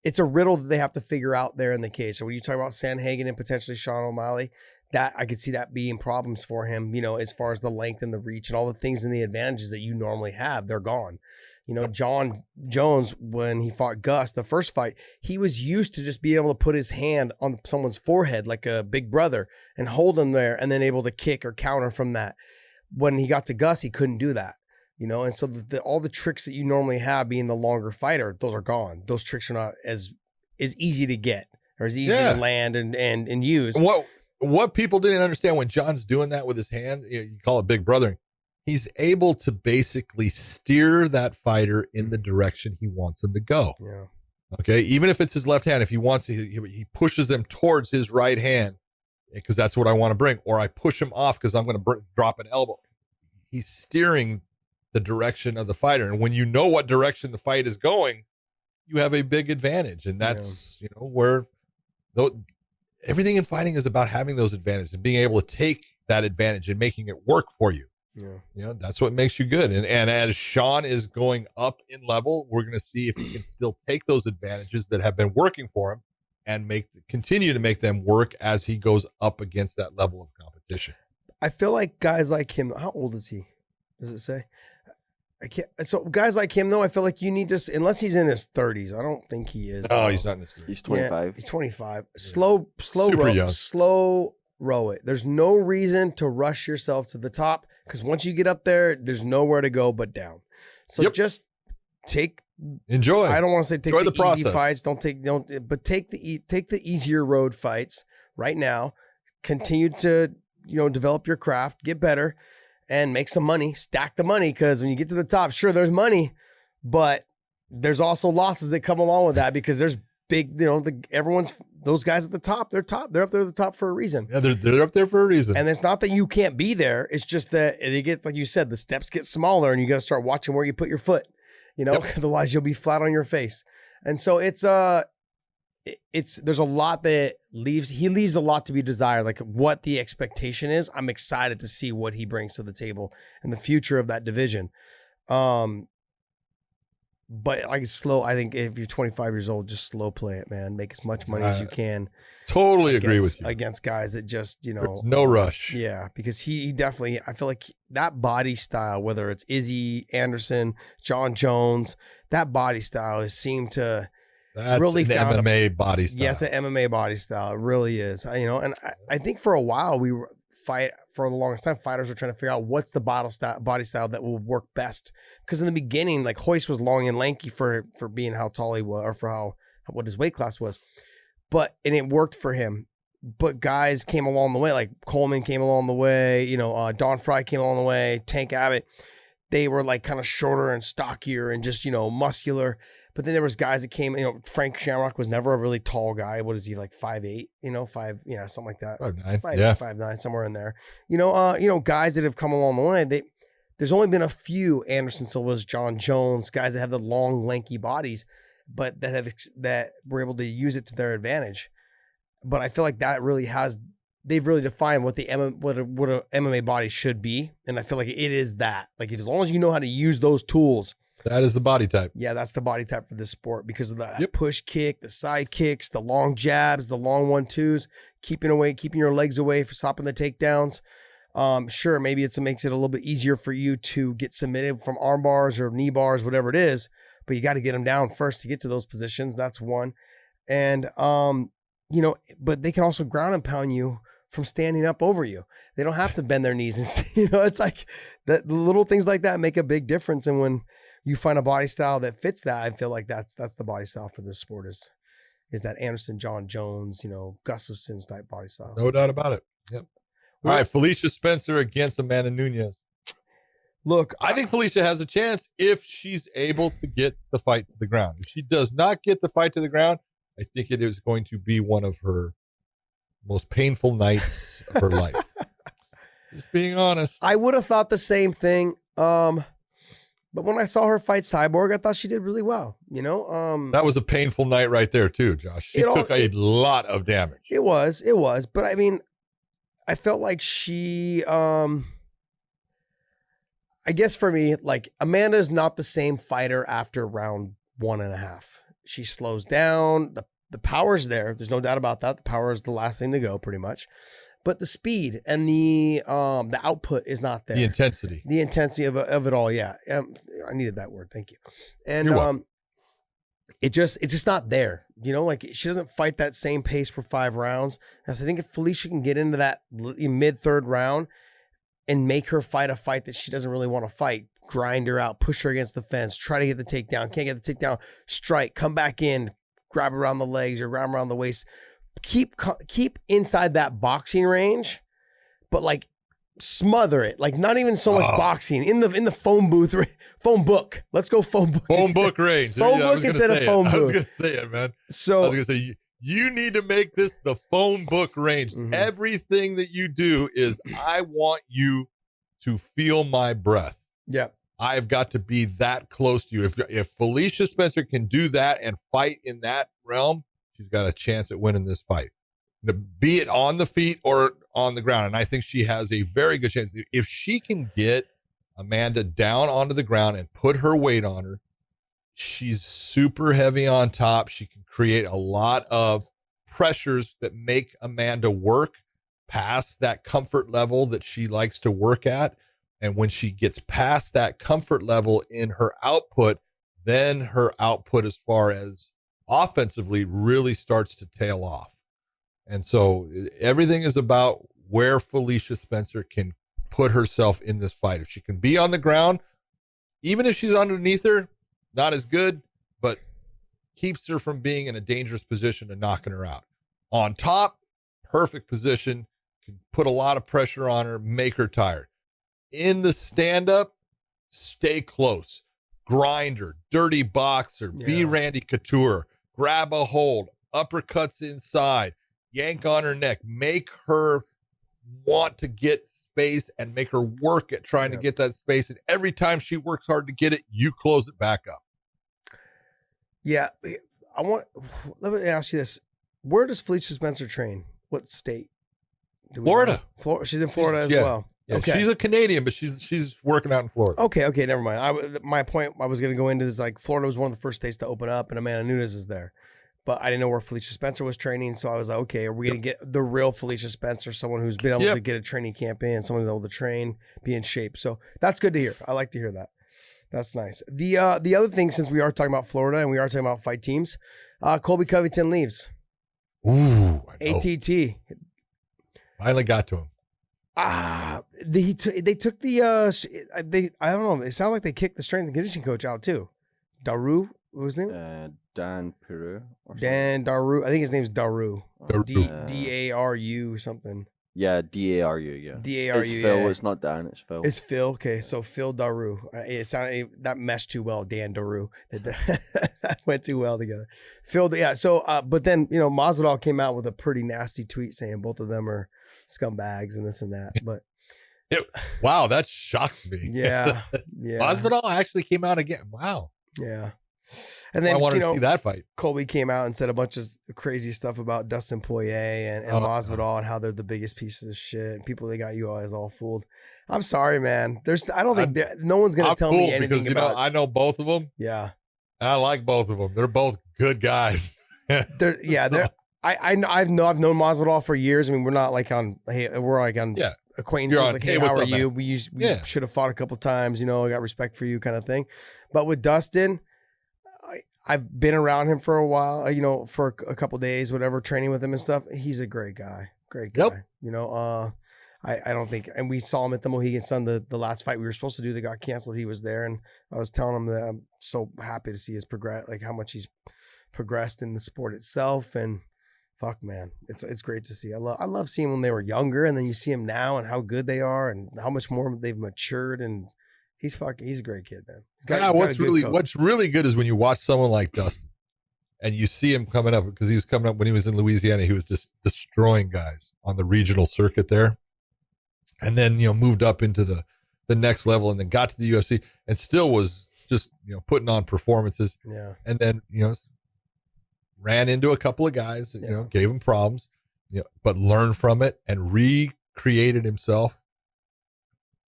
It's a riddle that they have to figure out there in the cage. So when you talk about Sandhagen and potentially Sean O'Malley, that I could see that being problems for him, you know, as far as the length and the reach and all the things and the advantages that you normally have, they're gone. You know, Jon Jones, when he fought Gus, the first fight, he was used to just being able to put his hand on someone's forehead like a big brother and hold him there and then able to kick or counter from that. When he got to Gus, he couldn't do that, you know, and so all the tricks that you normally have being the longer fighter, those are gone. Those tricks are not as easy to get or as easy to land and use. What people didn't understand when Jon's doing that with his hand, you call it big brothering. He's able to basically steer that fighter in the direction he wants him to go. Yeah. Okay. Even if it's his left hand, if he wants to, he pushes them towards his right hand because that's what I want to bring, or I push him off because I'm going to drop an elbow. He's steering the direction of the fighter. And when you know what direction the fight is going, you have a big advantage. And that's, you know, where everything in fighting is about having those advantages and being able to take that advantage and making it work for you. Yeah. You know, that's what makes you good. And as Sean is going up in level, we're going to see if he can still take those advantages that have been working for him and continue to make them work as he goes up against that level of competition. I feel like guys like him, how old is he? Does it say? I can't. So guys like him, though, I feel like you need to, unless he's in his 30s. I don't think he is. Oh, he's not in his 30s. He's 25. Yeah, he's 25. Yeah. Slow row it. There's no reason to rush yourself to the take once you get up there, there's nowhere to go but down. So just enjoy. I don't want to say take the easy fights. But take the easier road fights right now. Continue to, you know, develop your craft, get better, and make some money. Stack the money, because when you get to the top, sure, there's money, but there's also losses that come along with that, because there's big, you know, those guys at the top, they're up there at the top for a reason. Yeah, they're up there for a reason. And it's not that you can't be there. It's just that it gets, like you said, the steps get smaller and you got to start watching where you put your foot, you know, otherwise you'll be flat on your face. And so there's a lot that he leaves a lot to be desired, like what the expectation is. I'm excited to see what he brings to the table and the future of that division. But I think if you're 25 years old, just slow play it, man. Make as much money as you can. Totally agree with you. Against guys that just, you know. There's no rush. Yeah, because he definitely, I feel like that body style, whether it's Izzy, Anderson, Jon Jones, that body style has seemed to really an MMA body style. Yeah, it's an MMA body style. It really is. You know, and I think for a while for the longest time, fighters were trying to figure out what's the body style that will work best. Because in the beginning, like Hoist was long and lanky for being how tall he was, or for what his weight class was. And it worked for him. But guys came along the way, like Coleman came along the way, you know, Don Fry came along the way, Tank Abbott. They were like kind of shorter and stockier and just, you know, muscular. But then there was guys that came, you know, Frank Shamrock was never a really tall guy. What is he, like 5'8", you know, something like that. 5'9", 5'9", somewhere in there. You know, guys that have come along the way, there's only been a few Anderson Silva's, Jon Jones, guys that have the long, lanky bodies, but that were able to use it to their advantage. But I feel like that really they've really defined what what a MMA body should be. And I feel like it is that. Like, as long as you know how to use those tools, that is the body type. Yeah, that's the body type for this sport, because of the push kick, the side kicks, the long jabs, the long 1-2s, keeping your legs away for stopping the takedowns. Sure, maybe it makes it a little bit easier for you to get submitted from arm bars or knee bars, whatever it is, but you got to get them down first to get to those positions. That's one. And, you know, but they can also ground and pound you from standing up over you. They don't have to bend their knees. And, you know, it's like the little things like that make a big difference. And when you find a body style that fits that, I feel like that's the body style for this sport is that Anderson, Jon Jones, you know, Gustafson's type body style. No doubt about it. Yep. All right, Felicia Spencer against Amanda Nunes. Look, I think Felicia has a chance if she's able to get the fight to the ground. If she does not get the fight to the ground, I think it is going to be one of her most painful nights of her life. Just being honest. I would have thought the same thing. But when I saw her fight Cyborg, I thought she did really well. You know, that was a painful night right there too, Josh. She took a lot of damage. It was. But I mean, I felt like she, I guess for me, like Amanda's not the same fighter after round 1.5. She slows down. The power's there. There's no doubt about that. The power is the last thing to go, pretty much. but the speed and the output is not there. The intensity of it all. Yeah. I needed that word. Thank you. And You're welcome. it's just not there. You know, like she doesn't fight that same pace for 5 rounds. And so I think if Felicia can get into that mid 3rd round and make her fight a fight that she doesn't really want to fight, grind her out, push her against the fence, try to get the takedown, can't get the takedown, strike, come back in, grab around the legs or grab around the waist, keep inside that boxing range, but like smother it, like not even so much boxing in the phone book. Let's go phone book. Phone book range. Phone book instead of phone booth. I was gonna say it, man. So I was gonna say you need to make this the phone book range. Mhm. Everything that you do is I want you to feel my breath. Yeah. I've got to be that close to you. If Felicia Spencer can do that and fight in that realm, she's got a chance at winning this fight. Be it on the feet or on the ground. And I think she has a very good chance. If she can get Amanda down onto the ground and put her weight on her, she's super heavy on top. She can create a lot of pressures that make Amanda work past that comfort level that she likes to work at. And when she gets past that comfort level in her output, then her output as far as offensively really starts to tail off. And so everything is about where Felicia Spencer can put herself in this fight. If she can be on the ground, even if she's underneath her, not as good, but keeps her from being in a dangerous position and knocking her out. On top, perfect position, can put a lot of pressure on her, make her tired. In the stand-up, stay close. Grinder, dirty boxer, be Randy Couture, grab a hold, uppercuts inside, yank on her neck, make her want to get space and make her work at trying to get that space. And every time she works hard to get it, you close it back up. Yeah. Let me ask you this. Where does Felicia Spencer train? What state? Florida. She's in Florida as well. Yeah, okay. She's a Canadian, but she's working out in Florida. Okay, never mind. My point I was going to go into is like Florida was one of the first states to open up, and Amanda Nunes is there. But I didn't know where Felicia Spencer was training, so I was like, okay, are we going to get the real Felicia Spencer, someone who's been able to get a training camp in, someone who's able to train, be in shape? So that's good to hear. I like to hear that. That's nice. The other thing, since we are talking about Florida and we are talking about fight teams, Colby Covington leaves. Ooh, ATT. Finally got to him. They took the I don't know. It sounded like they kicked the strength and conditioning coach out too. Daru, what was his name? Dan Peru. Dan Daru. I think his name's Daru. Daru. D-A-R-U something. Yeah, D-A-R-U. Yeah. D-A-R-U. It's Phil. Yeah. It's not Dan. It's Phil. It's Phil. Okay, so Phil Daru. It sounded that meshed too well. Dan Daru. That went too well together. Phil. Yeah. So, but then Masvidal came out with a pretty nasty tweet saying both of them are scumbags and this and that. But wow, that shocks me. Yeah. Masvidal actually came out again. Wow. Yeah. And then I wanted to see that fight. Colby came out and said a bunch of crazy stuff about Dustin Poirier and Masvidal and how they're the biggest pieces of shit. And people, they got you guys all fooled. I'm sorry, man. I don't think no one's gonna tell me anything because about. I know both of them. Yeah, and I like both of them. They're both good guys. I've known Masvidal for years. I mean, we're not like on. Hey, we're like on. Yeah. Acquaintances, like, hey, how are you? Man? We should have fought a couple times. I got respect for you, kind of thing. But with Dustin, I've been around him for a while, for a couple days, whatever, training with him and stuff. He's a great guy. Great guy. Yep. I don't think, and we saw him at the Mohegan Sun, the last fight we were supposed to do that got canceled. He was there, and I was telling him that I'm so happy to see his how much he's progressed in the sport itself. And fuck, man, it's great to see. I love seeing when they were younger, and then you see him now and how good they are and how much more they've matured. And he's a great kid, man. What's really good is when you watch someone like Dustin and you see him coming up, because he was coming up when he was in Louisiana, he was just destroying guys on the regional circuit there. And then, moved up into the next level and then got to the UFC and still was just, putting on performances. Yeah. And then, ran into a couple of guys that, gave him problems, but learned from it and recreated himself.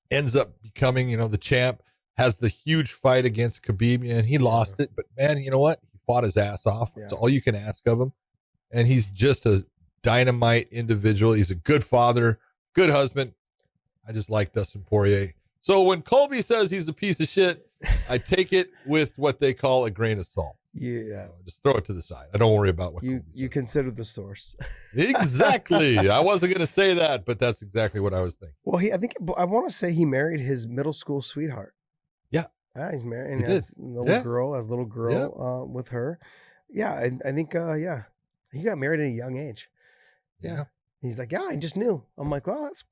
Ends up becoming, the champ, has the huge fight against Khabib, and he lost it. But man, you know what? He fought his ass off. That's all you can ask of him. And he's just a dynamite individual. He's a good father, good husband. I just like Dustin Poirier. So when Colby says he's a piece of shit, I take it with what they call a grain of salt. Yeah. So just throw it to the side. I don't worry about what You Colby says. consider the source. Exactly. I wasn't going to say that, but that's exactly what I was thinking. Well, I want to say he married his middle school sweetheart. Yeah. Yeah, he's married and He has a little girl, Yeah. with her. Yeah, I think he got married at a young age. Yeah. He's like, yeah, I just knew. I'm like, well, that's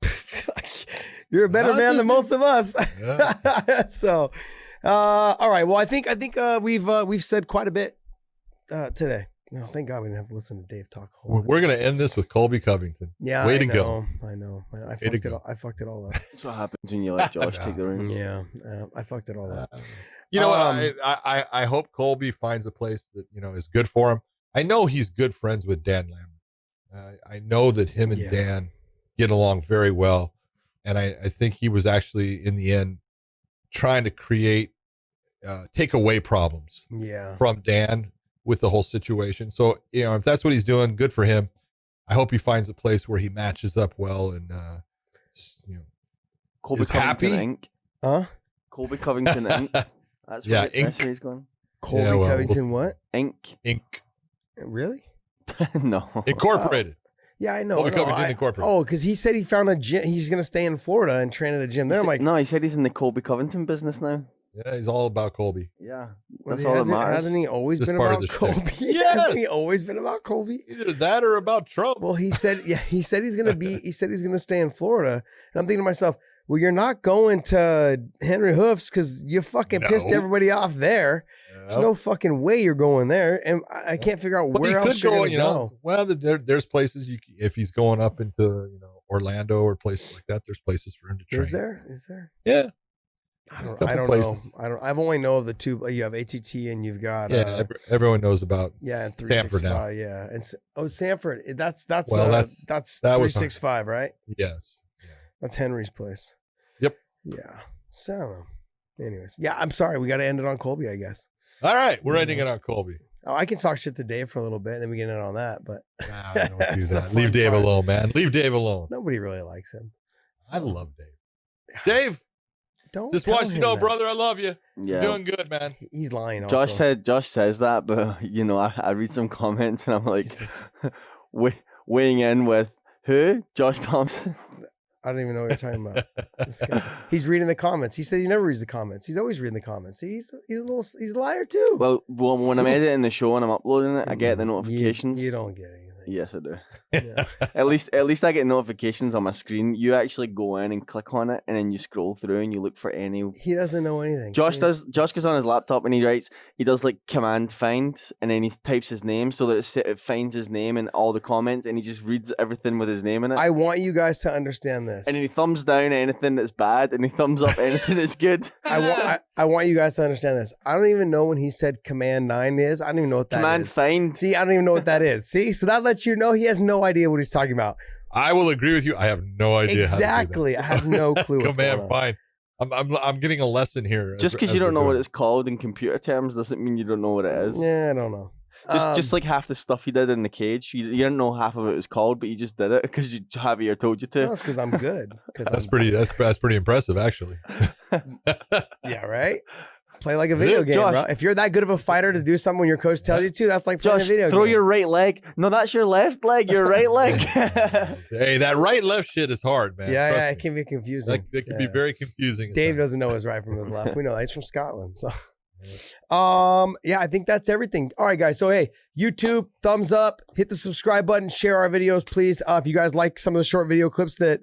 you're a better man than most of us. Yeah. So, all right. Well, I think we've said quite a bit today. No, thank God we didn't have to listen to Dave talk. We're going to end this with Colby Covington. Yeah, Way to go. I know. I fucked it all up. That's what happens when you let Josh take the reins. Yeah, I fucked it all up. You know what? I hope Colby finds a place that, is good for him. I know he's good friends with Dan Lambert. I know that him and Dan get along very well. And I think he was actually, in the end, trying to take away problems from Dan with the whole situation. So, if that's what he's doing, good for him. I hope he finds a place where he matches up well and, Colby is Covington happy. Inc. Huh? Colby Covington Inc. That's Yeah, where he's going. Colby Covington, what? Inc. Really? No. Incorporated. Yeah, I know. Colby Covington Incorporated. Oh, because he said he found a gym. He's going to stay in Florida and train at a gym there. I'm like, No, he said he's in the Colby Covington business now. Yeah, he's all about Colby. Yeah. well, That's all that matters. hasn't he always Just been part of about the Colby? Yes. Hasn't he always been about Colby? Either that or about Trump. Well, he said he's going to stay in Florida. And I'm thinking to myself, well, you're not going to Henry Hoof's because you fucking pissed everybody off there. There's no fucking way you're going there. And I can't figure out where else you're going to go. Well, there's places if he's going up into, Orlando or places like that, there's places for him to train. Is there? Yeah. I don't know. I've only know of the two. You have ATT and you've got everyone knows about and Sanford now. Yeah, and Sanford. That's 365, right? Yes. Yeah. That's Henry's place. Yep. Yeah. So I don't know. Anyways, yeah. I'm sorry. We got to end it on Colby, I guess. All right, we're ending it on Colby. Oh, I can talk shit to Dave for a little bit, and then we get in on that. But nah, don't do that. Leave Dave alone, man. Leave Dave alone. Nobody really likes him. So, I love Dave. Dave. Don't just want you to know, brother, I love you. Yeah. You're doing good, man. He's lying. Josh says that, but I read some comments and I'm like, weighing in with who? Josh Thompson. I don't even know what you're talking about. This guy. He's reading the comments. He said he never reads the comments. He's always reading the comments. See, he's a liar too. Well, when I'm editing the show and I'm uploading it, I get the notifications. You don't get anything. Yes, I do. Yeah. At least I get notifications on my screen. You actually go in and click on it, and then you scroll through and you look for any. He doesn't know anything. Josh goes on his laptop and he does like command find, and then he types his name so that it finds his name in all the comments, and he just reads everything with his name in it. I want you guys to understand this. And then he thumbs down anything that's bad, and he thumbs up anything that's good. I want you guys to understand this. I don't even know when he said Command 9 is. I don't even know what that Command is. find. See, I don't even know what that is. See, so that lets you know he has no idea what he's talking about. I will agree with you. I have no idea. Exactly. I have no clue. What's going on. Fine. I'm getting a lesson here. Just because you don't know what it's called in computer terms doesn't mean you don't know what it is. Yeah, I don't know. Just like half the stuff he did in the cage, you didn't know half of it was called, but you just did it because Javier told you to. No, it's because I'm good. That's pretty impressive, actually. Yeah, right. Play like a video game, Josh, bro. If you're that good of a fighter to do something when your coach tells you to, that's like playing Josh, a video throw game. your right leg. No, that's your left leg. Your right leg. Hey, that right left shit is hard, man. Yeah, it can be confusing. That can be very confusing. Dave doesn't know his right from his left. We know that. He's from Scotland. So, yeah, I think that's everything. All right, guys. So, hey, YouTube, thumbs up, hit the subscribe button, share our videos, please. If you guys like some of the short video clips that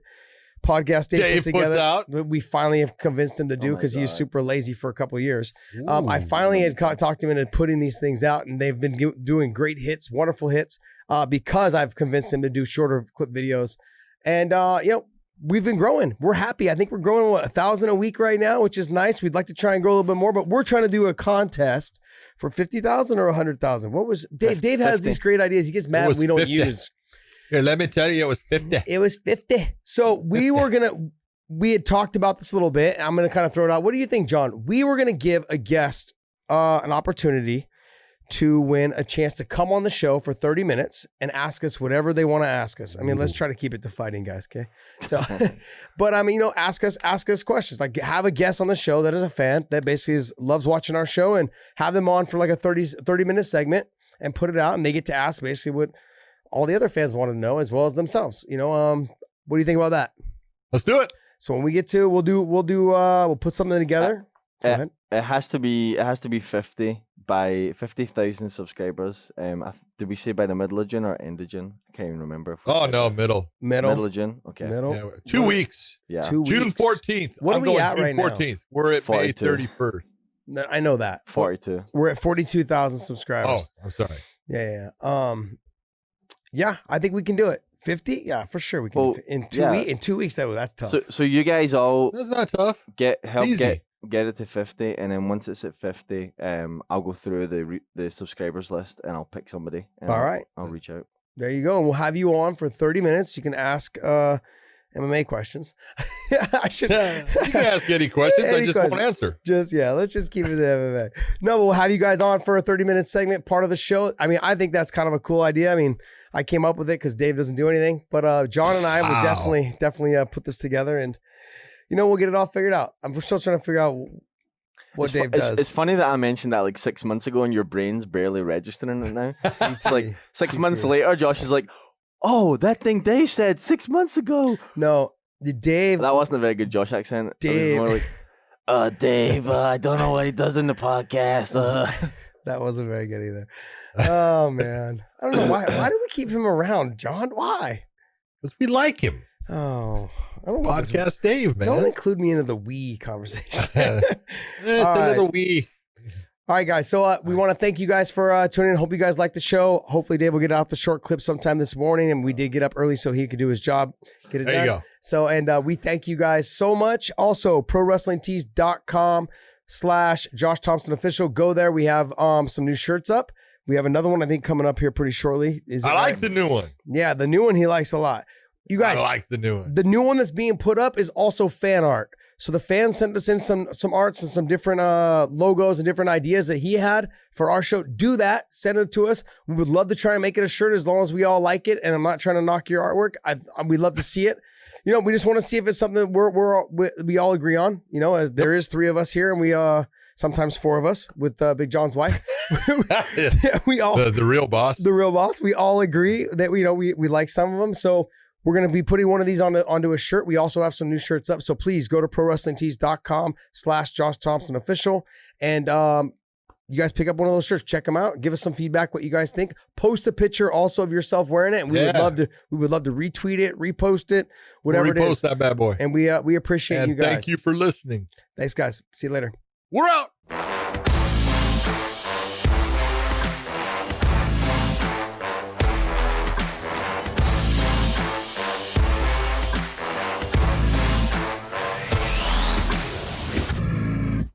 Podcast Dave puts together, out. We finally have convinced him to do because he's super lazy for a couple of years. I finally had talked him into putting these things out, and they've been doing great hits, wonderful hits, because I've convinced him to do shorter clip videos. And, we've been growing. We're happy. I think we're growing 1,000 a week right now, which is nice. We'd like to try and grow a little bit more, but we're trying to do a contest for 50,000 or 100,000. What was Dave? Dave has these great ideas. He gets mad when we don't 50. use. Here, let me tell you, it was 50. It was 50. So we had talked about this a little bit. I'm going to kind of throw it out. What do you think, John? We were going to give a guest an opportunity to win a chance to come on the show for 30 minutes and ask us whatever they want to ask us. I mean, let's try to keep it to fighting, guys. Okay. So, but I mean, ask us questions, like have a guest on the show that is a fan that basically loves watching our show, and have them on for like a 30-minute segment and put it out, and they get to ask basically what all the other fans want to know as well as themselves. What do you think about that? Let's do it. So when we get to, we'll put something together. Go ahead. It has to be 50 by 50,000 subscribers. Did we say by the middle of June or end of June? I can't even remember. Oh no, middle of June. Okay. Middle. Yeah, 2 weeks. Yeah. 2 weeks. June 14th. What are we at June right now? 14th. We're at 42. May 31st. I know that. 42. We're at 42,000 subscribers. Oh, I'm sorry. Yeah. I think we can do it. 50? Yeah, for sure we can. Well, in 2 weeks, that's tough. So you guys all That's not tough. help Easy. get it to 50, and then once it's at 50, I'll go through the subscribers list and I'll pick somebody. And All right. I'll reach out. There you go. And we'll have you on for 30 minutes. You can ask MMA questions. I should. You can ask any questions. I just won't answer. Let's just keep it to MMA. No, we'll have you guys on for a 30-minute segment, part of the show. I mean, I think that's kind of a cool idea. I mean, I came up with it because Dave doesn't do anything, but John and I will definitely put this together, and we'll get it all figured out. We're still trying to figure out what Dave does. It's funny that I mentioned that like 6 months ago, and your brain's barely registering it now. It's like 6 months later, Josh is like, "Oh, that thing Dave said 6 months ago." No, Dave. That wasn't a very good Josh accent. Dave. It was more like, Dave, I don't know what he does in the podcast. That wasn't very good either. Oh man, I don't know why. Why do we keep him around, John? Why? Because we like him. Oh, I don't want Podcast Dave, man. Don't include me into the we conversation. It's a little wee. All right, guys. So we want to thank you guys for tuning in. Hope you guys like the show. Hopefully, Dave will get out the short clip sometime this morning, and we did get up early so he could do his job. Get it There done. you go. So, and we thank you guys so much. Also, prowrestlingtees.com/Josh Thompson Official. Go there. We have some new shirts up. We have another one, I think, coming up here pretty shortly. I like the new one. Yeah, the new one he likes a lot. You guys, I like the new one. the new one that's being put up is also fan art. So the fans sent us in some arts and some different logos and different ideas that he had for our show. Do that. Send it to us. We would love to try and make it a shirt as long as we all like it. And I'm not trying to knock your artwork. We'd love to see it. We just want to see if it's something we all agree on. There is 3 of us here, and we sometimes 4 of us with Big John's wife. We all the real boss. The real boss. We all agree that we like some of them. So we're going to be putting one of these onto a shirt. We also have some new shirts up. So please go to prowrestlingtees.com/Josh Thompson Official. And you guys pick up one of those shirts. Check them out. Give us some feedback, what you guys think. Post a picture also of yourself wearing it. And we would love to retweet it, repost it, whatever it is. Repost that bad boy. And we appreciate you guys. Thank you for listening. Thanks, guys. See you later. We're out.